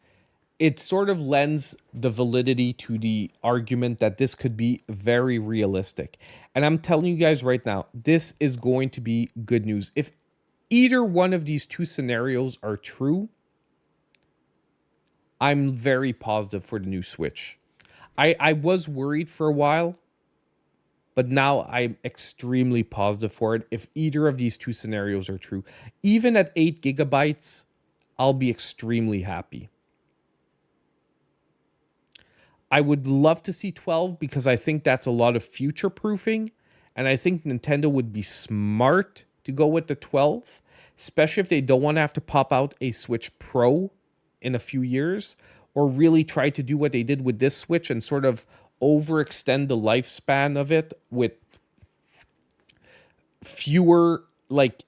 it sort of lends the validity to the argument that this could be very realistic. And I'm telling you guys right now, this is going to be good news. If either one of these two scenarios are true, I'm very positive for the new Switch. I was worried for a while, but now I'm extremely positive for it if either of these two scenarios are true. Even at 8 gigabytes, I'll be extremely happy. I would love to see 12 because I think that's a lot of future proofing. And I think Nintendo would be smart to go with the 12, especially if they don't want to have to pop out a Switch Pro in a few years, or really try to do what they did with this Switch and sort of overextend the lifespan of it with fewer, like,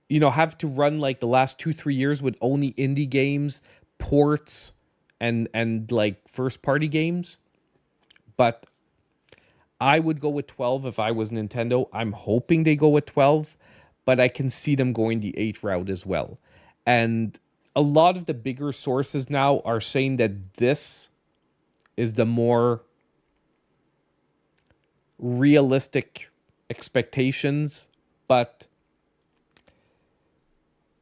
you know, have to run like the last 2-3 years with only indie games, ports, and like first party games. But I would go with 12 if I was Nintendo. I'm hoping they go with 12, but I can see them going the 8 route as well. And a lot of the bigger sources now are saying that this is the more realistic expectations, but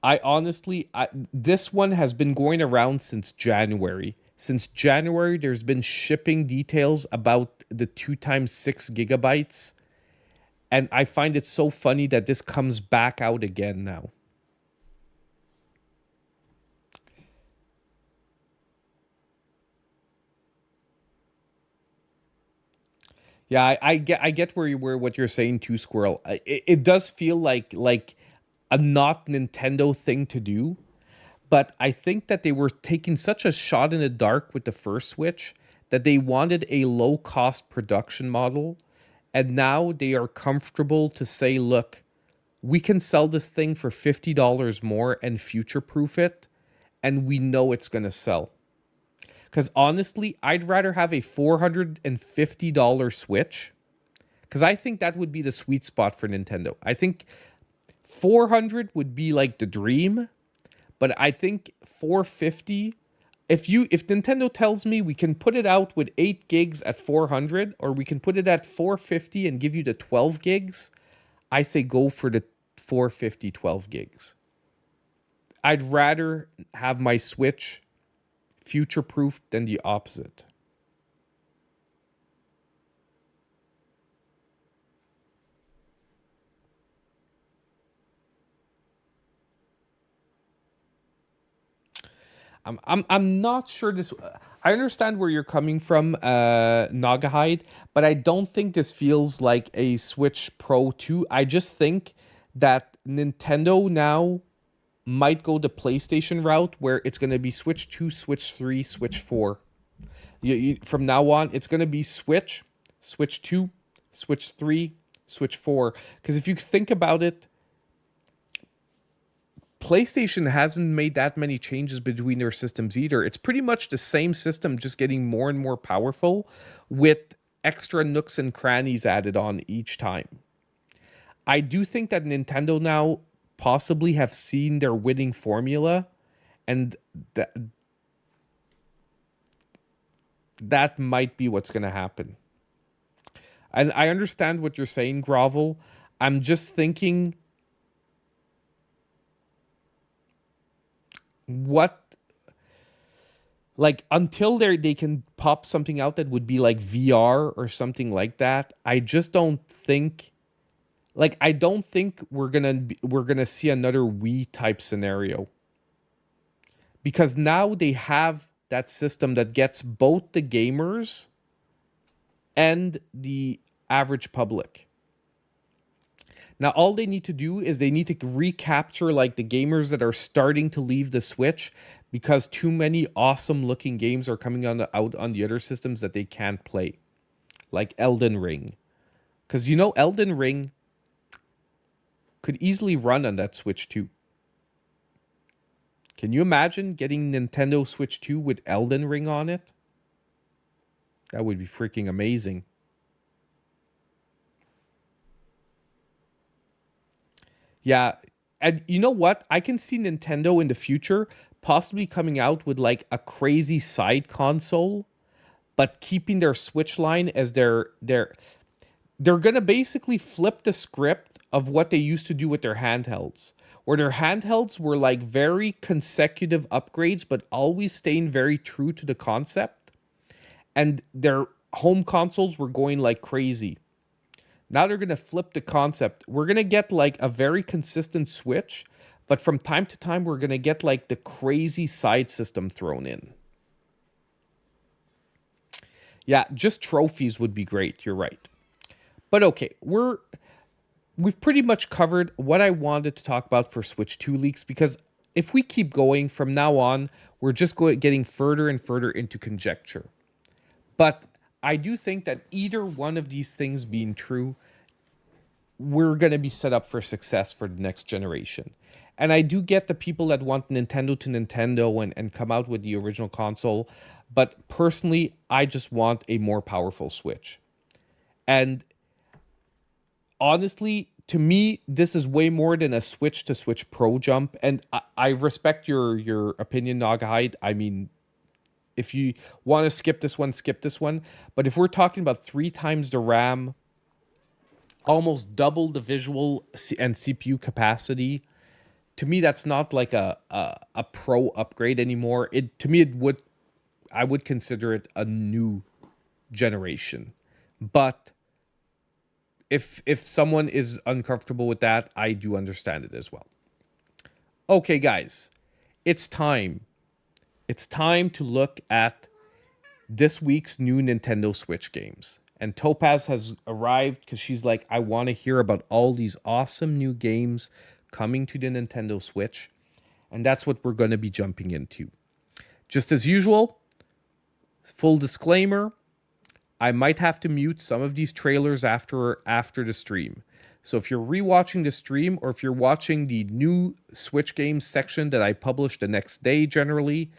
I honestly, this one has been going around since January. Since January, there's been shipping details about the 2x6 gigabytes. And I find it so funny that this comes back out again now. Yeah, I get what you're saying too, Squirrel. It does feel like a not Nintendo thing to do, but I think that they were taking such a shot in the dark with the first Switch that they wanted a low cost production model, and now they are comfortable to say, look, we can sell this thing for $50 more and future proof it, and we know it's going to sell. Because honestly, I'd rather have a $450 Switch, because I think that would be the sweet spot for Nintendo. I think 400 would be like the dream, but I think 450, if Nintendo tells me we can put it out with 8 gigs at 400, or we can put it at 450 and give you the 12 gigs, I say go for the 450 12 gigs. I'd rather have my Switch future-proof than the opposite. I'm not sure this. I understand where you're coming from, Nagahide, but I don't think this feels like a Switch Pro 2. I just think that Nintendo now might go the PlayStation route, where it's going to be Switch 2, Switch 3, Switch 4. From now on, it's going to be Switch, Switch 2, Switch 3, Switch 4. Because if you think about it, PlayStation hasn't made that many changes between their systems either. It's pretty much the same system, just getting more and more powerful with extra nooks and crannies added on each time. I do think that Nintendo now possibly have seen their winning formula, and that might be what's going to happen. And I understand what you're saying, Grovel. I'm just thinking, until they can pop something out that would be like VR or something like that, I just don't think, I don't think we're gonna see another Wii type scenario, because now they have that system that gets both the gamers and the average public. Now, all they need to do is they need to recapture the gamers that are starting to leave the Switch because too many awesome looking games are coming out on the other systems that they can't play, like Elden Ring. Because Elden Ring could easily run on that Switch 2. Can you imagine getting Nintendo Switch 2 with Elden Ring on it? That would be freaking amazing. Yeah, and you know what? I can see Nintendo in the future possibly coming out with a crazy side console, but keeping their Switch line as they're gonna basically flip the script of what they used to do with their handhelds, where their handhelds were very consecutive upgrades, but always staying very true to the concept, and their home consoles were going like crazy. Now they're going to flip the concept. We're going to get a very consistent Switch, but from time to time, we're going to get the crazy side system thrown in. Yeah, just trophies would be great. You're right. But okay, we've pretty much covered what I wanted to talk about for Switch 2 leaks, because if we keep going from now on, we're just getting further and further into conjecture. But I do think that either one of these things being true, we're going to be set up for success for the next generation. And I do get the people that want Nintendo to Nintendo and come out with the original console. But personally, I just want a more powerful Switch. And honestly, to me, this is way more than a Switch to Switch Pro jump. And I respect your opinion, Nagahide. I mean, if you want to skip this one, skip this one. But if we're talking about 3 times the RAM, almost double the visual and CPU capacity, to me, that's not a pro upgrade anymore. I would consider it a new generation. But if someone is uncomfortable with that, I do understand it as well. Okay, guys, it's time. It's time to look at this week's new Nintendo Switch games. And Topaz has arrived because she's like, I want to hear about all these awesome new games coming to the Nintendo Switch. And that's what we're going to be jumping into. Just as usual, full disclaimer, I might have to mute some of these trailers after the stream. So if you're rewatching the stream, or if you're watching the new Switch games section that I publish the next day generally,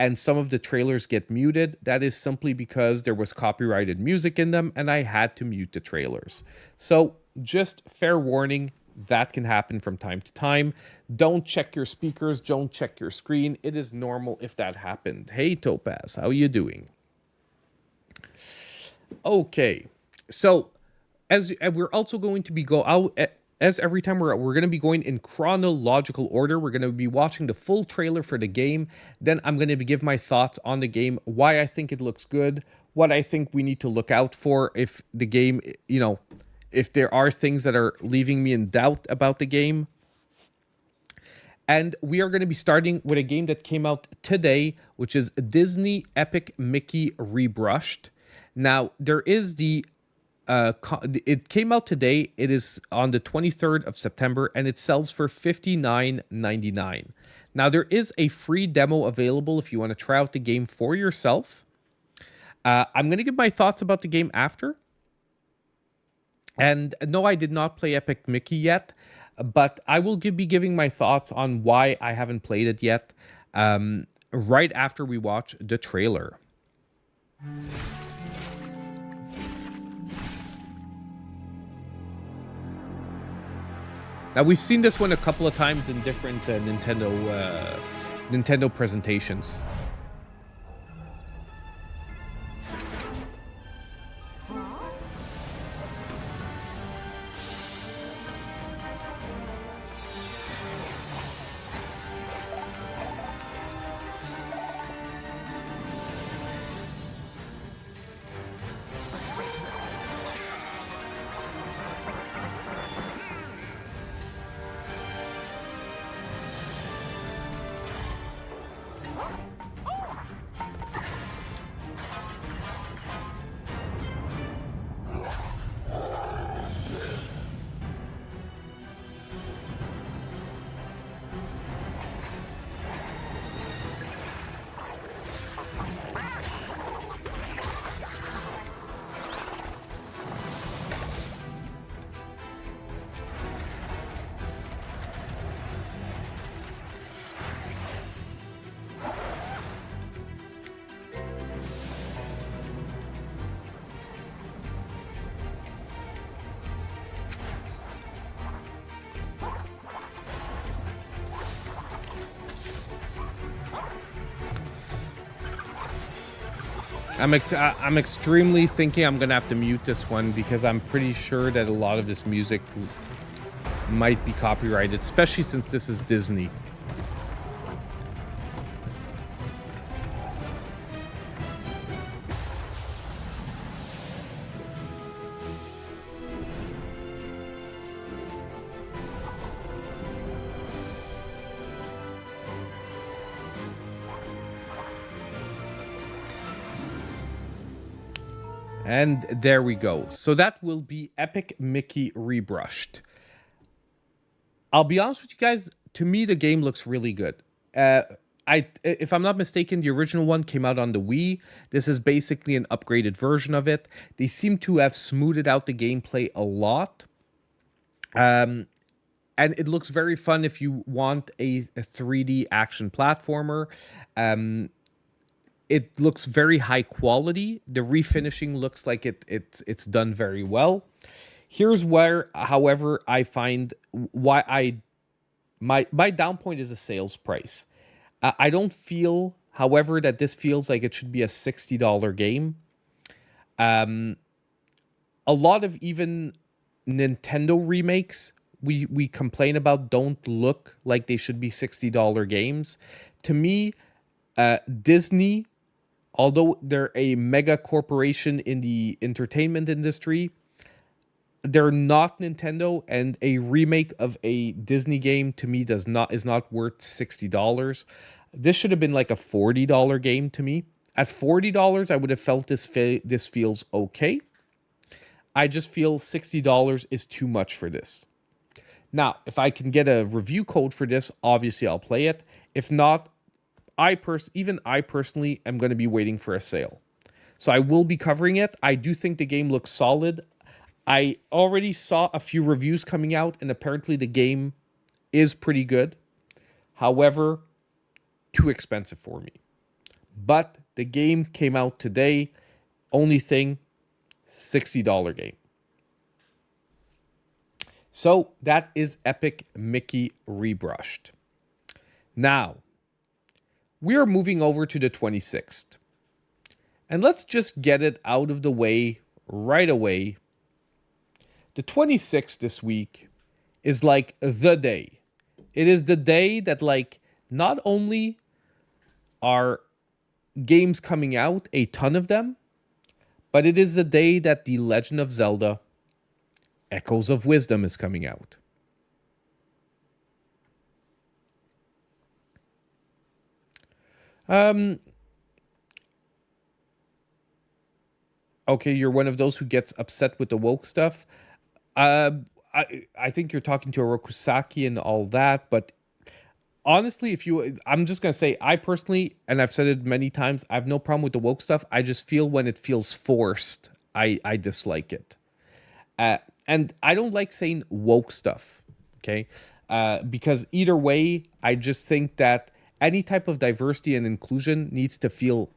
and some of the trailers get muted, that is simply because there was copyrighted music in them and I had to mute the trailers. So just fair warning, that can happen from time to time. Don't check your speakers, don't check your screen. It is normal if that happened. Hey Topaz, how are you doing? Okay, so as we're also going to be as every time we're going to be going in chronological order. We're going to be watching the full trailer for the game. Then I'm going to give my thoughts on the game, why I think it looks good, what I think we need to look out for if the game, if there are things that are leaving me in doubt about the game. And we are going to be starting with a game that came out today, which is Disney Epic Mickey Rebrushed. Now, there is the it came out today. It is on the 23rd of September, and it sells for $59.99. Now, there is a free demo available if you want to try out the game for yourself. I'm going to give my thoughts about the game after. And no, I did not play Epic Mickey yet, but I will be giving my thoughts on why I haven't played it yet right after we watch the trailer. Now, we've seen this one a couple of times in different Nintendo presentations. I'm extremely thinking I'm gonna have to mute this one because I'm pretty sure that a lot of this music might be copyrighted, especially since this is Disney. And there we go. So that will be Epic Mickey Rebrushed. I'll be honest with you guys, to me, the game looks really good. If I'm not mistaken, the original one came out on the Wii. This is basically an upgraded version of it. They seem to have smoothed out the gameplay a lot. And it looks very fun if you want a 3D action platformer. It looks very high quality. The refinishing looks like it's done very well. Here's where, however, I find why my down point is a sales price. I don't feel, however, that this feels like it should be a $60 game. A lot of even Nintendo remakes we complain about don't look like they should be $60 games. To me, Disney, although they're a mega corporation in the entertainment industry, they're not Nintendo, and a remake of a Disney game to me is not worth $60. This should have been like a $40 game to me. At $40, I would have felt this feels okay. I just feel $60 is too much for this. Now, if I can get a review code for this, obviously I'll play it. If not, I personally am going to be waiting for a sale. So I will be covering it. I do think the game looks solid. I already saw a few reviews coming out, and apparently the game is pretty good. However, too expensive for me. But the game came out today. Only thing, $60 game. So that is Epic Mickey Rebrushed. Now, we are moving over to the 26th. And let's just get it out of the way right away. The 26th this week is like the day. It is the day that, like, not only are games coming out, a ton of them, but it is the day that The Legend of Zelda Echoes of Wisdom is coming out. Okay, you're one of those who gets upset with the woke stuff. Uh, I think you're talking to a Rokusaki and all that, but honestly, I'm just gonna say, I personally, and I've said it many times, I have no problem with the woke stuff. I just feel when it feels forced, I dislike it. And I don't like saying woke stuff, okay? Because either way, I just think that any type of diversity and inclusion needs to feel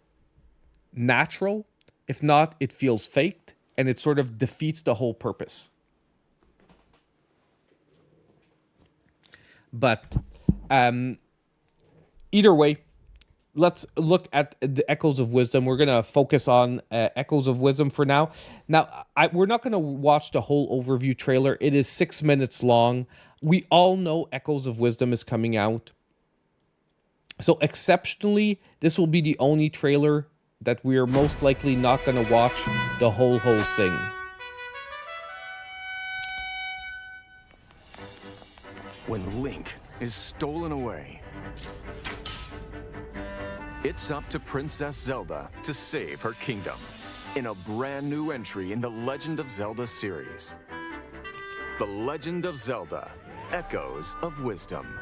natural. If not, it feels faked, and it sort of defeats the whole purpose. But either way, let's look at the Echoes of Wisdom. We're going to focus on Echoes of Wisdom for now. Now, we're not going to watch the whole overview trailer. It is 6 minutes long. We all know Echoes of Wisdom is coming out. So exceptionally, this will be the only trailer that we are most likely not going to watch the whole thing. When Link is stolen away, it's up to Princess Zelda to save her kingdom in a brand new entry in the Legend of Zelda series. The Legend of Zelda: Echoes of Wisdom.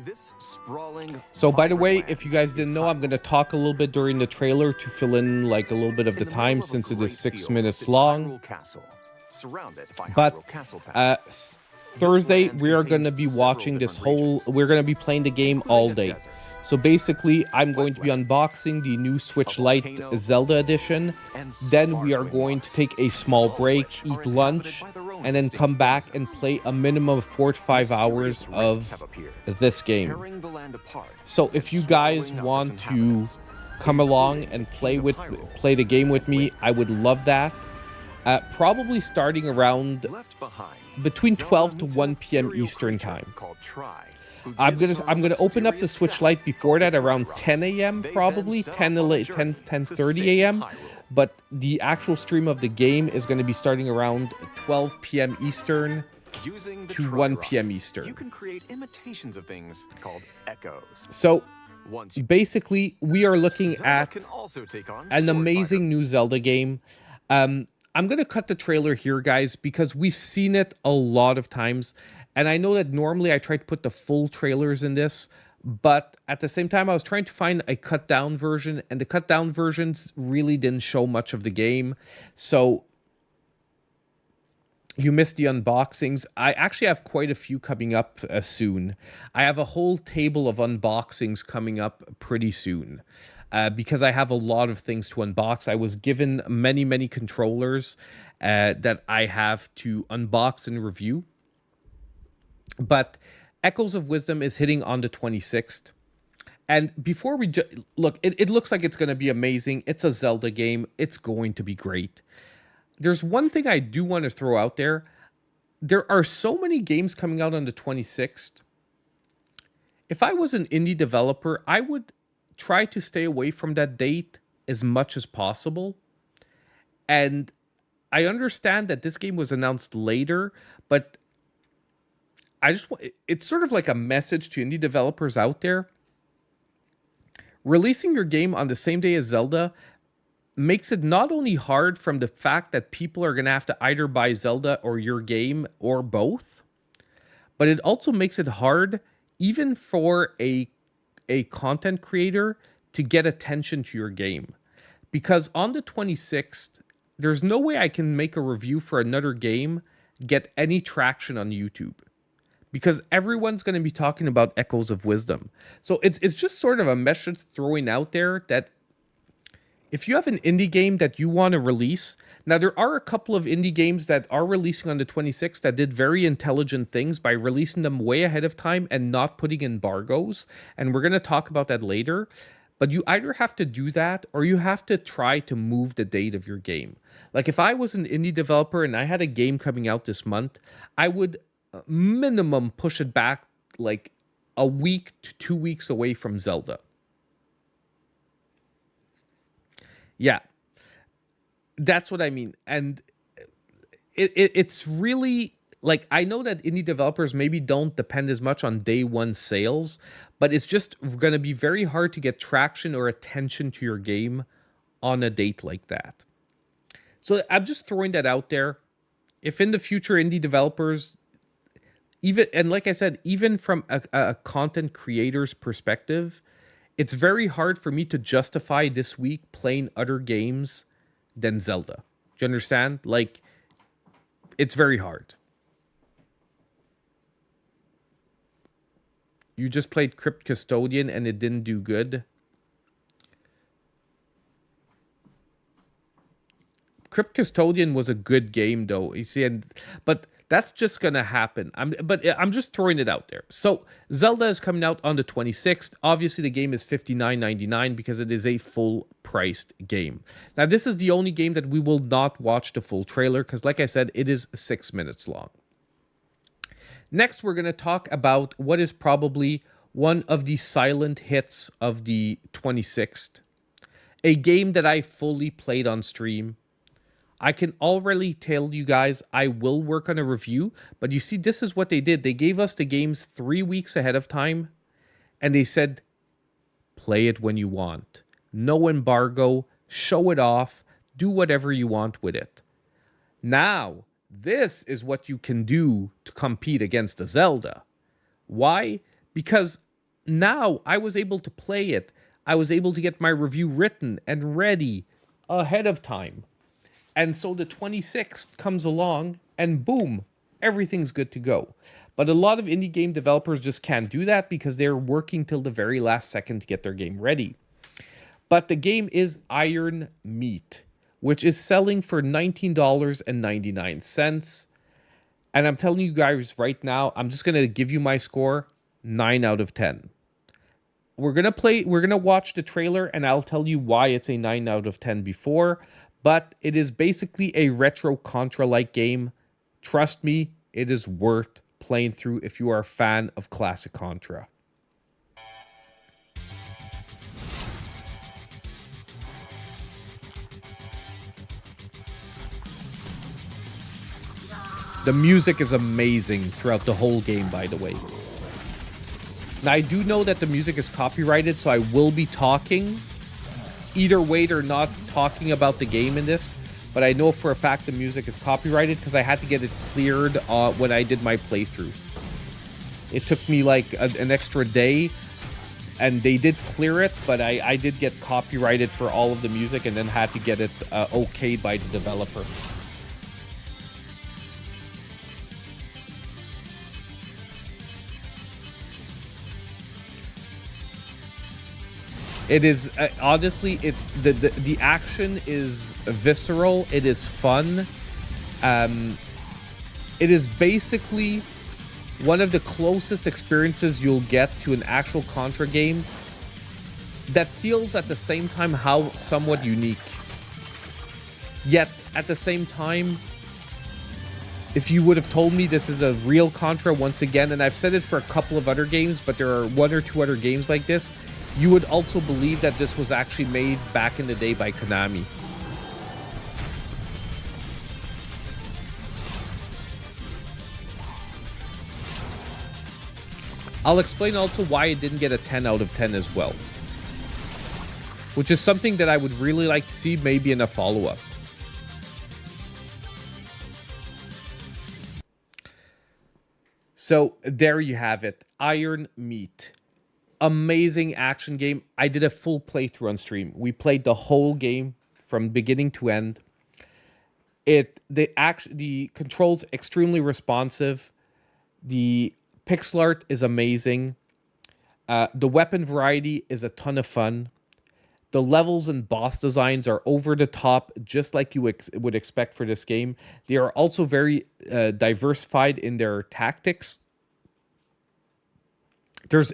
This sprawling. So by the way, if you guys didn't know, I'm going to talk a little bit during the trailer to fill in like a little bit of the time since it is 6 minutes long. But Thursday, we are going to be watching this whole, we're going to be playing the game all day. So basically, I'm going to be unboxing the new Switch Lite Zelda Edition. Then we are going to take a small break, eat lunch, and then come back and play a minimum of 4 to 5 hours of this game. So if you guys want to come along and play the game with me, I would love that. Probably starting around between 12 to 1 p.m. Eastern time. I'm gonna open up the Switch Lite before that around 10 a.m. probably 10:30 a.m. But the actual stream of the game is going to be starting around 12 p.m. Eastern to 1 p.m. Eastern. You can create imitations of things called echoes. So basically, we are looking at an amazing new Zelda game. I'm going to cut the trailer here, guys, because we've seen it a lot of times. And I know that normally I try to put the full trailers in this, but at the same time, I was trying to find a cut down version, and the cut down versions really didn't show much of the game. So you missed the unboxings. I actually have quite a few coming up soon. I have a whole table of unboxings coming up pretty soon. Because I have a lot of things to unbox. I was given many, many controllers that I have to unbox and review. But Echoes of Wisdom is hitting on the 26th. And before we look, it looks like it's going to be amazing. It's a Zelda game. It's going to be great. There's one thing I do want to throw out there. There are so many games coming out on the 26th. If I was an indie developer, I would try to stay away from that date as much as possible. And I understand that this game was announced later, but it's sort of like a message to indie developers out there. Releasing your game on the same day as Zelda makes it not only hard from the fact that people are going to have to either buy Zelda or your game or both, but it also makes it hard even for a content creator to get attention to your game. Because on the 26th, there's no way I can make a review for another game, get any traction on YouTube. Because everyone's going to be talking about Echoes of Wisdom. So it's just sort of a message throwing out there that if you have an indie game that you want to release, now there are a couple of indie games that are releasing on the 26th that did very intelligent things by releasing them way ahead of time and not putting embargoes. And we're going to talk about that later. But you either have to do that or you have to try to move the date of your game. Like if I was an indie developer and I had a game coming out this month, I would minimum push it back like a week to 2 weeks away from Zelda. Yeah, that's what I mean. And it's really, like, I know that indie developers maybe don't depend as much on day one sales, but it's just going to be very hard to get traction or attention to your game on a date like that. So I'm just throwing that out there. If in the future indie developers, even, and like I said, even from a content creator's perspective, it's very hard for me to justify this week playing other games than Zelda. Do you understand? Like, it's very hard. You just played Crypt Custodian and it didn't do good. Crypt Custodian was a good game, though. You see, but that's just gonna happen. I'm just throwing it out there. So Zelda is coming out on the 26th. Obviously, the game is $59.99 because it is a full-priced game. Now, this is the only game that we will not watch the full trailer because, like I said, it is 6 minutes long. Next, we're gonna talk about what is probably one of the silent hits of the 26th. A game that I fully played on stream. I can already tell you guys I will work on a review, but you see, this is what they did. They gave us the games 3 weeks ahead of time, and they said, play it when you want. No embargo, show it off, do whatever you want with it. Now, this is what you can do to compete against a Zelda. Why? Because now I was able to play it. I was able to get my review written and ready ahead of time. And so the 26th comes along and boom, everything's good to go. But a lot of indie game developers just can't do that because they're working till the very last second to get their game ready. But the game is Iron Meat, which is selling for $19.99. And I'm telling you guys right now, I'm just going to give you my score, 9 out of 10. We're going to watch the trailer and I'll tell you why it's a 9 out of 10 before. But it is basically a retro Contra-like game. Trust me, it is worth playing through if you are a fan of classic Contra. The music is amazing throughout the whole game, by the way. Now, I do know that the music is copyrighted, so I will be talking. Either way, they're not talking about the game in this, but I know for a fact the music is copyrighted because I had to get it cleared when I did my playthrough. It took me like an extra day, and they did clear it, but I did get copyrighted for all of the music and then had to get it okayed by the developer. It is honestly, it's the action is visceral. It is fun. It is basically one of the closest experiences you'll get to an actual Contra game that feels at the same time how somewhat unique. Yet at the same time, if you would have told me this is a real Contra once again, and I've said it for a couple of other games, but there are 1 or 2 other games like this, you would also believe that this was actually made back in the day by Konami. I'll explain also why it didn't get a 10 out of 10 as well. Which is something that I would really like to see maybe in a follow-up. So there you have it. Iron Meat. Amazing action game. I did a full playthrough on stream. We played the whole game from beginning to end. The controls extremely responsive. The pixel art is amazing. The weapon variety is a ton of fun. The levels and boss designs are over the top, just like you would expect for this game. They are also very diversified in their tactics. There's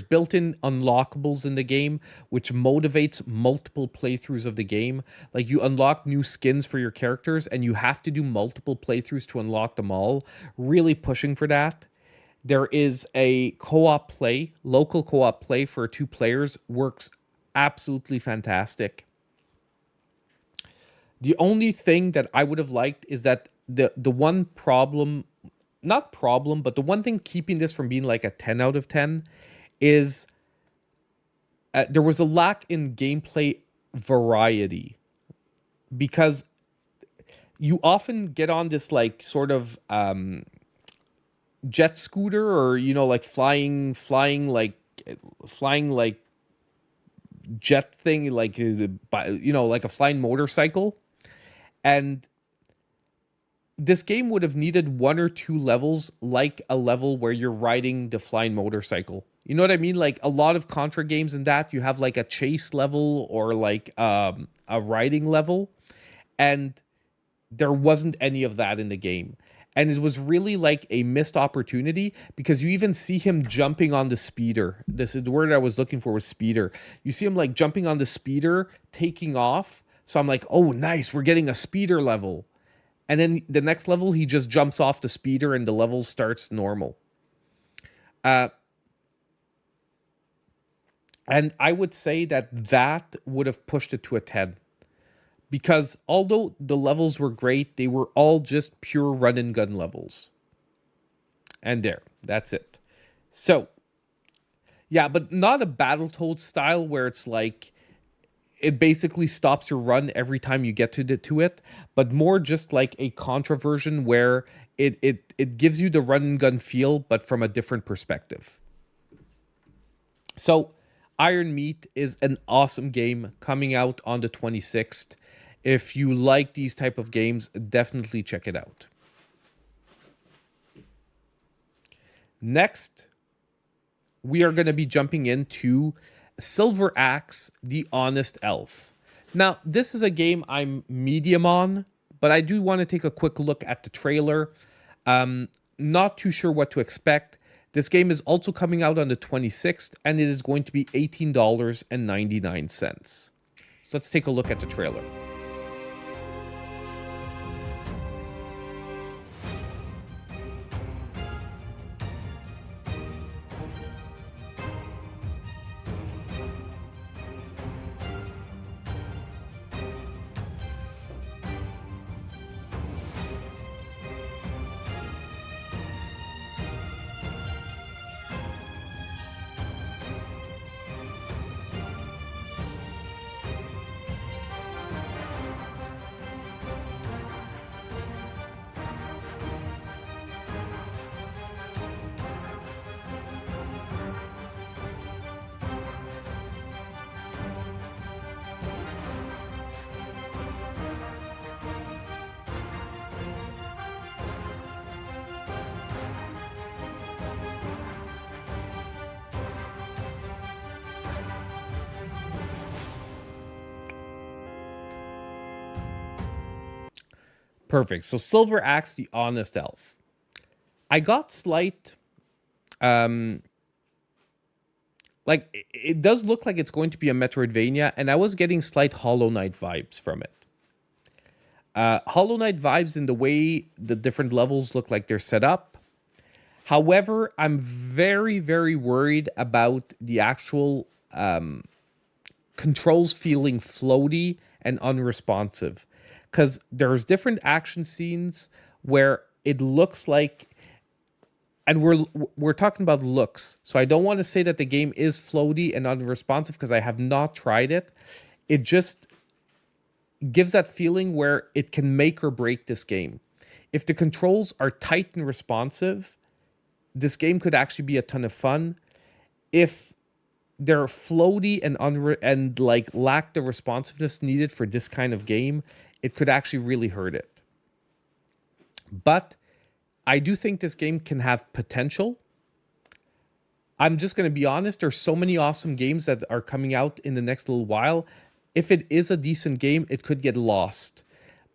built-in unlockables in the game, which motivates multiple playthroughs of the game. Like, you unlock new skins for your characters, and you have to do multiple playthroughs to unlock them all. Really pushing for that. There is a co-op play, local co-op play for 2 players. Works absolutely fantastic. The only thing that I would have liked is that the one problem, not problem, but the one thing keeping this from being like a 10 out of 10 is there was a lack in gameplay variety, because you often get on this like sort of jet scooter, or like flying like jet thing, like like a flying motorcycle. And this game would have needed one or two levels, like a level where you're riding the flying motorcycle. You know what I mean? Like a lot of Contra games in that, you have like a chase level or like a riding level. And there wasn't any of that in the game. And it was really like a missed opportunity, because you even see him jumping on the speeder. This is the word I was looking for, was speeder. You see him like jumping on the speeder, taking off. So I'm like, oh, nice, we're getting a speeder level. And then the next level, he just jumps off the speeder and the level starts normal. And I would say that would have pushed it to a 10. Because although the levels were great, they were all just pure run and gun levels. And that's it. So, yeah, but not a Battletoads style where it's like it basically stops your run every time you get to it, but more just like a Contra version where it gives you the run and gun feel, but from a different perspective. So, Iron Meat is an awesome game coming out on the 26th. If you like these type of games, definitely check it out. Next, we are going to be jumping into Silver Axe, The Honest Elf. Now, this is a game I'm medium on, but I do want to take a quick look at the trailer. Not too sure what to expect. This game is also coming out on the 26th, and it is going to be $18.99. So let's take a look at the trailer. Perfect. So Silver Axe, The Honest Elf. I got slight, like it does look like it's going to be a Metroidvania, and I was getting slight Hollow Knight vibes from it. Hollow Knight vibes in the way the different levels look like they're set up. However, I'm very, very worried about the actual controls feeling floaty and unresponsive. Because there's different action scenes where it looks like, and we're talking about looks, so I don't want to say that the game is floaty and unresponsive because I have not tried it. It just gives that feeling where it can make or break this game. If the controls are tight and responsive, this game could actually be a ton of fun. If they're floaty and like lack the responsiveness needed for this kind of game, it could actually really hurt it. But I do think this game can have potential. I'm just going to be honest, there's so many awesome games that are coming out in the next little while. If it is a decent game, it could get lost.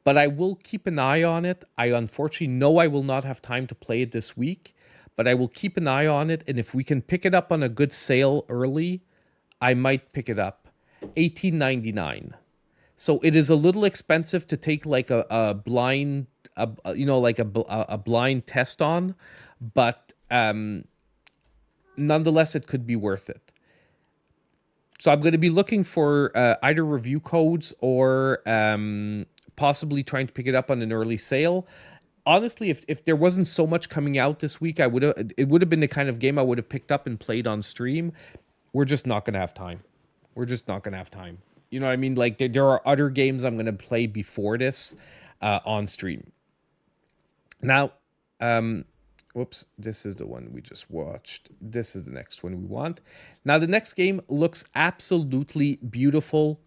But I will keep an eye on it. I unfortunately know I will not have time to play it this week, but I will keep an eye on it. And if we can pick it up on a good sale early, I might pick it up. $18.99. So it is a little expensive to take like a blind, a blind test on, but nonetheless, it could be worth it. So I'm going to be looking for either review codes or possibly trying to pick it up on an early sale. Honestly, if there wasn't so much coming out this week, it would have been the kind of game I would have picked up and played on stream. We're just not gonna have time. We're just not gonna have time. You know what I mean? Like there are other games I'm gonna play before this on stream. Now, whoops, this is the one we just watched. This is the next one we want. Now, the next game looks absolutely beautiful.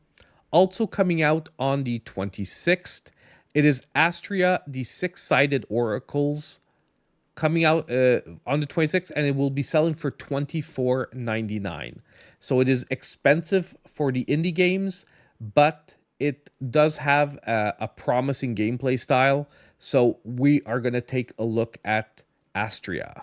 Also coming out on the 26th. It is Astria, the Six-Sided Oracles, coming out on the 26th, and it will be selling for $24.99. So it is expensive for the indie games, but it does have a promising gameplay style. So we are going to take a look at Astria.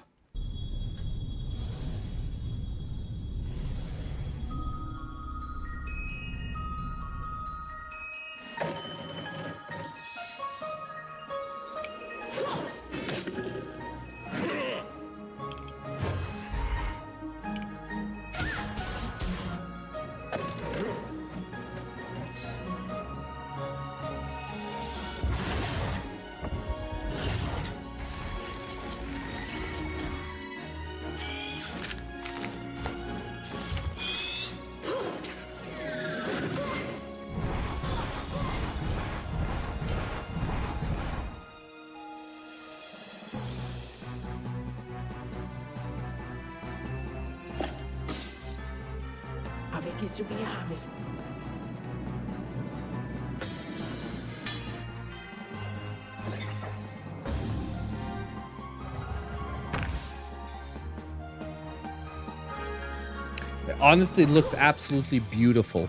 Honestly, it looks absolutely beautiful.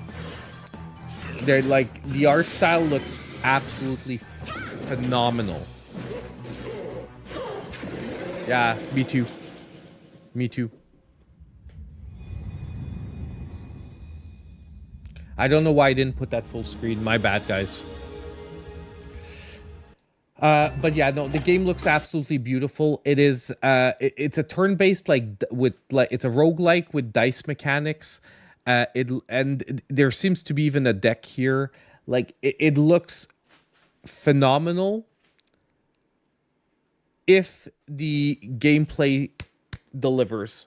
They're like, the art style looks absolutely phenomenal. Yeah, me too. Me too. I don't know why I didn't put that full screen. My bad, guys. But yeah, no, the game looks absolutely beautiful. It is, it's a turn-based, it's a roguelike with dice mechanics. And there seems to be even a deck here. Like, it looks phenomenal if the gameplay delivers.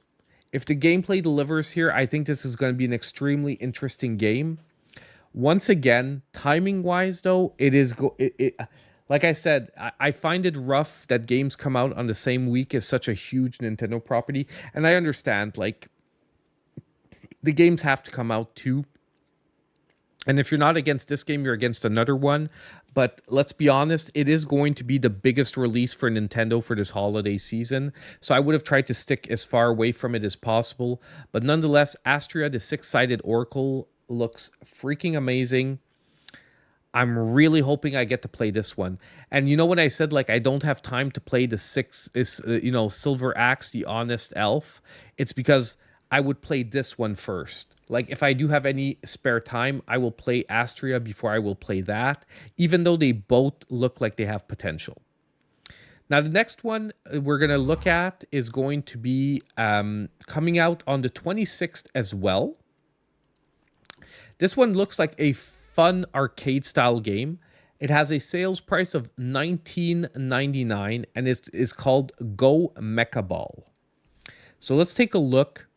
If the gameplay delivers here, I think this is going to be an extremely interesting game. Once again, timing-wise, though, it is... Like I said, I find it rough that games come out on the same week as such a huge Nintendo property. And I understand, like, the games have to come out too. And if you're not against this game, you're against another one. But let's be honest, it is going to be the biggest release for Nintendo for this holiday season. So I would have tried to stick as far away from it as possible. But nonetheless, Astria, the Six-Sided Oracle, looks freaking amazing. I'm really hoping I get to play this one. And you know when I said, like, I don't have time to play the Silver Axe, the Honest Elf, it's because I would play this one first. Like, if I do have any spare time, I will play Astria before I will play that, even though they both look like they have potential. Now, the next one we're going to look at is going to be coming out on the 26th as well. This one looks like a fun arcade style game. It has a sales price of $19.99 and is called Go Mecha Ball. So let's take a look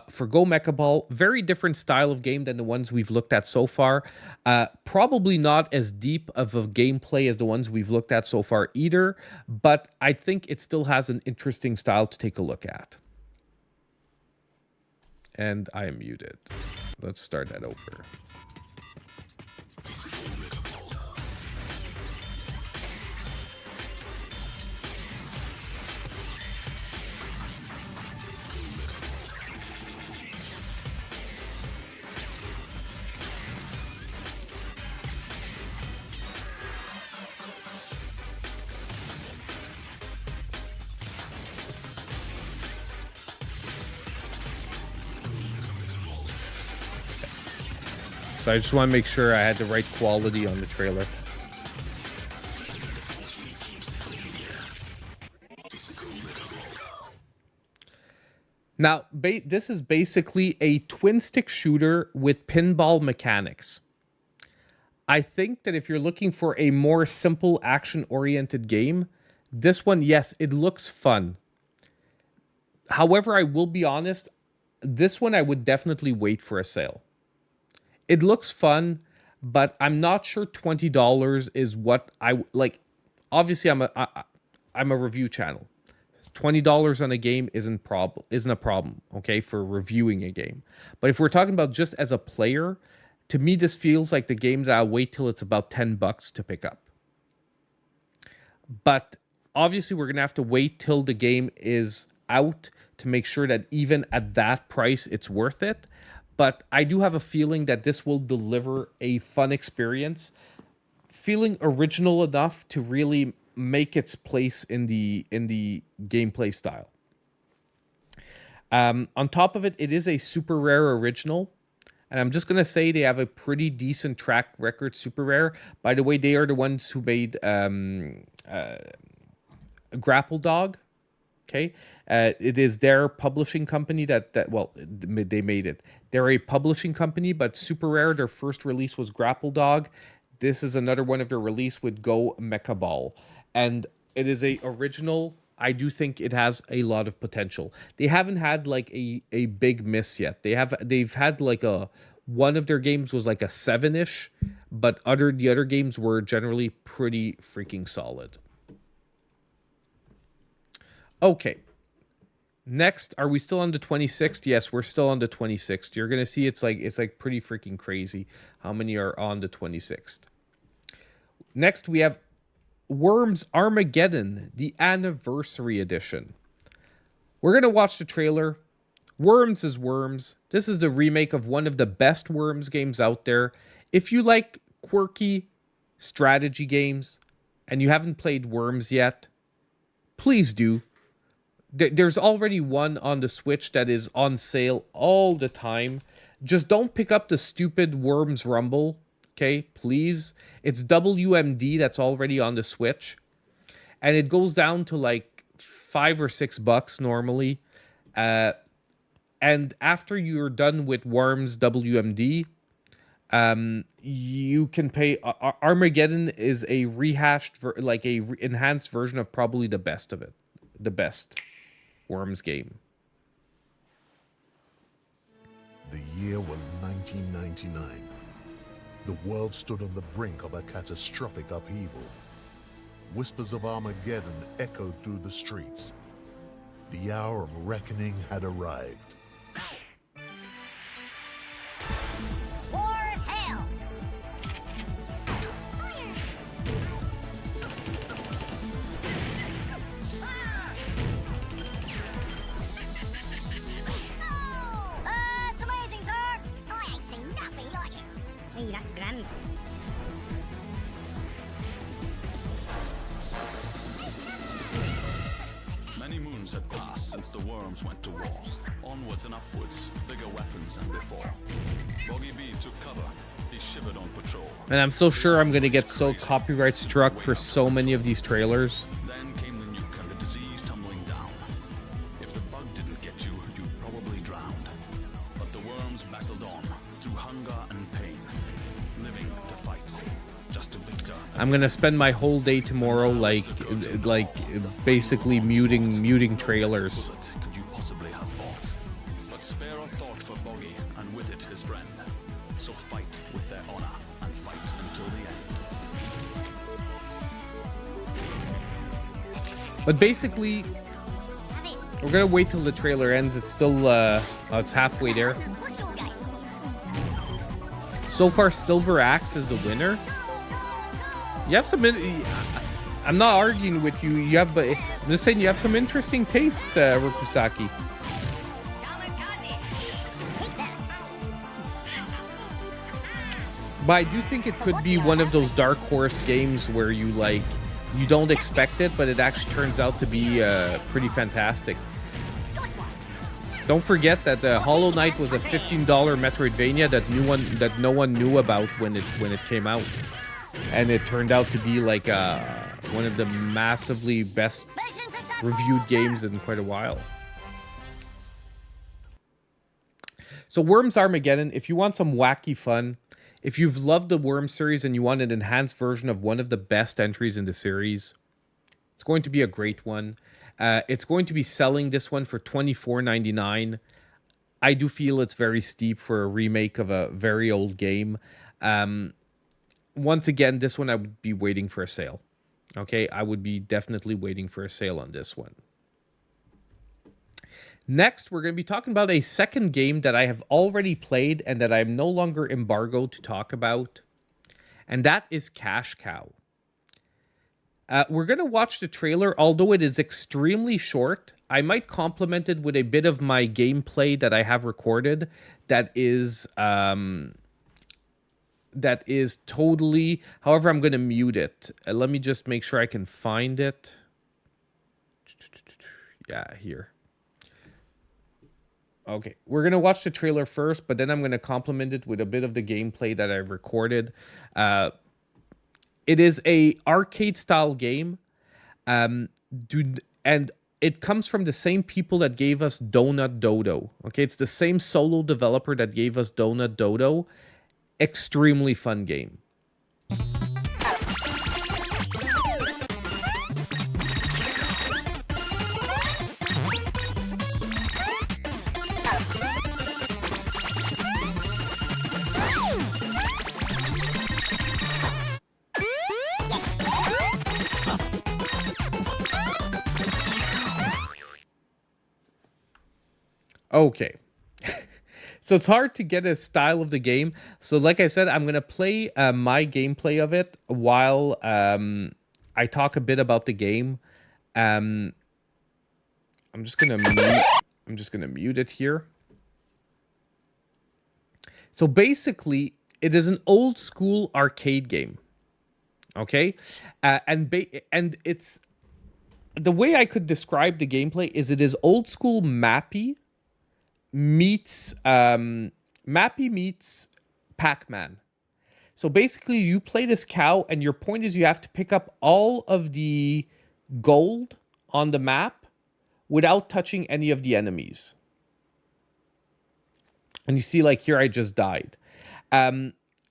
for Go Mecha Ball. Very different style of game than the ones we've looked at so far. Probably not as deep of a gameplay as the ones we've looked at so far either, but I think it still has an interesting style to take a look at. And I am muted. Let's start that over. So I just want to make sure I had the right quality on the trailer. Now, this is basically a twin stick shooter with pinball mechanics. I think that if you're looking for a more simple action-oriented game, this one, yes, it looks fun. However, I will be honest, this one I would definitely wait for a sale. It looks fun, but I'm not sure $20 is what I like. Obviously, I'm a review channel. $20 on a game isn't a problem, okay, for reviewing a game. But if we're talking about just as a player, to me this feels like the game that I'll wait till it's about $10 to pick up. But obviously we're gonna have to wait till the game is out to make sure that even at that price it's worth it. But I do have a feeling that this will deliver a fun experience, feeling original enough to really make its place in the gameplay style. On top of it, it is a super rare original, and I'm just gonna say they have a pretty decent track record. Super Rare, by the way, they are the ones who made Grapple Dog. Okay, it is their publishing company that well, they made it. They're a publishing company, but Super Rare, their first release was Grapple Dog. This is another one of their release with Go Mecha Ball, and it is a original. I do think it has a lot of potential. They haven't had like a big miss yet. They've had like one of their games was like a 7-ish, but the other games were generally pretty freaking solid. Okay. Next, are we still on the 26th? Yes, we're still on the 26th. You're gonna see it's like pretty freaking crazy how many are on the 26th. Next, we have Worms Armageddon, the Anniversary Edition. We're gonna watch the trailer. Worms is Worms. This is the remake of one of the best Worms games out there. If you like quirky strategy games and you haven't played Worms yet, please do. There's already one on the Switch that is on sale all the time. Just don't pick up the stupid Worms Rumble, okay? Please. It's WMD that's already on the Switch. And it goes down to like $5 or $6 normally. And after you're done with Worms WMD, you can pay. Armageddon is a rehashed, enhanced version of probably the best of it. The best Worms game. The year was 1999. The world stood on the brink of a catastrophic upheaval. Whispers of Armageddon echoed through the streets. The hour of reckoning had arrived. War is hell! It's amazing, sir! I ain't seen nothing like it. Hey, that's grand. Many moons had passed since the worms went to war. Onwards and upwards, bigger weapons than before. Boggy B took cover. He shivered on patrol. And I'm so sure I'm gonna get so copyright struck for so many of these trailers. Then came the nuke and the disease tumbling down. If the bug didn't get you, you'd probably drowned. But the worms battled on through hunger and pain, living to fight, just to victor. I'm gonna spend my whole day tomorrow like basically muting trailers. Could you possibly have bought? But spare a thought for Boggy and with it his friend. So fight with their honor and fight until the end. But basically, we're gonna wait till the trailer ends. It's still it's halfway there. So far, Silver Axe is the winner. You have some. I'm not arguing with you. But I'm just saying you have some interesting taste, Rupusaki. But I do think it could be one of those dark horse games where you don't expect it, but it actually turns out to be pretty fantastic. Don't forget that Hollow Knight was a $15 Metroidvania that no one knew about when it came out, and it turned out to be like one of the massively best reviewed games in quite a while. So Worms Armageddon, if you want some wacky fun, If you've loved the Worm series and you want an enhanced version of one of the best entries in the series, it's going to be a great one. It's going to be selling this one for $24.99. I do feel it's very steep for a remake of a very old game. Once again, this one I would be waiting for a sale. Okay, I would be definitely waiting for a sale on this one. Next, we're going to be talking about a second game that I have already played and that I'm no longer embargoed to talk about, and that is Cash Cow. We're going to watch the trailer, although it is extremely short. I might complement it with a bit of my gameplay that I have recorded that is totally... However, I'm going to mute it. Let me just make sure I can find it. Yeah, here. Okay, we're going to watch the trailer first, but then I'm going to complement it with a bit of the gameplay that I've recorded. It is a arcade-style game, and it comes from the same people that gave us Donut Dodo. Okay, it's the same solo developer that gave us Donut Dodo. Extremely fun game. Okay. So it's hard to get a style of the game. So like I said, I'm going to play my gameplay of it while I talk a bit about the game. I'm just going to mute it here. So basically, it is an old school arcade game. Okay? And it's the way I could describe the gameplay is it is old school Mappy meets Pac-Man. So basically you play this cow and your point is you have to pick up all of the gold on the map without touching any of the enemies. And you see, like, here I just died.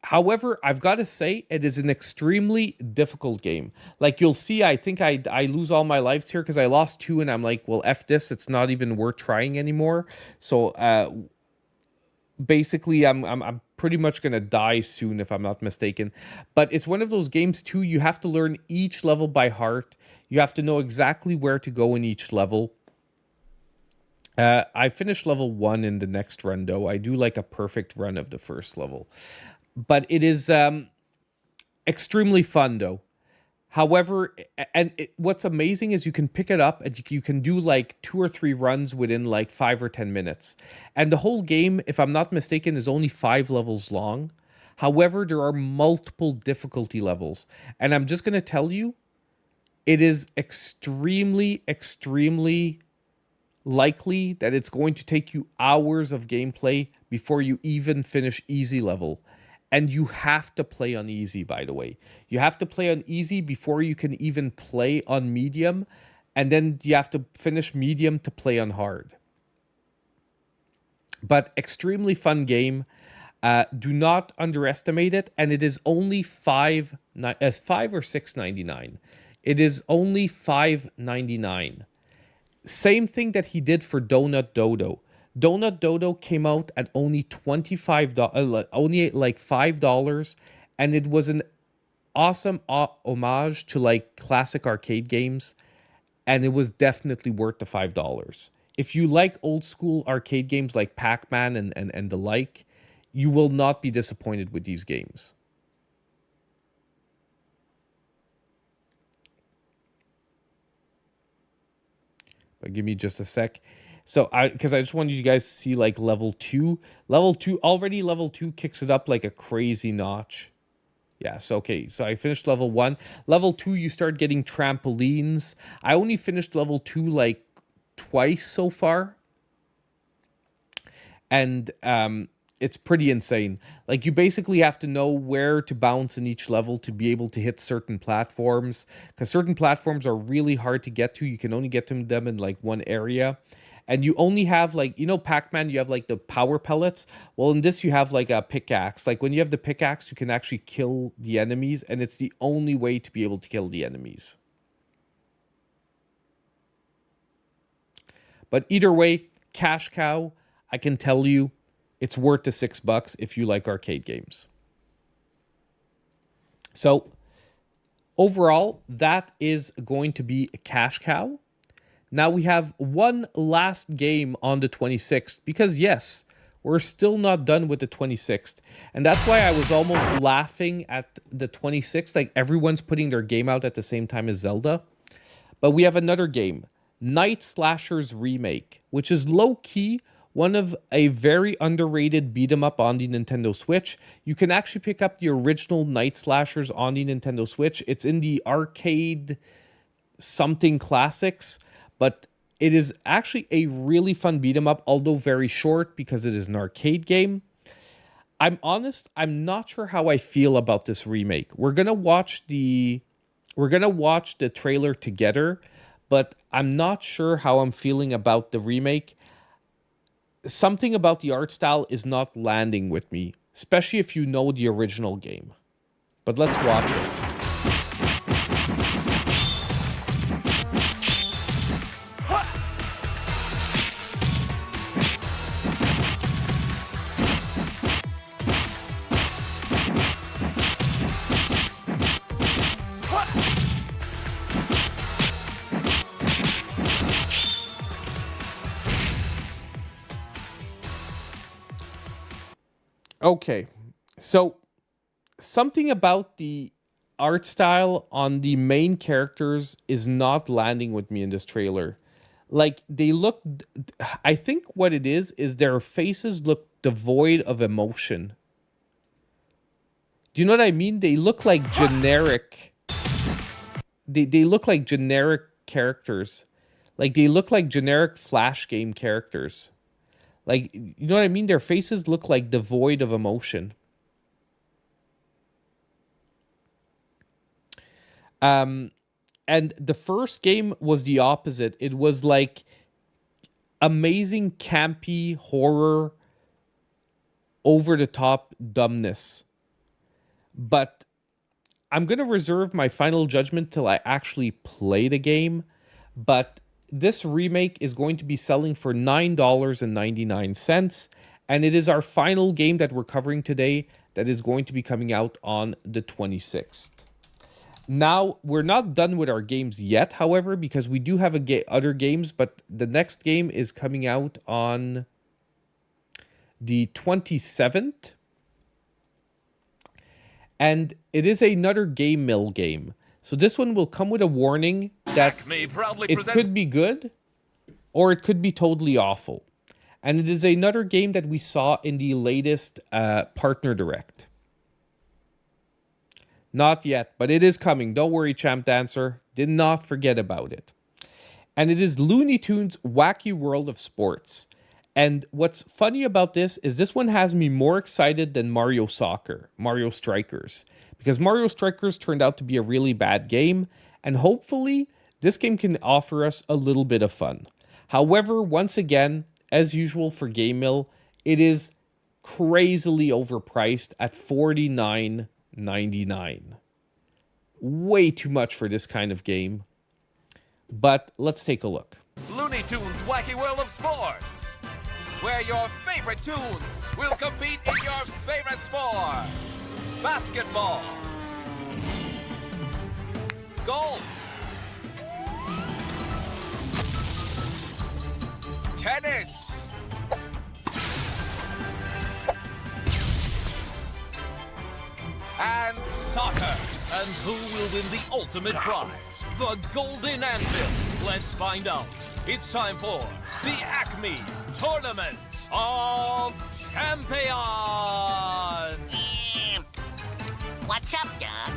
However, I've got to say, it is an extremely difficult game. Like, you'll see, I think I lose all my lives here because I lost 2, and I'm like, well, F this. It's not even worth trying anymore. So, basically, I'm pretty much going to die soon, if I'm not mistaken. But it's one of those games, too, you have to learn each level by heart. You have to know exactly where to go in each level. I finished level 1 in the next run, though. I do like a perfect run of the first level. But it is extremely fun, though. However, what's amazing is you can pick it up and you can do like 2 or 3 runs within like 5 or 10 minutes. And the whole game, if I'm not mistaken, is only 5 levels long. However, there are multiple difficulty levels. And I'm just going to tell you, it is extremely, extremely likely that it's going to take you hours of gameplay before you even finish easy level. And you have to play on easy, by the way. You have to play on easy before you can even play on medium. And then you have to finish medium to play on hard. But extremely fun game. Do not underestimate it. And it is only $5 or $6.99. It is only $5.99. Same thing that he did for Donut Dodo. Donut Dodo came out at only $25, only like $5, and it was an awesome homage to like classic arcade games, and it was definitely worth the $5. If you like old school arcade games like Pac-Man and the like, you will not be disappointed with these games. But give me just a sec. So, because I just wanted you guys to see, like, level 2. Level 2 kicks it up like a crazy notch. Yes, okay. So I finished level 1. Level 2, you start getting trampolines. I only finished level 2, like, twice so far. And it's pretty insane. Like, you basically have to know where to bounce in each level to be able to hit certain platforms. Because certain platforms are really hard to get to. You can only get to them in, like, one area. And you only have like, you know, Pac-Man, you have like the power pellets. Well, in this, you have like a pickaxe. Like when you have the pickaxe, you can actually kill the enemies, and it's the only way to be able to kill the enemies. But either way, cash cow, I can tell you, it's worth the $6 if you like arcade games. So overall, that is going to be a cash cow. Now we have one last game on the 26th, because yes, we're still not done with the 26th. And that's why I was almost laughing at the 26th. Like everyone's putting their game out at the same time as Zelda. But we have another game, Night Slashers Remake, which is low-key one of a very underrated beat-em-up on the Nintendo Switch. You can actually pick up the original Night Slashers on the Nintendo Switch. It's in the arcade something classics, but it is actually a really fun beat-em-up, although very short because it is an arcade game. I'm honest, I'm not sure how I feel about this remake. We're gonna watch the trailer together, but I'm not sure how I'm feeling about the remake. Something about the art style is not landing with me, especially if you know the original game. But let's watch it. Okay, so something about the art style on the main characters is not landing with me in this trailer. Like they look, I think what it is their faces look devoid of emotion. Do you know what I mean? They look like generic. They look like generic characters. Like they look like generic Flash game characters. Like, you know what I mean? Their faces look like devoid of emotion. And the first game was the opposite. It was like amazing, campy, horror, over-the-top dumbness. But I'm going to reserve my final judgment till I actually play the game. But this remake is going to be selling for $9.99, and it is our final game that we're covering today that is going to be coming out on the 26th. Now, we're not done with our games yet, however, because we do have other games, but the next game is coming out on the 27th, and it is another Game Mill game. So this one will come with a warning that it could be good or it could be totally awful. And it is another game that we saw in the latest Partner Direct. Not yet, but it is coming. Don't worry, Champ Dancer. Did not forget about it. And it is Looney Tunes Wacky World of Sports. And what's funny about this is this one has me more excited than Mario Strikers. Because Mario Strikers turned out to be a really bad game, and hopefully this game can offer us a little bit of fun. However, once again, as usual for Game Mill, it is crazily overpriced at $49.99. Way too much for this kind of game. But let's take a look. Looney Tunes Wacky World of Sports, where your favorite tunes will compete in your favorite sports. Basketball, golf, tennis, and soccer. And who will win the ultimate prize? The Golden Anvil. Let's find out. It's time for the Acme Tournament of Champions. What's up, Doc?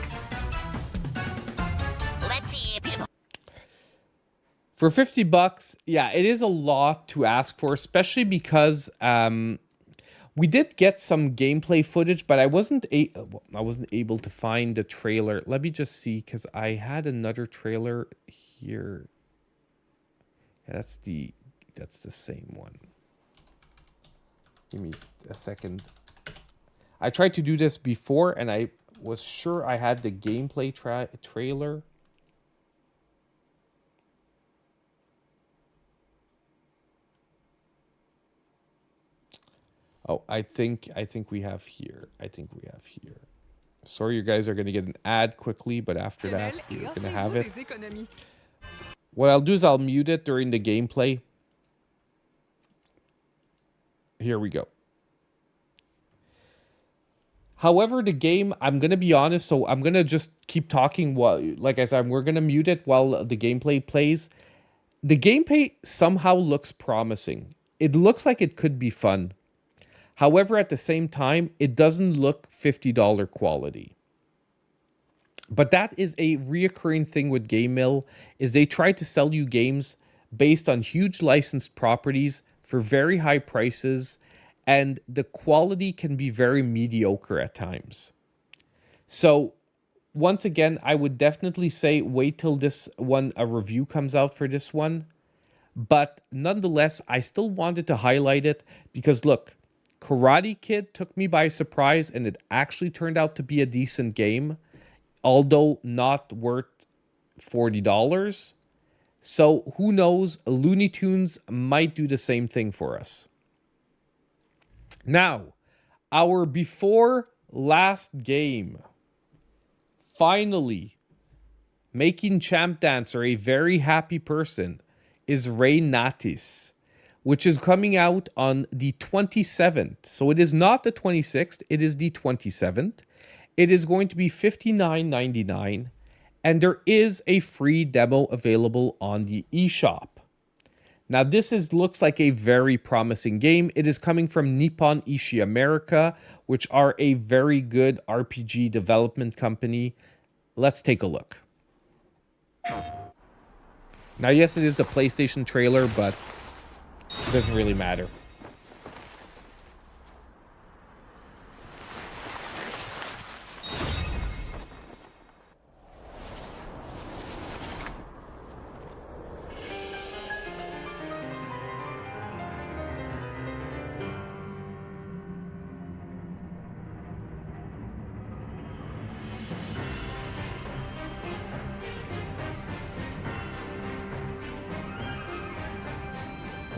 Let's see if you... For $50, yeah, it is a lot to ask for, especially because we did get some gameplay footage, but I wasn't able to find the trailer. Let me just see, because I had another trailer here. Yeah, that's the that's the same one. Give me a second. I tried to do this before, and I was sure I had the gameplay trailer. Oh, I think we have here. Sorry, you guys are going to get an ad quickly, but after that, you're going to have it. What I'll do is I'll mute it during the gameplay. Here we go. However, the game, I'm going to be honest, so I'm going to just keep talking while, like I said, we're going to mute it while the gameplay plays. The gameplay somehow looks promising. It looks like it could be fun. However, at the same time, it doesn't look $50 quality. But that is a reoccurring thing with Game Mill, is they try to sell you games based on huge licensed properties for very high prices, and the quality can be very mediocre at times. So, once again, I would definitely say wait till this one, a review comes out for this one. But nonetheless, I still wanted to highlight it because, look, Karate Kid took me by surprise, and it actually turned out to be a decent game, although not worth $40. So who knows, Looney Tunes might do the same thing for us. Now, our before last game, finally making Champ Dancer a very happy person, is Ray Natis, which is coming out on the 27th. So it is not the 26th, it is the 27th. It is going to be $59.99, and there is a free demo available on the eShop. Now, this looks like a very promising game. It is coming from Nippon Ichi America, which are a very good RPG development company. Let's take a look. Now, yes, it is the PlayStation trailer, but it doesn't really matter.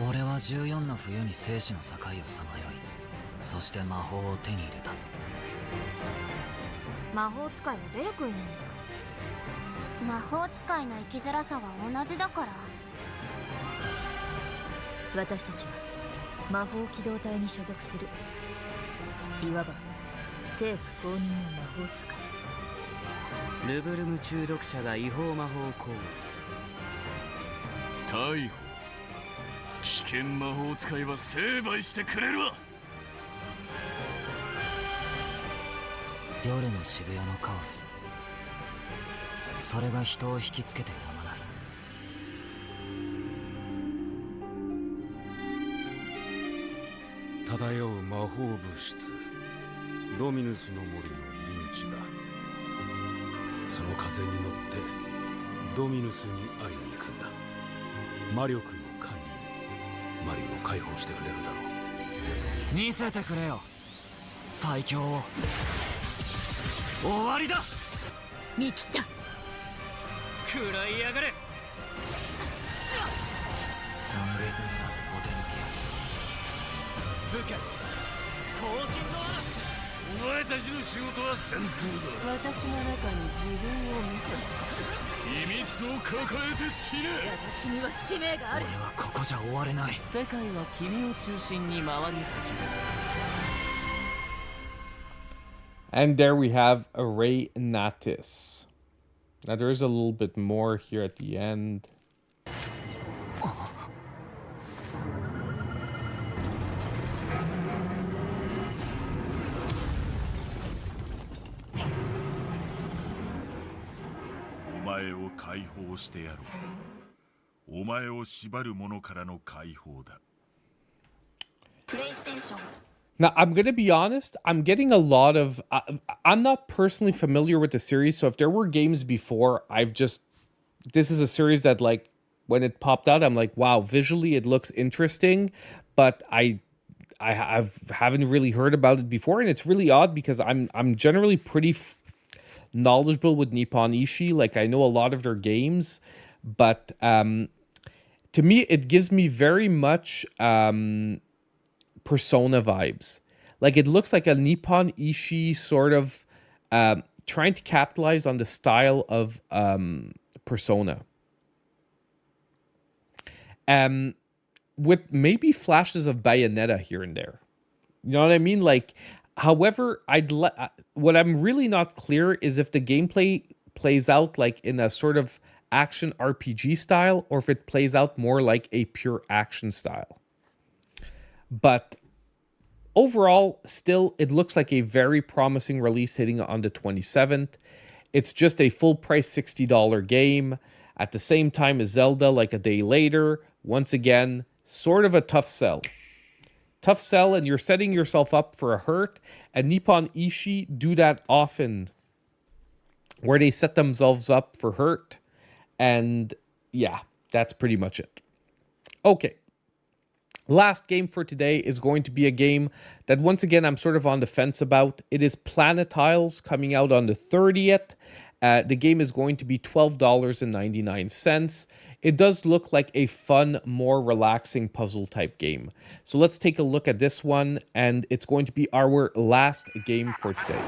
俺は14の冬に生死の境をさまよい、そして魔法を手に入れた。魔法使いは出る杭なんだ。魔法使いの生きづらさは同じだから。私たちは魔法機動隊に所属する。いわば政府公認の魔法使い。ルブルム中毒者が違法魔法行為。逮捕。危険魔法使いは成敗してくれるわ。夜の渋谷のカオス、それが人を引きつけてやまない。漂う魔法物質、ドミヌスの森の入り口だ。その風に乗ってドミヌスに会いに行くんだ。魔力の管理にマリを解放してくれるだろう。見せてくれよ、最強を。終わりだ。見切った。食らいやがれ。サンゲスメラスポテンティア。吹け光線の嵐。お前たちの仕事は戦闘だ。私の中に自分を見た。秘密を抱えて死ね。私には使命がある。俺はここじゃ終われない。世界は君を中心に回り始める。And there we have a Ray Natis. Now there is a little bit more here at the end. Now, I'm going to be honest, I'm getting a lot of... I'm not personally familiar with the series, so if there were games before, this is a series that, like, when it popped out, I'm like, wow, visually it looks interesting, but haven't really heard about it before, and it's really odd because I'm generally pretty knowledgeable with Nippon Ishi. Like, I know a lot of their games, but to me it gives me very much Persona vibes. Like, it looks like a Nippon Ishi sort of trying to capitalize on the style of Persona. With maybe flashes of Bayonetta here and there. You know what I mean? Like, however, what I'm really not clear is if the gameplay plays out like in a sort of action RPG style, or if it plays out more like a pure action style. But overall, still, it looks like a very promising release hitting on the 27th. It's just a full price $60 game at the same time as Zelda, like a day later. Once again, sort of a tough sell. Tough sell, and you're setting yourself up for a hurt. And Nippon Ishi do that often, where they set themselves up for hurt. And yeah, that's pretty much it. Okay. Last game for today is going to be a game that, once again, I'm sort of on the fence about. It is Planet Tiles, coming out on the 30th. The game is going to be $12.99. It does look like a fun, more relaxing puzzle type game. So let's take a look at this one, and it's going to be our last game for today.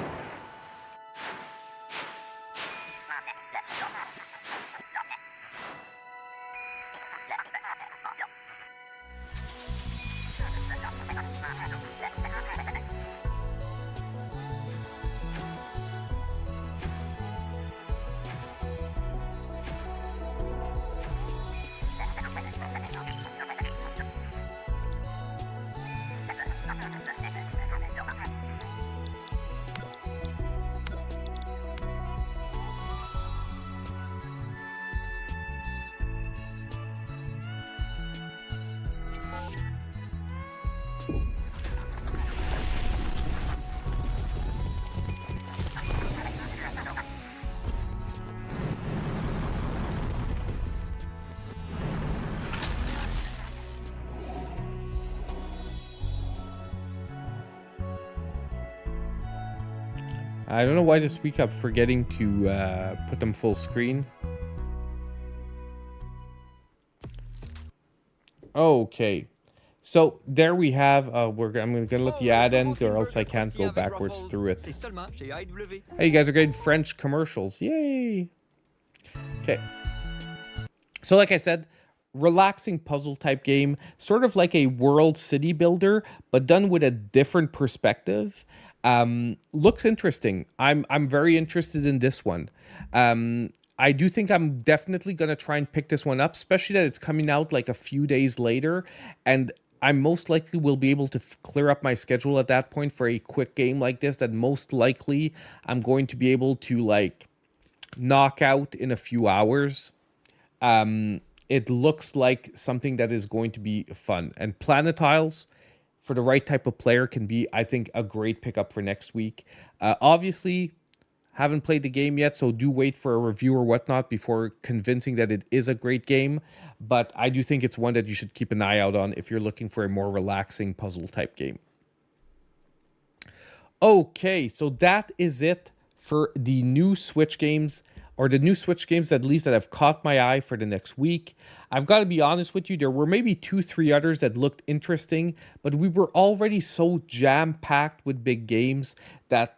I don't know why this week I'm forgetting to put them full screen. Okay, so there we have. I'm gonna let the ad end, or else I can't go backwards through it. Hey, you guys are getting French commercials! Yay! Okay, so like I said, relaxing puzzle type game, sort of like a world city builder, but done with a different perspective. Looks interesting. I'm very interested in this one. I do think I'm definitely going to try and pick this one up, especially that it's coming out like a few days later, and I most likely will be able to clear up my schedule at that point for a quick game like this that most likely I'm going to be able to like knock out in a few hours. It looks like something that is going to be fun, and Planet Tiles, for the right type of player, can be, I think, a great pickup for next week. Obviously, haven't played the game yet, so do wait for a review or whatnot before convincing that it is a great game. But I do think it's one that you should keep an eye out on if you're looking for a more relaxing puzzle type game. Okay, so that is it for the new Switch games, or the new Switch games at least that have caught my eye for the next week. I've got to be honest with you, there were maybe 2-3 others that looked interesting, but we were already so jam-packed with big games that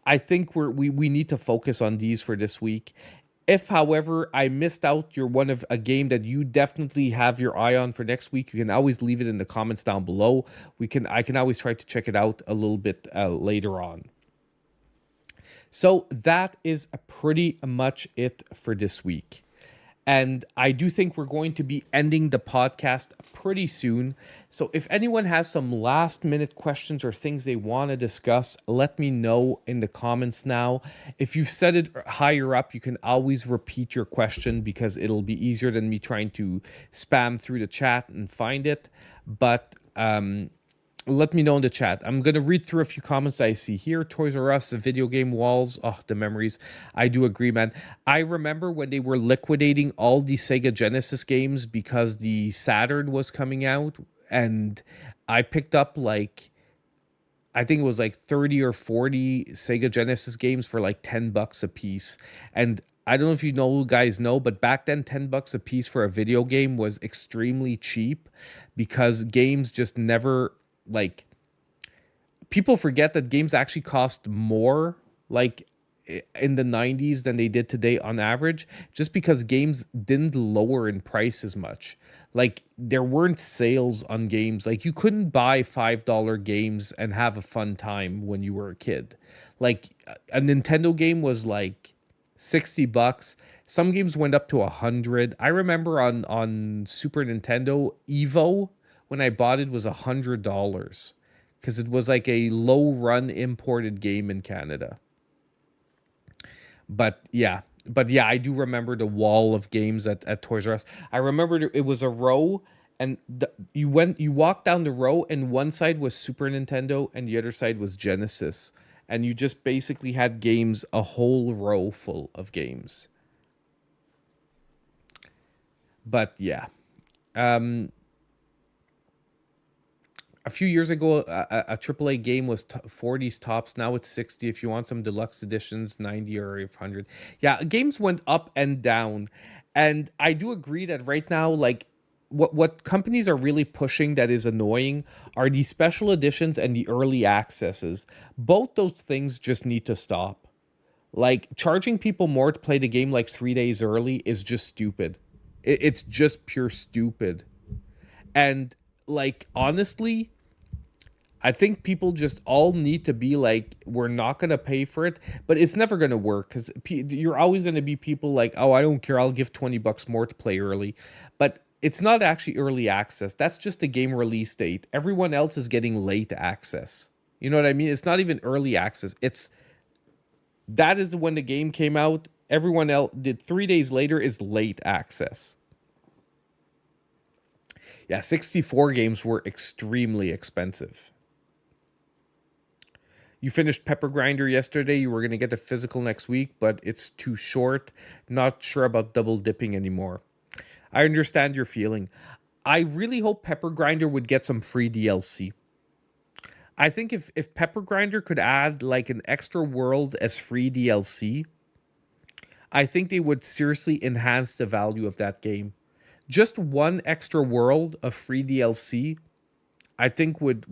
I think we need to focus on these for this week. If, however, I missed out, you're one of a game that you definitely have your eye on for next week, you can always leave it in the comments down below. I can always try to check it out a little bit later on. So that is pretty much it for this week. And I do think we're going to be ending the podcast pretty soon. So if anyone has some last minute questions or things they want to discuss, let me know in the comments now. If you've set it higher up, you can always repeat your question because it'll be easier than me trying to spam through the chat and find it. But Let me know in the chat. I'm going to read through a few comments I see here. Toys R Us, the video game walls. Oh, the memories. I do agree, man. I remember when they were liquidating all the Sega Genesis games because the Saturn was coming out. And I picked up like, I think it was like 30 or 40 Sega Genesis games for like $10 a piece. And I don't know if guys know, but back then $10 a piece for a video game was extremely cheap because games just never, like, people forget that games actually cost more like in the 90s than they did today on average, just because games didn't lower in price as much. Like, there weren't sales on games. Like, you couldn't buy $5 games and have a fun time when you were a kid. Like, a Nintendo game was like $60. Some games went up to $100. I remember on Super Nintendo, Evo, when I bought it, was $100 because it was like a low run imported game in Canada. But yeah, I do remember the wall of games at Toys R Us. I remember it was a row, and you walked down the row, and one side was Super Nintendo and the other side was Genesis. And you just basically had games, a whole row full of games. But yeah. A few years ago, a AAA game was 40s tops. Now it's 60. If you want some deluxe editions, 90 or 100. Yeah, games went up and down. And I do agree that right now, like, what companies are really pushing that is annoying are the special editions and the early accesses. Both those things just need to stop. Like, charging people more to play the game like 3 days early is just stupid. It's just pure stupid. And, like, honestly, I think people just all need to be like, we're not going to pay for it, but it's never going to work because you're always going to be people like, oh, I don't care, I'll give $20 more to play early. But it's not actually early access. That's just a game release date. Everyone else is getting late access. You know what I mean? It's not even early access. That is when the game came out. Everyone else did 3 days later is late access. Yeah, 64 games were extremely expensive. You finished Pepper Grinder yesterday. You were going to get the physical next week, but it's too short. Not sure about double dipping anymore. I understand your feeling. I really hope Pepper Grinder would get some free DLC. I think if Pepper Grinder could add like an extra world as free DLC, I think they would seriously enhance the value of that game. Just one extra world of free DLC, I think would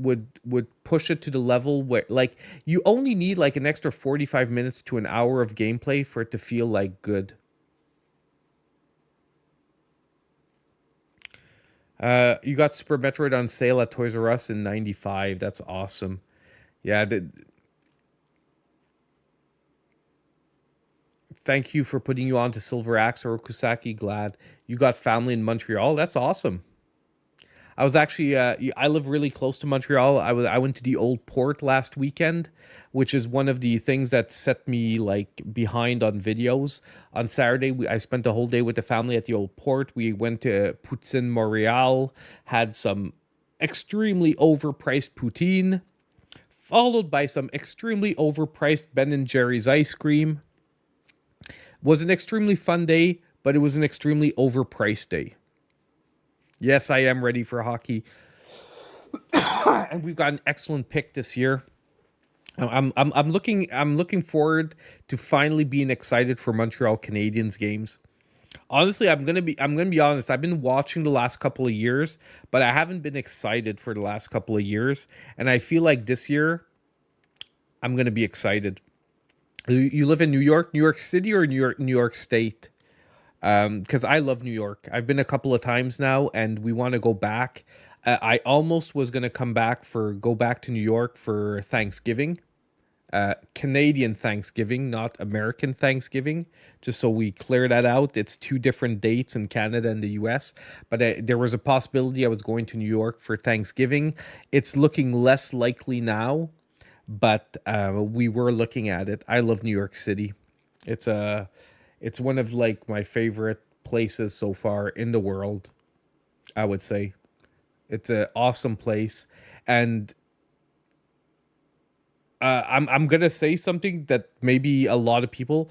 push it to the level where, like, you only need like an extra 45 minutes to an hour of gameplay for it to feel like good. You got Super Metroid on sale at Toys R Us in 95. That's awesome. Yeah. Thank you for putting you on to Silver Axe or Kusaki. Glad you got family in Montreal. That's awesome. I was actually, I live really close to Montreal. I went to the Old Port last weekend, which is one of the things that set me like behind on videos. On Saturday, I spent the whole day with the family at the Old Port. We went to Poutine Montreal, had some extremely overpriced poutine, followed by some extremely overpriced Ben & Jerry's ice cream. Was an extremely fun day, but it was an extremely overpriced day. Yes, I am ready for hockey. And we've got an excellent pick this year. I'm looking forward to finally being excited for Montreal Canadiens games. Honestly, I'm gonna be honest. I've been watching the last couple of years, but I haven't been excited for the last couple of years. And I feel like this year, I'm gonna be excited. You live in New York City, or New York State? Because I love New York. I've been a couple of times now, and we want to go back. I almost was going to go back to New York for Thanksgiving. Canadian Thanksgiving, not American Thanksgiving. Just so we clear that out. It's two different dates in Canada and the US. But there was a possibility I was going to New York for Thanksgiving. It's looking less likely now, but we were looking at it. I love New York City. It's one of like my favorite places so far in the world, I would say. It's an awesome place. And I'm gonna say something that maybe a lot of people.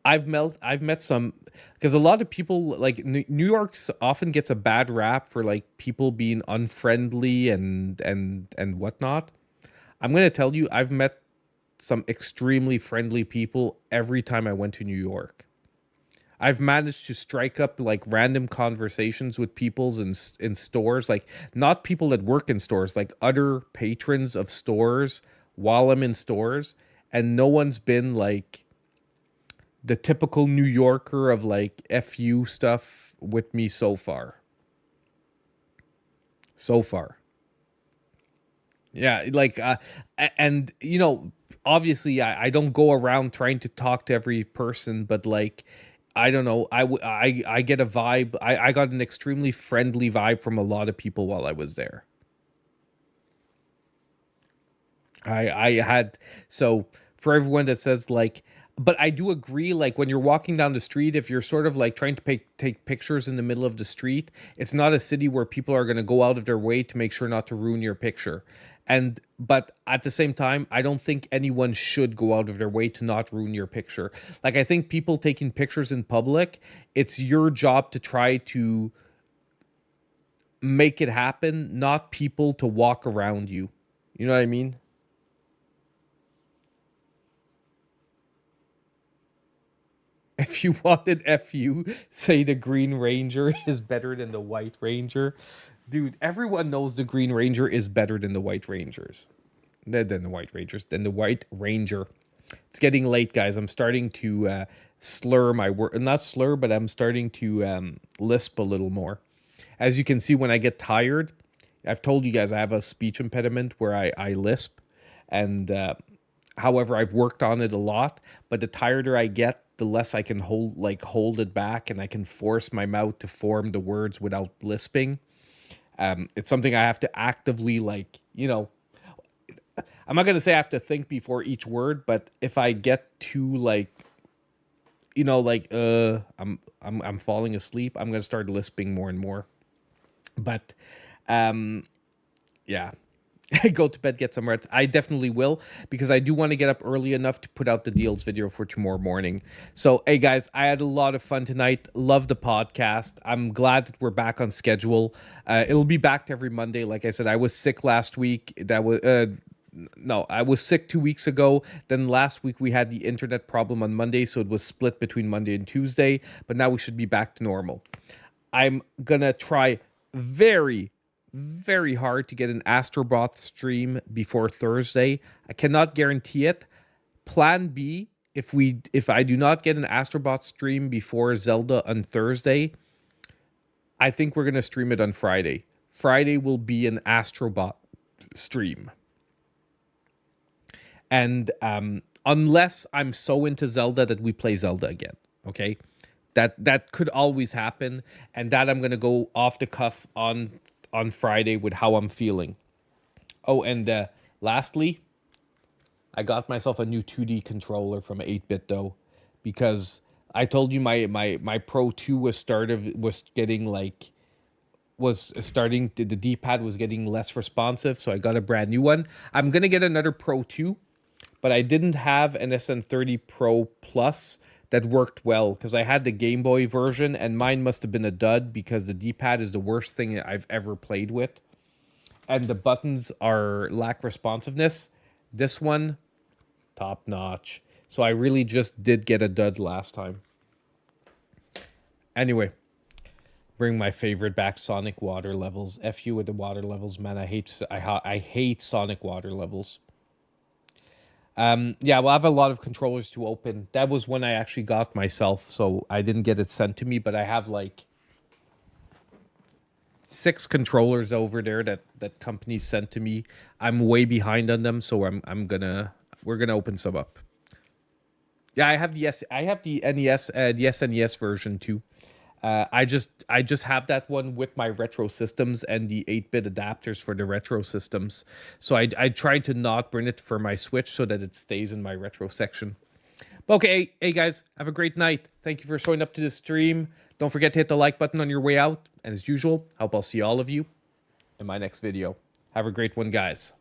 I've met some, because a lot of people like New York often gets a bad rap for like people being unfriendly and whatnot. I'm gonna tell you, I've met some extremely friendly people every time I went to New York. I've managed to strike up like random conversations with peoples in stores, like not people that work in stores, like other patrons of stores while I'm in stores, and no one's been like the typical New Yorker of like FU stuff with me so far. So far. Yeah, like, and you know, obviously I don't go around trying to talk to every person, but like, I don't know, I get a vibe. I got an extremely friendly vibe from a lot of people while I was there. I had, so for everyone that says like, but I do agree, like when you're walking down the street, if you're sort of like trying to take pictures in the middle of the street, it's not a city where people are going to go out of their way to make sure not to ruin your picture. And but at the same time, I don't think anyone should go out of their way to not ruin your picture. Like I think people taking pictures in public, it's your job to try to make it happen, not people to walk around you. You know what I mean? If you wanted FU, say the Green Ranger is better than the White Ranger. Dude, everyone knows the Green Ranger is better than the White Rangers. Than the White Rangers, than the White Ranger. It's getting late, guys. I'm starting to slur my word. Not slur, but I'm starting to lisp a little more. As you can see, when I get tired, I've told you guys I have a speech impediment where I lisp. And however, I've worked on it a lot. But the tireder I get, the less I can hold it back, and I can force my mouth to form the words without lisping. It's something I have to actively, like, you know, I'm not gonna say I have to think before each word, but if I get too like, you know, like I'm falling asleep, I'm gonna start lisping more and more. But yeah. Go to bed, get some rest. I definitely will, because I do want to get up early enough to put out the deals video for tomorrow morning. So, hey guys, I had a lot of fun tonight. Love the podcast. I'm glad that we're back on schedule. It'll be back to every Monday. Like I said, I was sick last week. No, I was sick 2 weeks ago. Then last week we had the internet problem on Monday, so it was split between Monday and Tuesday. But now we should be back to normal. I'm gonna try very hard to get an Astrobot stream before Thursday. I cannot guarantee it. Plan B, if I do not get an Astrobot stream before Zelda on Thursday, I think we're going to stream it on Friday. Friday will be an Astrobot stream. And unless I'm so into Zelda that we play Zelda again, okay? That could always happen, and that I'm going to go off the cuff on Friday with how I'm feeling. Oh, and lastly, I got myself a new 2D controller from 8-Bit though, because I told you my Pro 2 the D-pad was getting less responsive, so I got a brand new one. I'm gonna get another Pro 2, but I didn't have an SN30 Pro Plus that worked well, because I had the Game Boy version and mine must have been a dud, because the D-pad is the worst thing I've ever played with. And the buttons lack responsiveness. This one, top notch. So I really just did get a dud last time. Anyway, bring my favorite back, Sonic water levels. F you with the water levels, man. I hate Sonic water levels. Yeah, well, I have a lot of controllers to open. That was when I actually got myself, so I didn't get it sent to me, but I have like 6 controllers over there that companies sent to me. I'm way behind on them, so we're gonna open some up. Yeah, I have the NES, the SNES version too. I just have that one with my retro systems and the 8-bit adapters for the retro systems. So I tried to not bring it for my Switch so that it stays in my retro section. But okay, hey guys, have a great night. Thank you for showing up to the stream. Don't forget to hit the like button on your way out. And as usual, I hope I'll see all of you in my next video. Have a great one, guys.